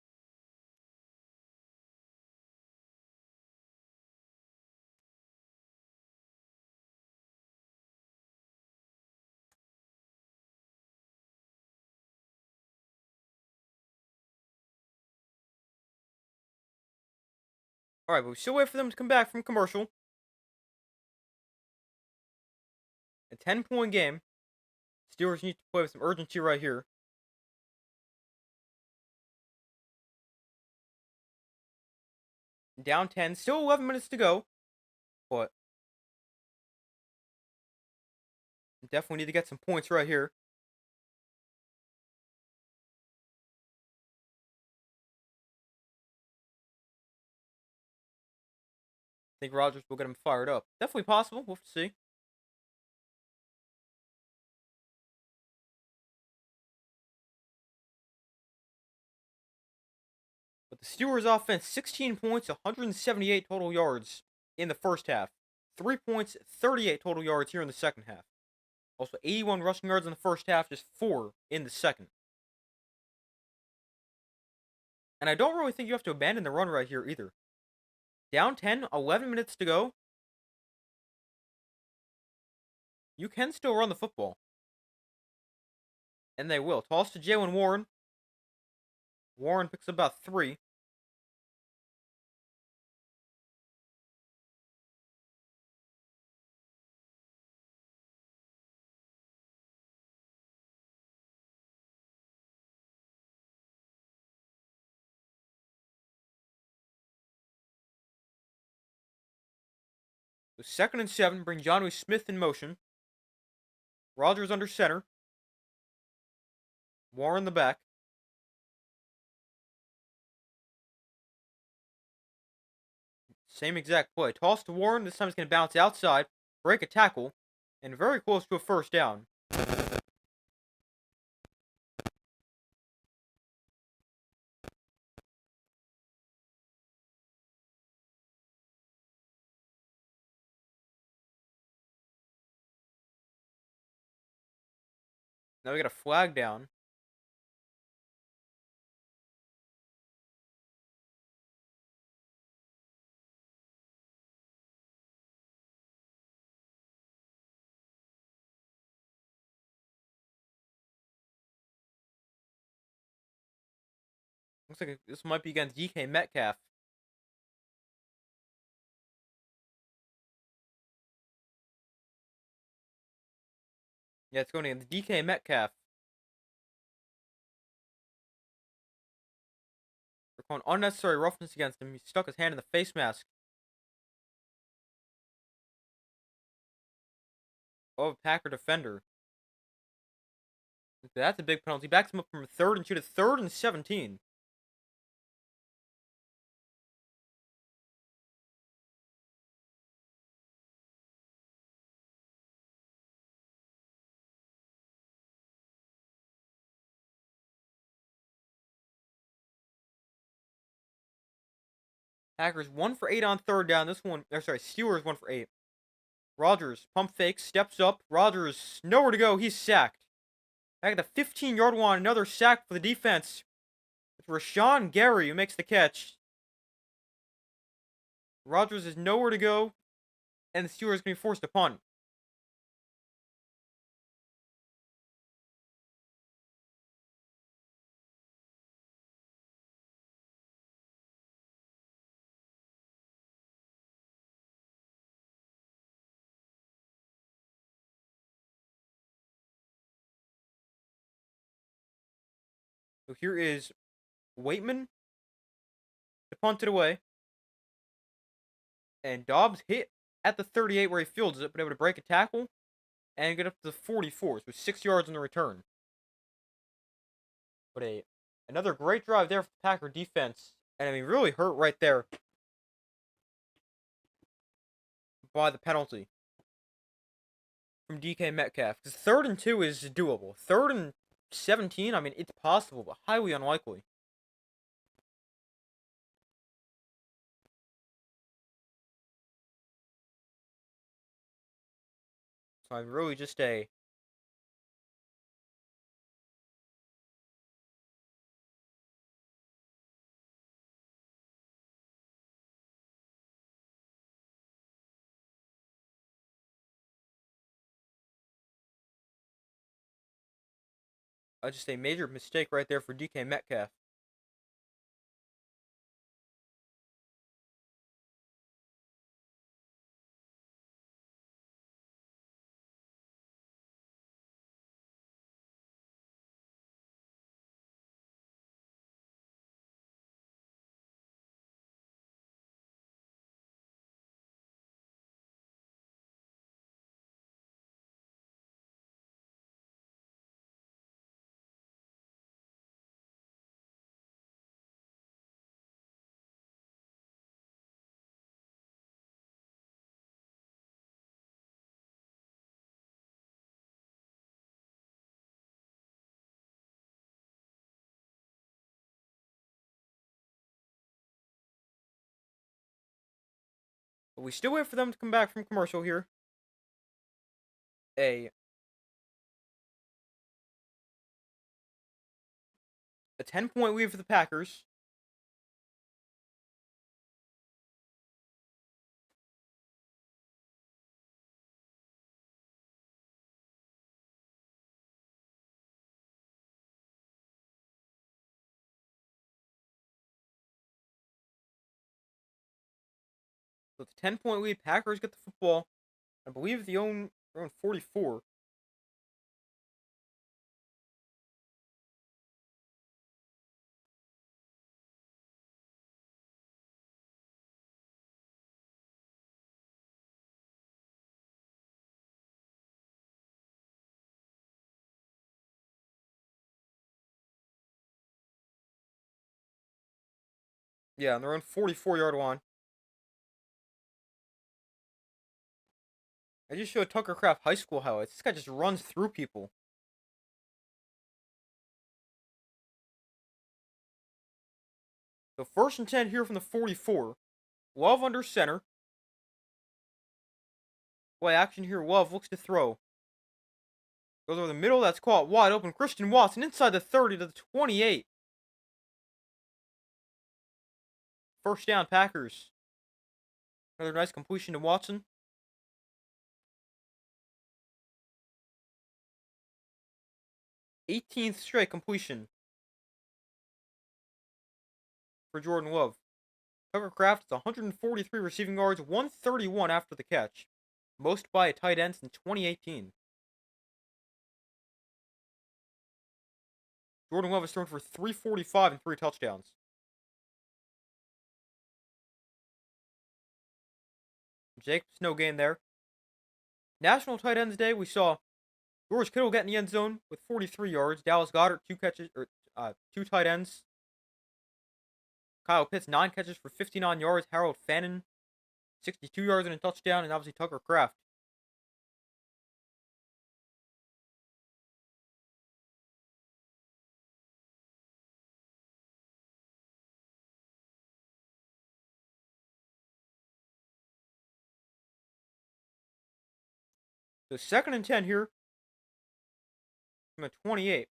Alright, but we still wait for them to come back from commercial. A 10-point game. Steelers need to play with some urgency right here. Down 10, still 11 minutes to go. But definitely need to get some points right here. I think Rodgers will get him fired up. Definitely possible. We'll have to see. But the Steelers offense, 16 points, 178 total yards in the first half. 3 points, 38 total yards here in the second half. Also 81 rushing yards in the first half, just 4 in the second. And I don't really think you have to abandon the run right here either. Down 10, 11 minutes to go. You can still run the football. And they will. Toss to Jaylen Warren. Warren picks up about 3. So 2nd and 7, bring Jonnu Smith in motion. Rodgers under center. Warren the back. Same exact play. Toss to Warren. This time it's going to bounce outside, break a tackle, and very close to a first down. Now we got a flag down. Looks like this might be against DK Metcalf. Yeah, it's going to the DK Metcalf. They're calling unnecessary roughness against him. He stuck his hand in the face mask of a Packer defender. That's a big penalty. Backs him up from 3rd and 2 to 3rd and 17. Packers 1 for 8 on 3rd down. This one, Steelers 1 for 8. Rodgers, pump fake, steps up. Rodgers, nowhere to go. He's sacked. Back at the 15-yard line, another sack for the defense. It's Rashawn Gary who makes the catch. Rodgers is nowhere to go, and the Steelers are going to be forced to punt. So here is Waitman to punt it away. And Dobbs hit at the 38 where he fields it, but able to break a tackle and get up to the 44, so 6 yards on the return. But another great drive there for the Packer defense. And I mean, really hurt right there by the penalty from DK Metcalf. Because 3rd and 2 is doable. 3rd and 17, I mean, it's possible, but highly unlikely. So I'm really just just a major mistake right there for DK Metcalf. But we still wait for them to come back from commercial here. A 10-point lead for the Packers. So it's a 10-point lead. Packers get the football. I believe the own around 44. Yeah, on their own 44-yard line. I just showed Tucker Craft high school highlights. This guy just runs through people. So 1st and 10 here from the 44. Love under center. Play action here. Love looks to throw. Goes over the middle. That's caught wide open. Christian Watson inside the 30 to the 28. First down, Packers. Another nice completion to Watson. 18th straight completion for Jordan Love. Tucker Craft is 143 receiving yards, 131 after the catch. Most by a tight end since 2018. Jordan Love has thrown for 345 and 3 touchdowns. Jacobs, no gain there. National Tight Ends Day, we saw George Kittle get in the end zone with 43 yards. Dallas Goedert, 2 catches, or 2 tight ends. Kyle Pitts, 9 catches for 59 yards. Harold Fannin, 62 yards and a touchdown. And obviously Tucker Kraft. So 2nd and 10 here from the 28.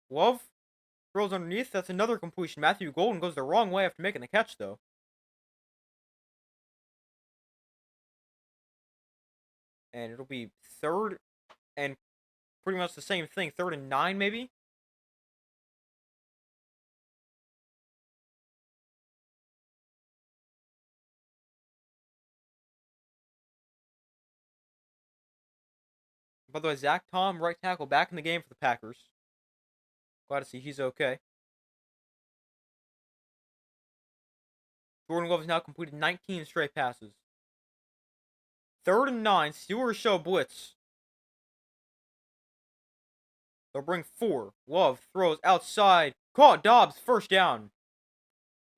Love throws underneath. That's another completion. Matthew Golden goes the wrong way after making the catch, though. And it'll be 3rd and pretty much the same thing. 3rd and 9, maybe? By the way, Zach Tom, right tackle, back in the game for the Packers. Glad to see he's okay. Jordan Love has now completed 19 straight passes. 3rd and 9, Steelers show blitz. They'll bring 4. Love throws outside. Caught Dobbs, 1st down.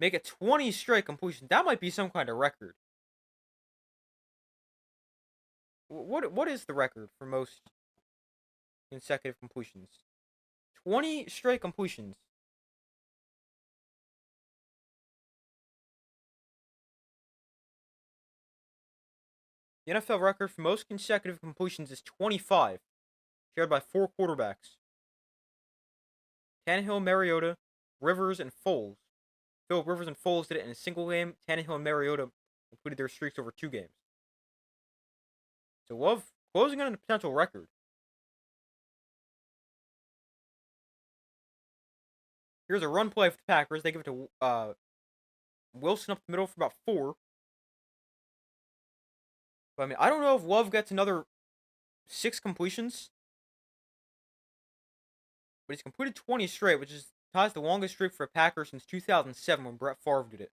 Make it 20 straight completions. That might be some kind of record. What is the record for most consecutive completions? 20 straight completions. The NFL record for most consecutive completions is 25, shared by 4 quarterbacks. Tannehill, Mariota, Rivers, and Foles. Philip Rivers and Foles did it in a single game. Tannehill and Mariota completed their streaks over 2 games. So Love closing on a potential record. Here's a run play for the Packers. They give it to Wilson up the middle for about 4. But I mean, I don't know if Love gets another 6 completions. But he's completed 20 straight, which ties the longest streak for a Packer since 2007 when Brett Favre did it.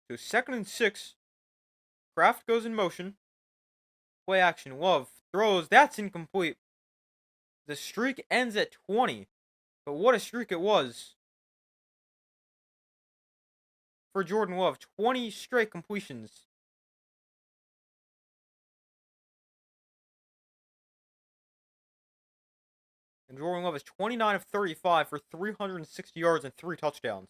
So 2nd and 6. Kraft goes in motion. Play action. Love throws. That's incomplete. The streak ends at 20. But what a streak it was for Jordan Love. 20 straight completions. And Jordan Love is 29 of 35 for 360 yards and 3 touchdowns.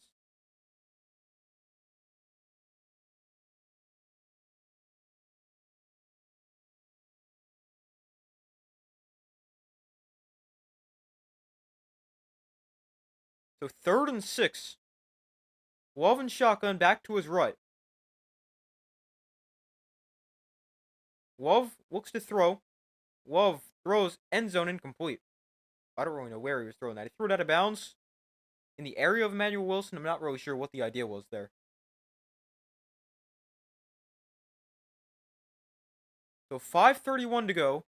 So 3rd and 6. Love and shotgun back to his right. Love looks to throw. Love throws end zone incomplete. I don't really know where he was throwing that. He threw it out of bounds in the area of Emmanuel Wilson. I'm not really sure what the idea was there. So 5:31 to go.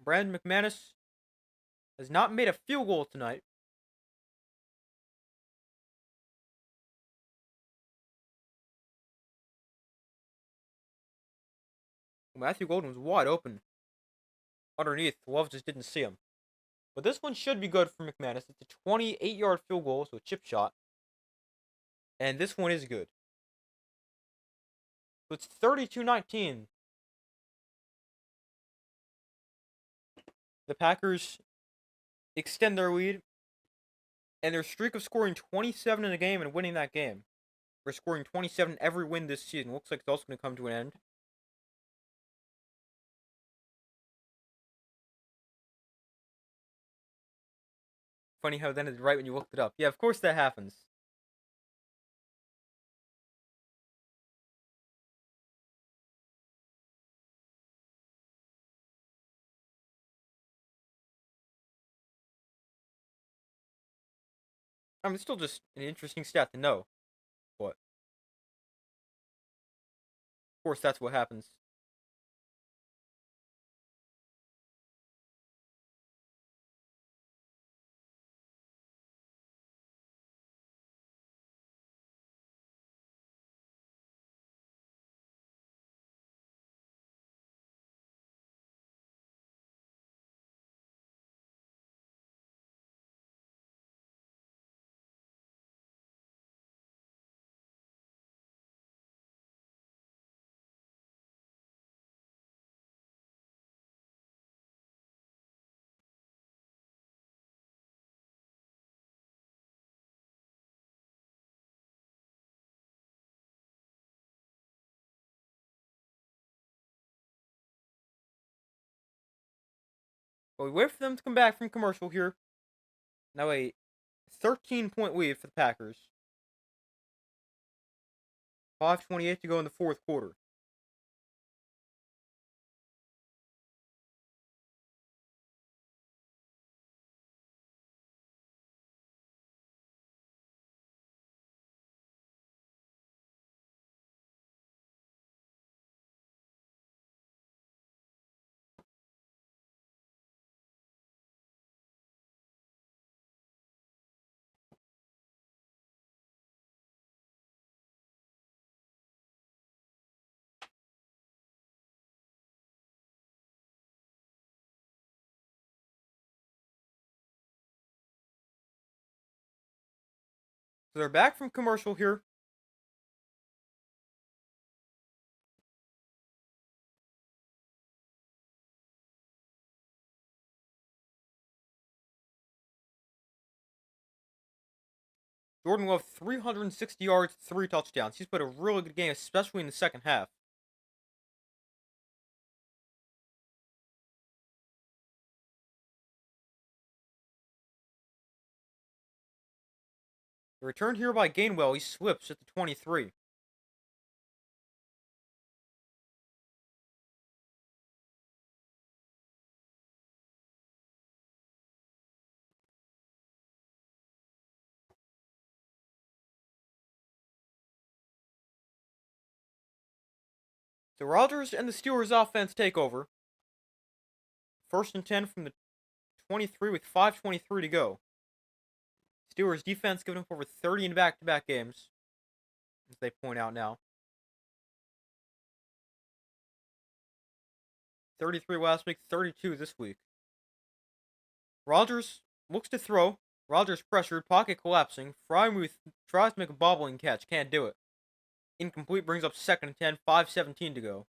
Brandon McManus has not made a field goal tonight. Matthew Golden was wide open underneath. Love just didn't see him. But this one should be good for McManus. It's a 28-yard field goal, so a chip shot. And this one is good. So it's 32-19. The Packers extend their lead. And their streak of scoring 27 in a game and winning that game. We're scoring 27 every win this season. Looks like it's also going to come to an end. Funny how it ended right when you looked it up. Yeah, of course that happens. I mean, it's still just an interesting stat to know. But, of course, that's what happens. But we wait for them to come back from commercial here. Now a 13-point lead for the Packers. 5:28 to go in the fourth quarter. So they're back from commercial here. Jordan Love, 360 yards, 3 touchdowns. He's played a really good game, especially in the second half. The return here by Gainwell. He slips at the 23. So Rodgers and the Steelers offense take over. 1st and 10 from the 23 with 5:23 to go. Steelers defense giving up over 30 in back-to-back games, as they point out now. 33 last week, 32 this week. Rodgers looks to throw. Rodgers pressured, pocket collapsing. Freiermuth tries to make a bobbling catch, can't do it. Incomplete, brings up 2nd and 10, 5:17 to go.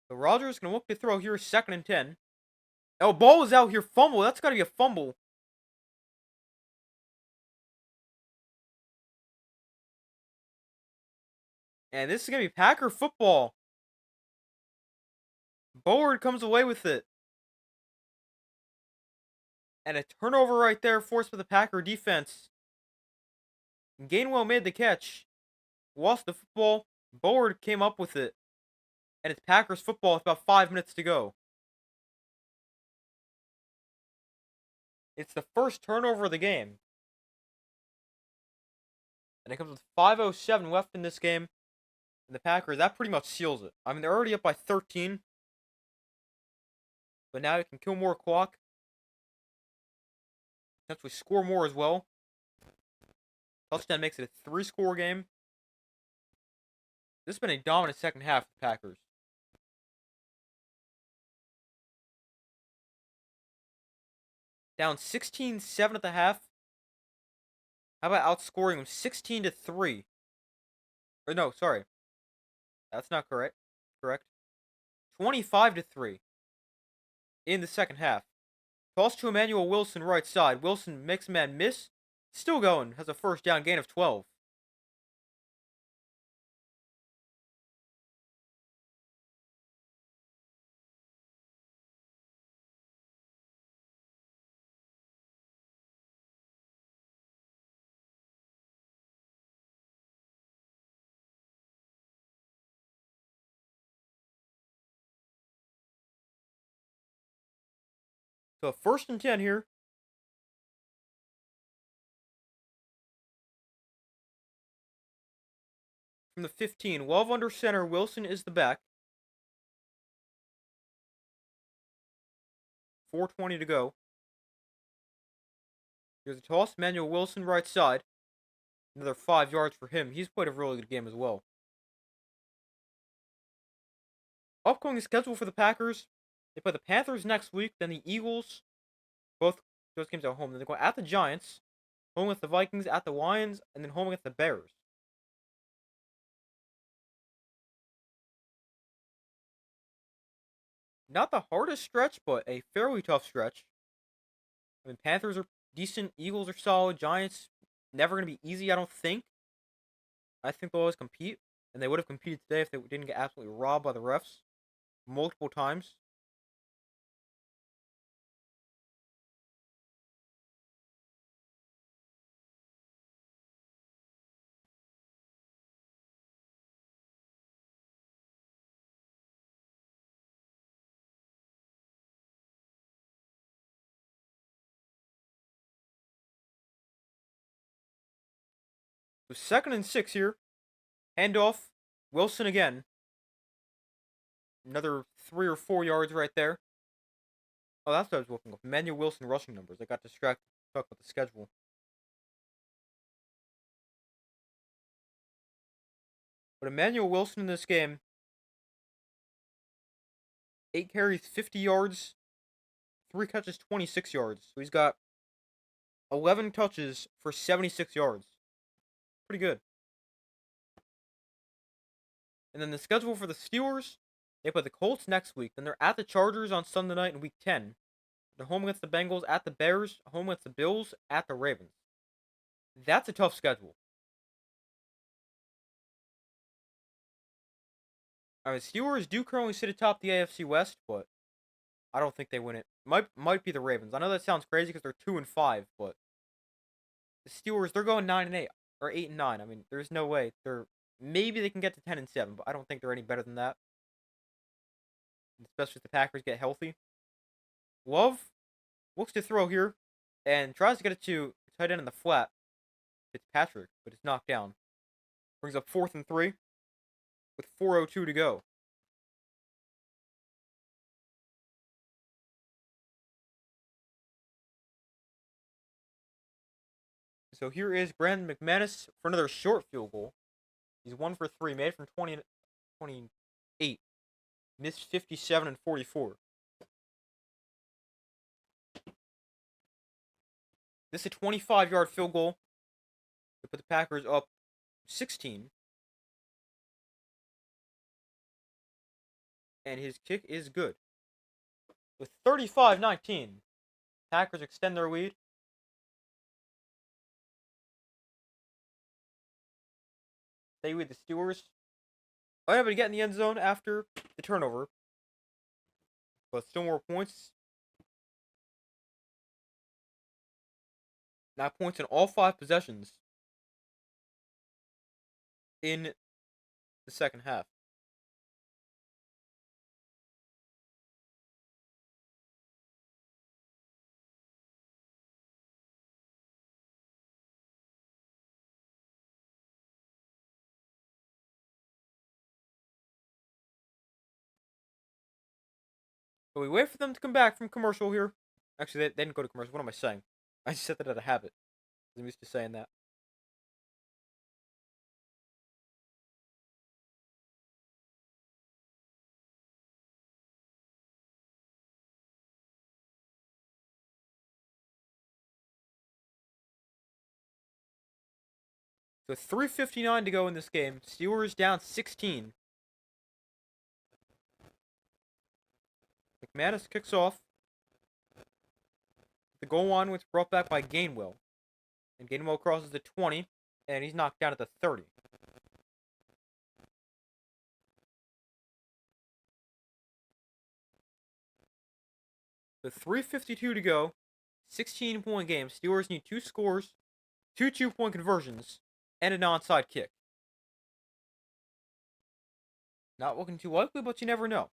So Rodgers gonna look to throw here, 2nd and 10. Oh, ball is out here, fumble. That's gotta be a fumble. And this is gonna be Packer football. Bullard comes away with it. And a turnover right there forced by the Packer defense. Gainwell made the catch. Lost the football. Bullard came up with it. And it's Packers football with about 5 minutes to go. It's the first turnover of the game. And it comes with 5:07 left in this game. And the Packers, that pretty much seals it. I mean, they're already up by 13. But now you can kill more clock. Potentially score more as well. Touchdown makes it a 3-score game. This has been a dominant second half for the Packers. Down 16-7 at the half. How about outscoring them 16-3? Or no, sorry. That's not correct. 25-3 in the second half. Toss to Emmanuel Wilson right side. Wilson makes a man miss. Still going. Has a first down gain of 12. So 1st and 10 here. From the 15. Love under center. Wilson is the back. 4:20 to go. Here's a toss. Manuel Wilson right side. Another 5 yards for him. He's played a really good game as well. Upcoming schedule for the Packers. They play the Panthers next week, then the Eagles. Both those games at home. Then they go at the Giants, home with the Vikings, at the Lions, and then home against the Bears. Not the hardest stretch, but a fairly tough stretch. I mean, Panthers are decent, Eagles are solid, Giants never going to be easy, I don't think. I think they'll always compete, and they would have competed today if they didn't get absolutely robbed by the refs multiple times. So 2nd and 6 here. Handoff. Wilson again. Another 3 or 4 yards right there. Oh, that's what I was looking up. Emmanuel Wilson rushing numbers. I got distracted talking about the schedule. But Emmanuel Wilson in this game, 8 carries, 50 yards, 3 catches, 26 yards. So he's got 11 touches for 76 yards. Pretty good. And then the schedule for the Steelers, they play the Colts next week. Then they're at the Chargers on Sunday night in Week 10. They're home against the Bengals, at the Bears, home against the Bills, at the Ravens. That's a tough schedule. I mean, Steelers do currently sit atop the AFC West, but I don't think they win it. Might be the Ravens. I know that sounds crazy because they're 2-5, but the Steelers, they're going 9-8 or 8-9. I mean, there's no way maybe they can get to 10-7, but I don't think they're any better than that. Especially if the Packers get healthy. Love looks to throw here and tries to get it to tight end in the flat. Fitzpatrick, but it's knocked down. Brings up 4th and 3 with 4:02 to go. So here is Brandon McManus for another short field goal. He's 1 for 3, made from 28. Missed 57 and 44. This is a 25-yard field goal to put the Packers up 16. And his kick is good. With 35-19, Packers extend their lead. They lead the Steelers. Unable to get in the end zone after the turnover. But still more points. Now points in all 5 possessions in the second half. So we wait for them to come back from commercial here. Actually, they didn't go to commercial. What am I saying? I just said that out of habit. I'm used to saying that. So 3:59 to go in this game. Steelers down 16. McManus kicks off. The goal line was brought back by Gainwell. And Gainwell crosses the 20, and he's knocked down at the 30. With 3:52 to go, 16-point game. Steelers need 2 scores, 2 2-point conversions, and an onside kick. Not looking too likely, but you never know.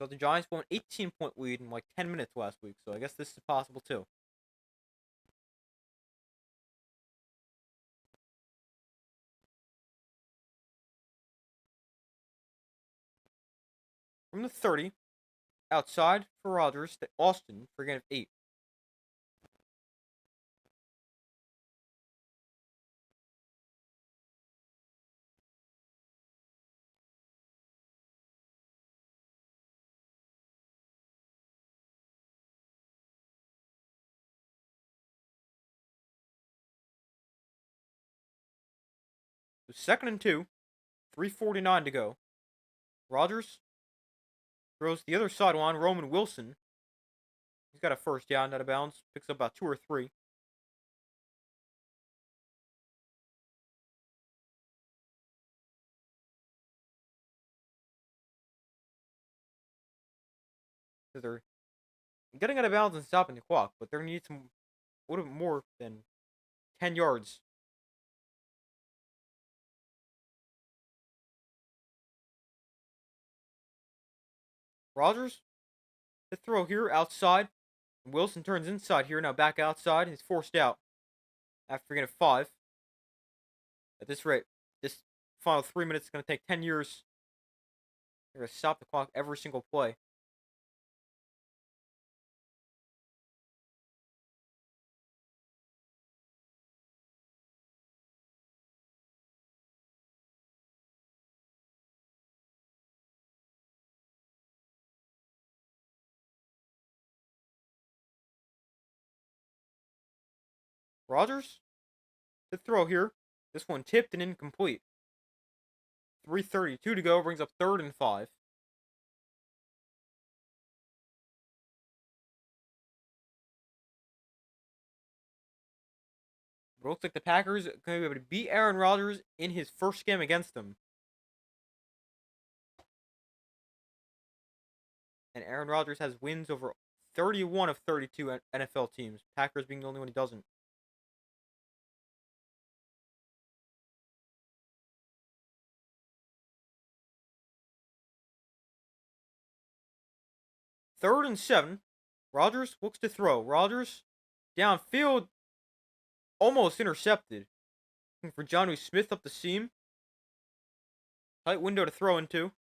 So the Giants won 18-point lead in like 10 minutes last week. So I guess this is possible too. From the 30, outside for Rodgers to Austin for a gain of 8. So 2nd and 2, 3:49 to go. Rodgers throws to the other sideline. Roman Wilson. He's got a first down out of bounds. Picks up about 2 or 3. So they're getting out of bounds and stopping the clock, but there needs some a little bit more than 10 yards. Rodgers, the throw here outside. Wilson turns inside here, now back outside. He's forced out after getting a 5. At this rate, this final 3 minutes is going to take 10 years. They're going to stop the clock every single play. Rodgers, the throw here. This one tipped and incomplete. 3:32 to go, brings up 3rd and 5. But it looks like the Packers are going to be able to beat Aaron Rodgers in his first game against them. And Aaron Rodgers has wins over 31 of 32 NFL teams. Packers being the only one who doesn't. Third and 7. Rodgers looks to throw. Rodgers downfield, almost intercepted. Looking for Jonnu Smith up the seam. Tight window to throw into.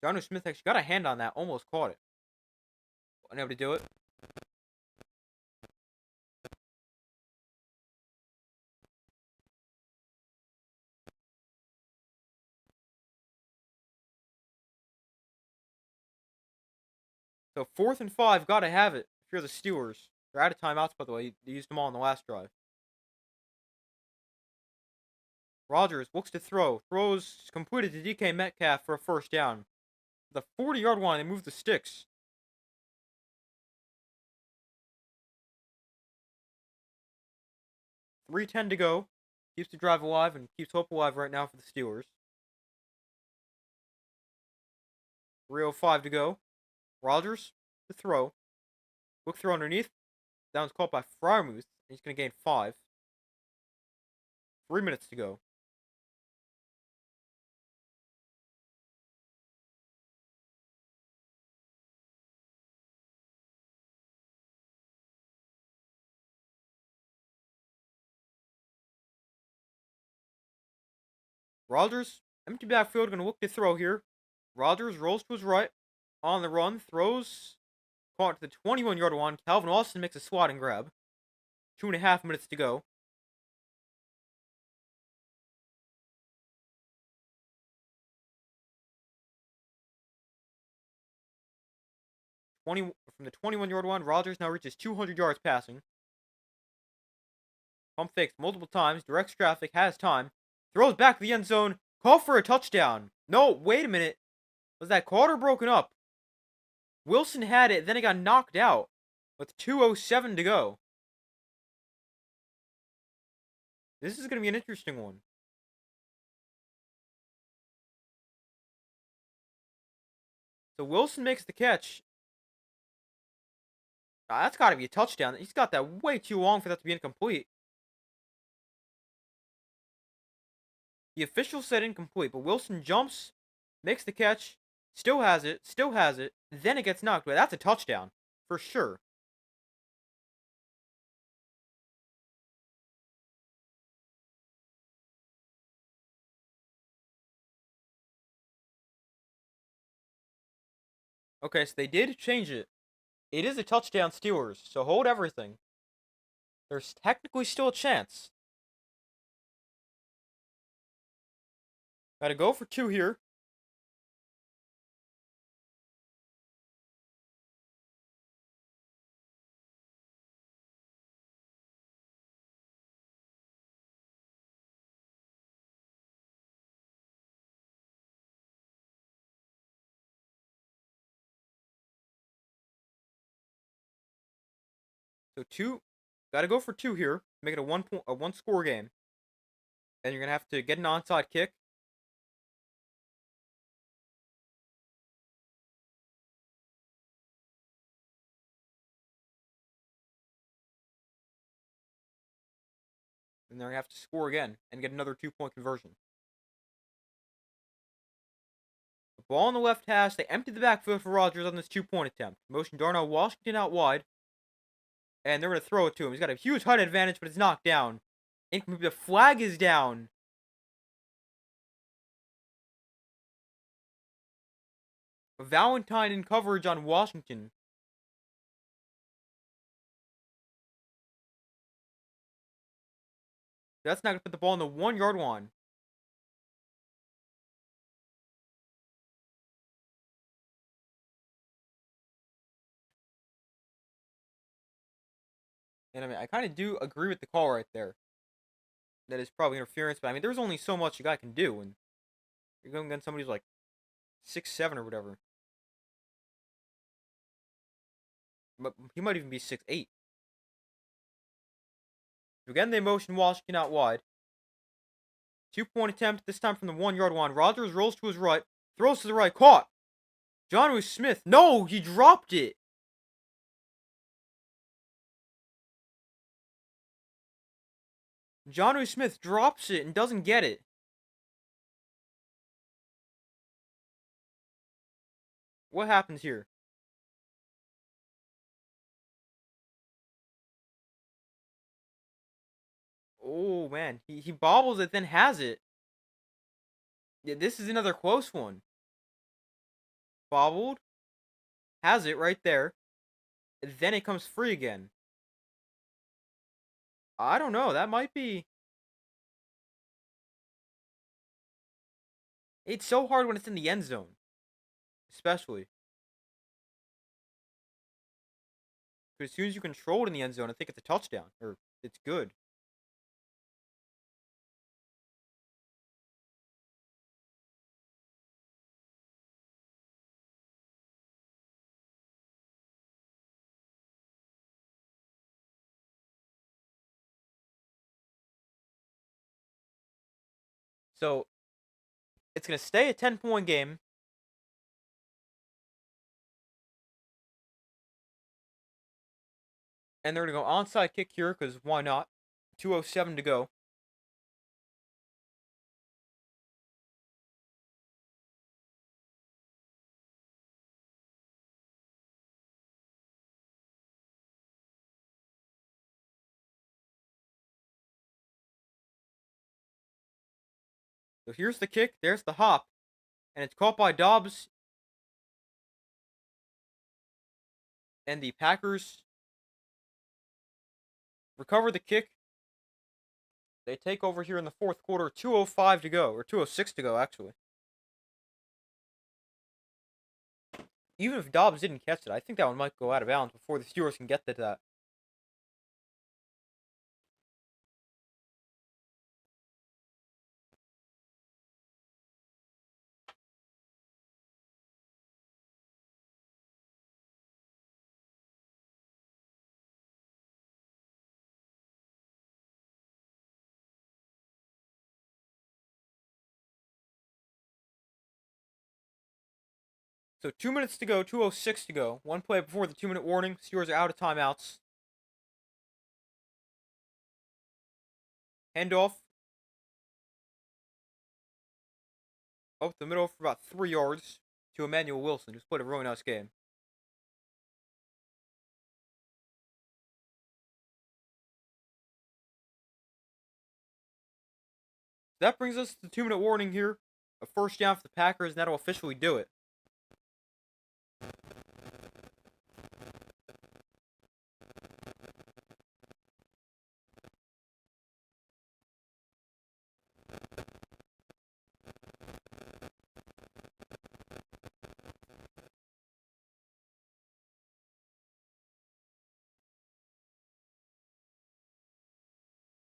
Jonnu Smith actually got a hand on that, almost caught it. Unable to do it. So 4th and 5, gotta have it if you're the Steelers. They're out of timeouts, by the way. They used them all in the last drive. Rodgers looks to throw. Throws completed to DK Metcalf for a first down. The 40-yard line, they move the sticks. 3:10 to go. Keeps the drive alive and keeps hope alive right now for the Steelers. 3:05 to go. Rodgers, the throw. Quick throw underneath. That was caught by Freiermuth. He's going to gain 5. 3 minutes to go. Rodgers, empty backfield, going to look to throw here. Rodgers rolls to his right. On the run, throws. Caught to the 21-yard line. Calvin Austin makes a swat and grab. 2.5 minutes to go. From the 21-yard line, Rodgers now reaches 200 yards passing. Pump fakes multiple times, directs traffic, has time. Throws back to the end zone. Call for a touchdown. No, wait a minute. Was that caught or broken up? Wilson had it, then it got knocked out with 2:07 to go. This is going to be an interesting one. So Wilson makes the catch. That's got to be a touchdown. He's got that way too long for that to be incomplete. The official said incomplete, but Wilson jumps, makes the catch, still has it, then it gets knocked away. That's a touchdown, for sure. Okay, so they did change it. It is a touchdown Steelers, so hold everything. There's technically still a chance. Gotta go for 2 here. So 2, gotta go for 2 here. Make it a one score game. And you're gonna have to get an onside kick. And they're gonna have to score again and get another 2-point conversion. The ball on the left hash. They empty the backfield for Rodgers on this 2-point attempt. Motion Darnell Washington out wide. And they're going to throw it to him. He's got a huge height advantage, but it's knocked down. The flag is down. Valentine in coverage on Washington. That's not going to put the ball on the 1-yard line. And I mean, I kind of do agree with the call right there. That is probably interference, but I mean, there's only so much a guy can do. And you're going against somebody who's like 6'7" or whatever. But he might even be 6'8". Again, they motion Washington out wide. 2-point attempt, this time from the 1-yard line. Rodgers rolls to his right, throws to the right, caught. Jonnu Smith. No, he dropped it. Jonnu Smith drops it and doesn't get it. What happens here? Oh, man. He bobbles it, then has it. Yeah, this is another close one. Bobbled. Has it right there. Then it comes free again. I don't know. That might be... It's so hard when it's in the end zone. Especially. Because as soon as you control it in the end zone, I think it's a touchdown. Or it's good. So, it's going to stay a 10-point game. And they're going to go onside kick here, because why not? 2:07 to go. So here's the kick. There's the hop. And it's caught by Dobbs. And the Packers recover the kick. They take over here in the fourth quarter. 2:05 to go. Or 2:06 to go, actually. Even if Dobbs didn't catch it, I think that one might go out of bounds before the Steelers can get to that. So 2 minutes to go, 2:06 to go. One play before the 2-minute warning. Steelers are out of timeouts. Handoff. Up the middle for about 3 yards to Emmanuel Wilson, who's played a really nice game. That brings us to the 2-minute warning here. A first down for the Packers, and that'll officially do it.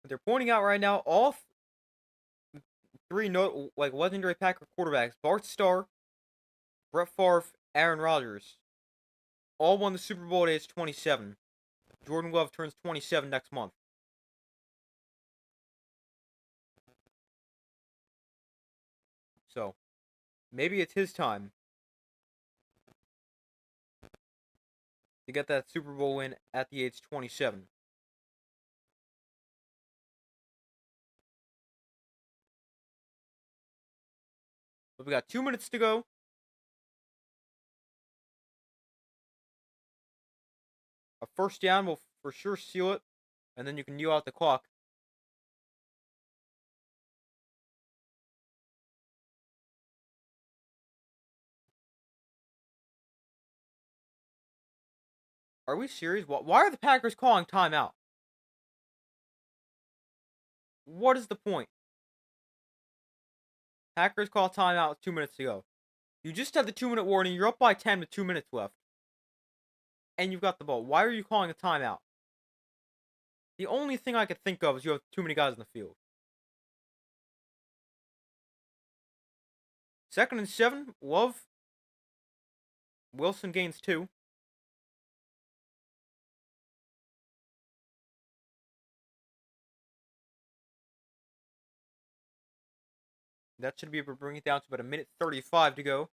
But they're pointing out right now all three legendary Packer quarterbacks: Bart Starr, Brett Favre, Aaron Rodgers, all won the Super Bowl at age 27. Jordan Love turns 27 next month. So, maybe it's his time to get that Super Bowl win at the age 27. But we got 2 minutes to go. A first down will for sure seal it, and then you can kneel out the clock. Are we serious? Why are the Packers calling timeout? What is the point? Packers call timeout with 2 minutes to go. You just had the 2-minute warning. You're up by 10 with 2 minutes left. And you've got the ball. Why are you calling a timeout? The only thing I could think of is you have too many guys in the field. 2nd and 7. Love. Wilson gains 2. That should be able to bring it down to about 1:35 to go.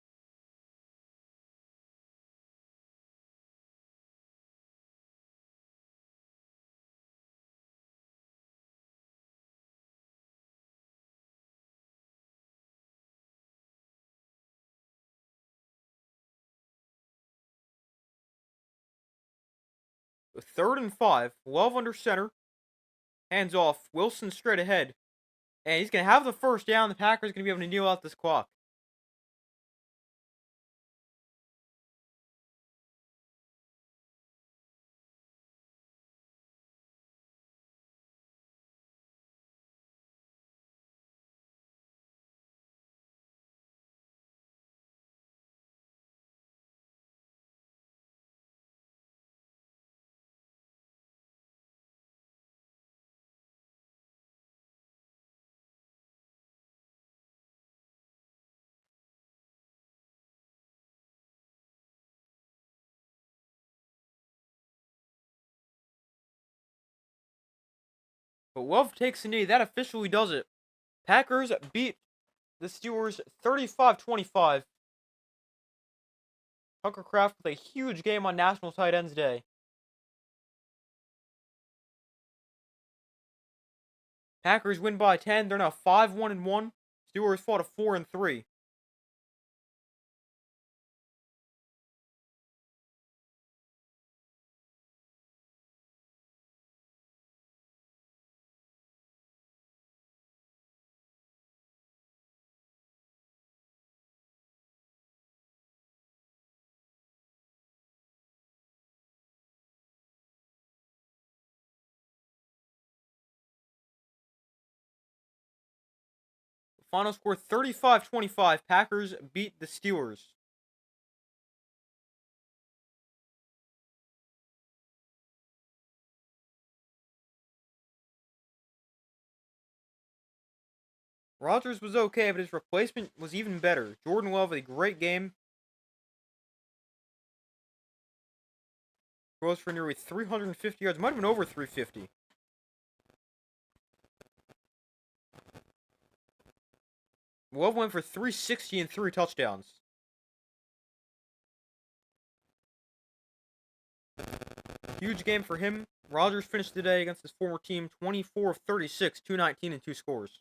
With 3rd and 5. Love under center. Hands off. Wilson straight ahead. And he's going to have the first down. The Packers are going to be able to kneel out this clock. But Love takes a knee. That officially does it. Packers beat the Steelers 35-25. Tucker Kraft with a huge game on National Tight Ends Day. Packers win by 10. They're now 5-1-1. Steelers fought a 4-3. Final score 35-25. Packers beat the Steelers. Rodgers was okay, but his replacement was even better. Jordan Love had a great game. Throws for nearly 350 yards. Might have been over 350. Love went for 360 and 3 touchdowns. Huge game for him. Rodgers finished today against his former team 24 of 36, 219 and 2 scores.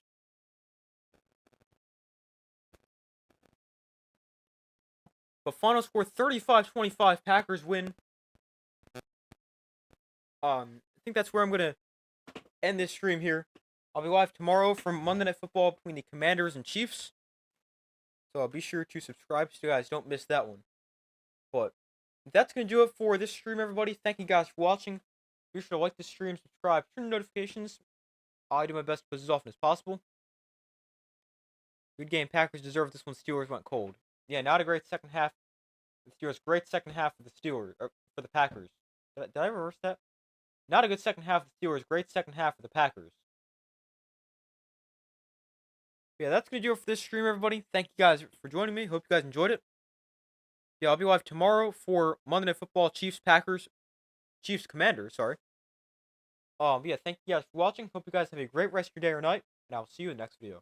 But final score 35-25, Packers win. I think that's where I'm going to end this stream here. I'll be live tomorrow from Monday Night Football between the Commanders and Chiefs. So be sure to subscribe so you guys don't miss that one. But that's going to do it for this stream, everybody. Thank you guys for watching. Be sure to like the stream, subscribe, turn on notifications. I do my best to post as often as possible. Good game. Packers deserved this one. Steelers went cold. Yeah, not a great second half. The Steelers, great second half for the Steelers, or for the Packers. Did I reverse that? Not a good second half for the Steelers. Great second half for the Packers. Yeah, that's going to do it for this stream, everybody. Thank you guys for joining me. Hope you guys enjoyed it. Yeah, I'll be live tomorrow for Monday Night Football, Chiefs Commanders, sorry. Yeah, thank you guys for watching. Hope you guys have a great rest of your day or night, and I'll see you in the next video.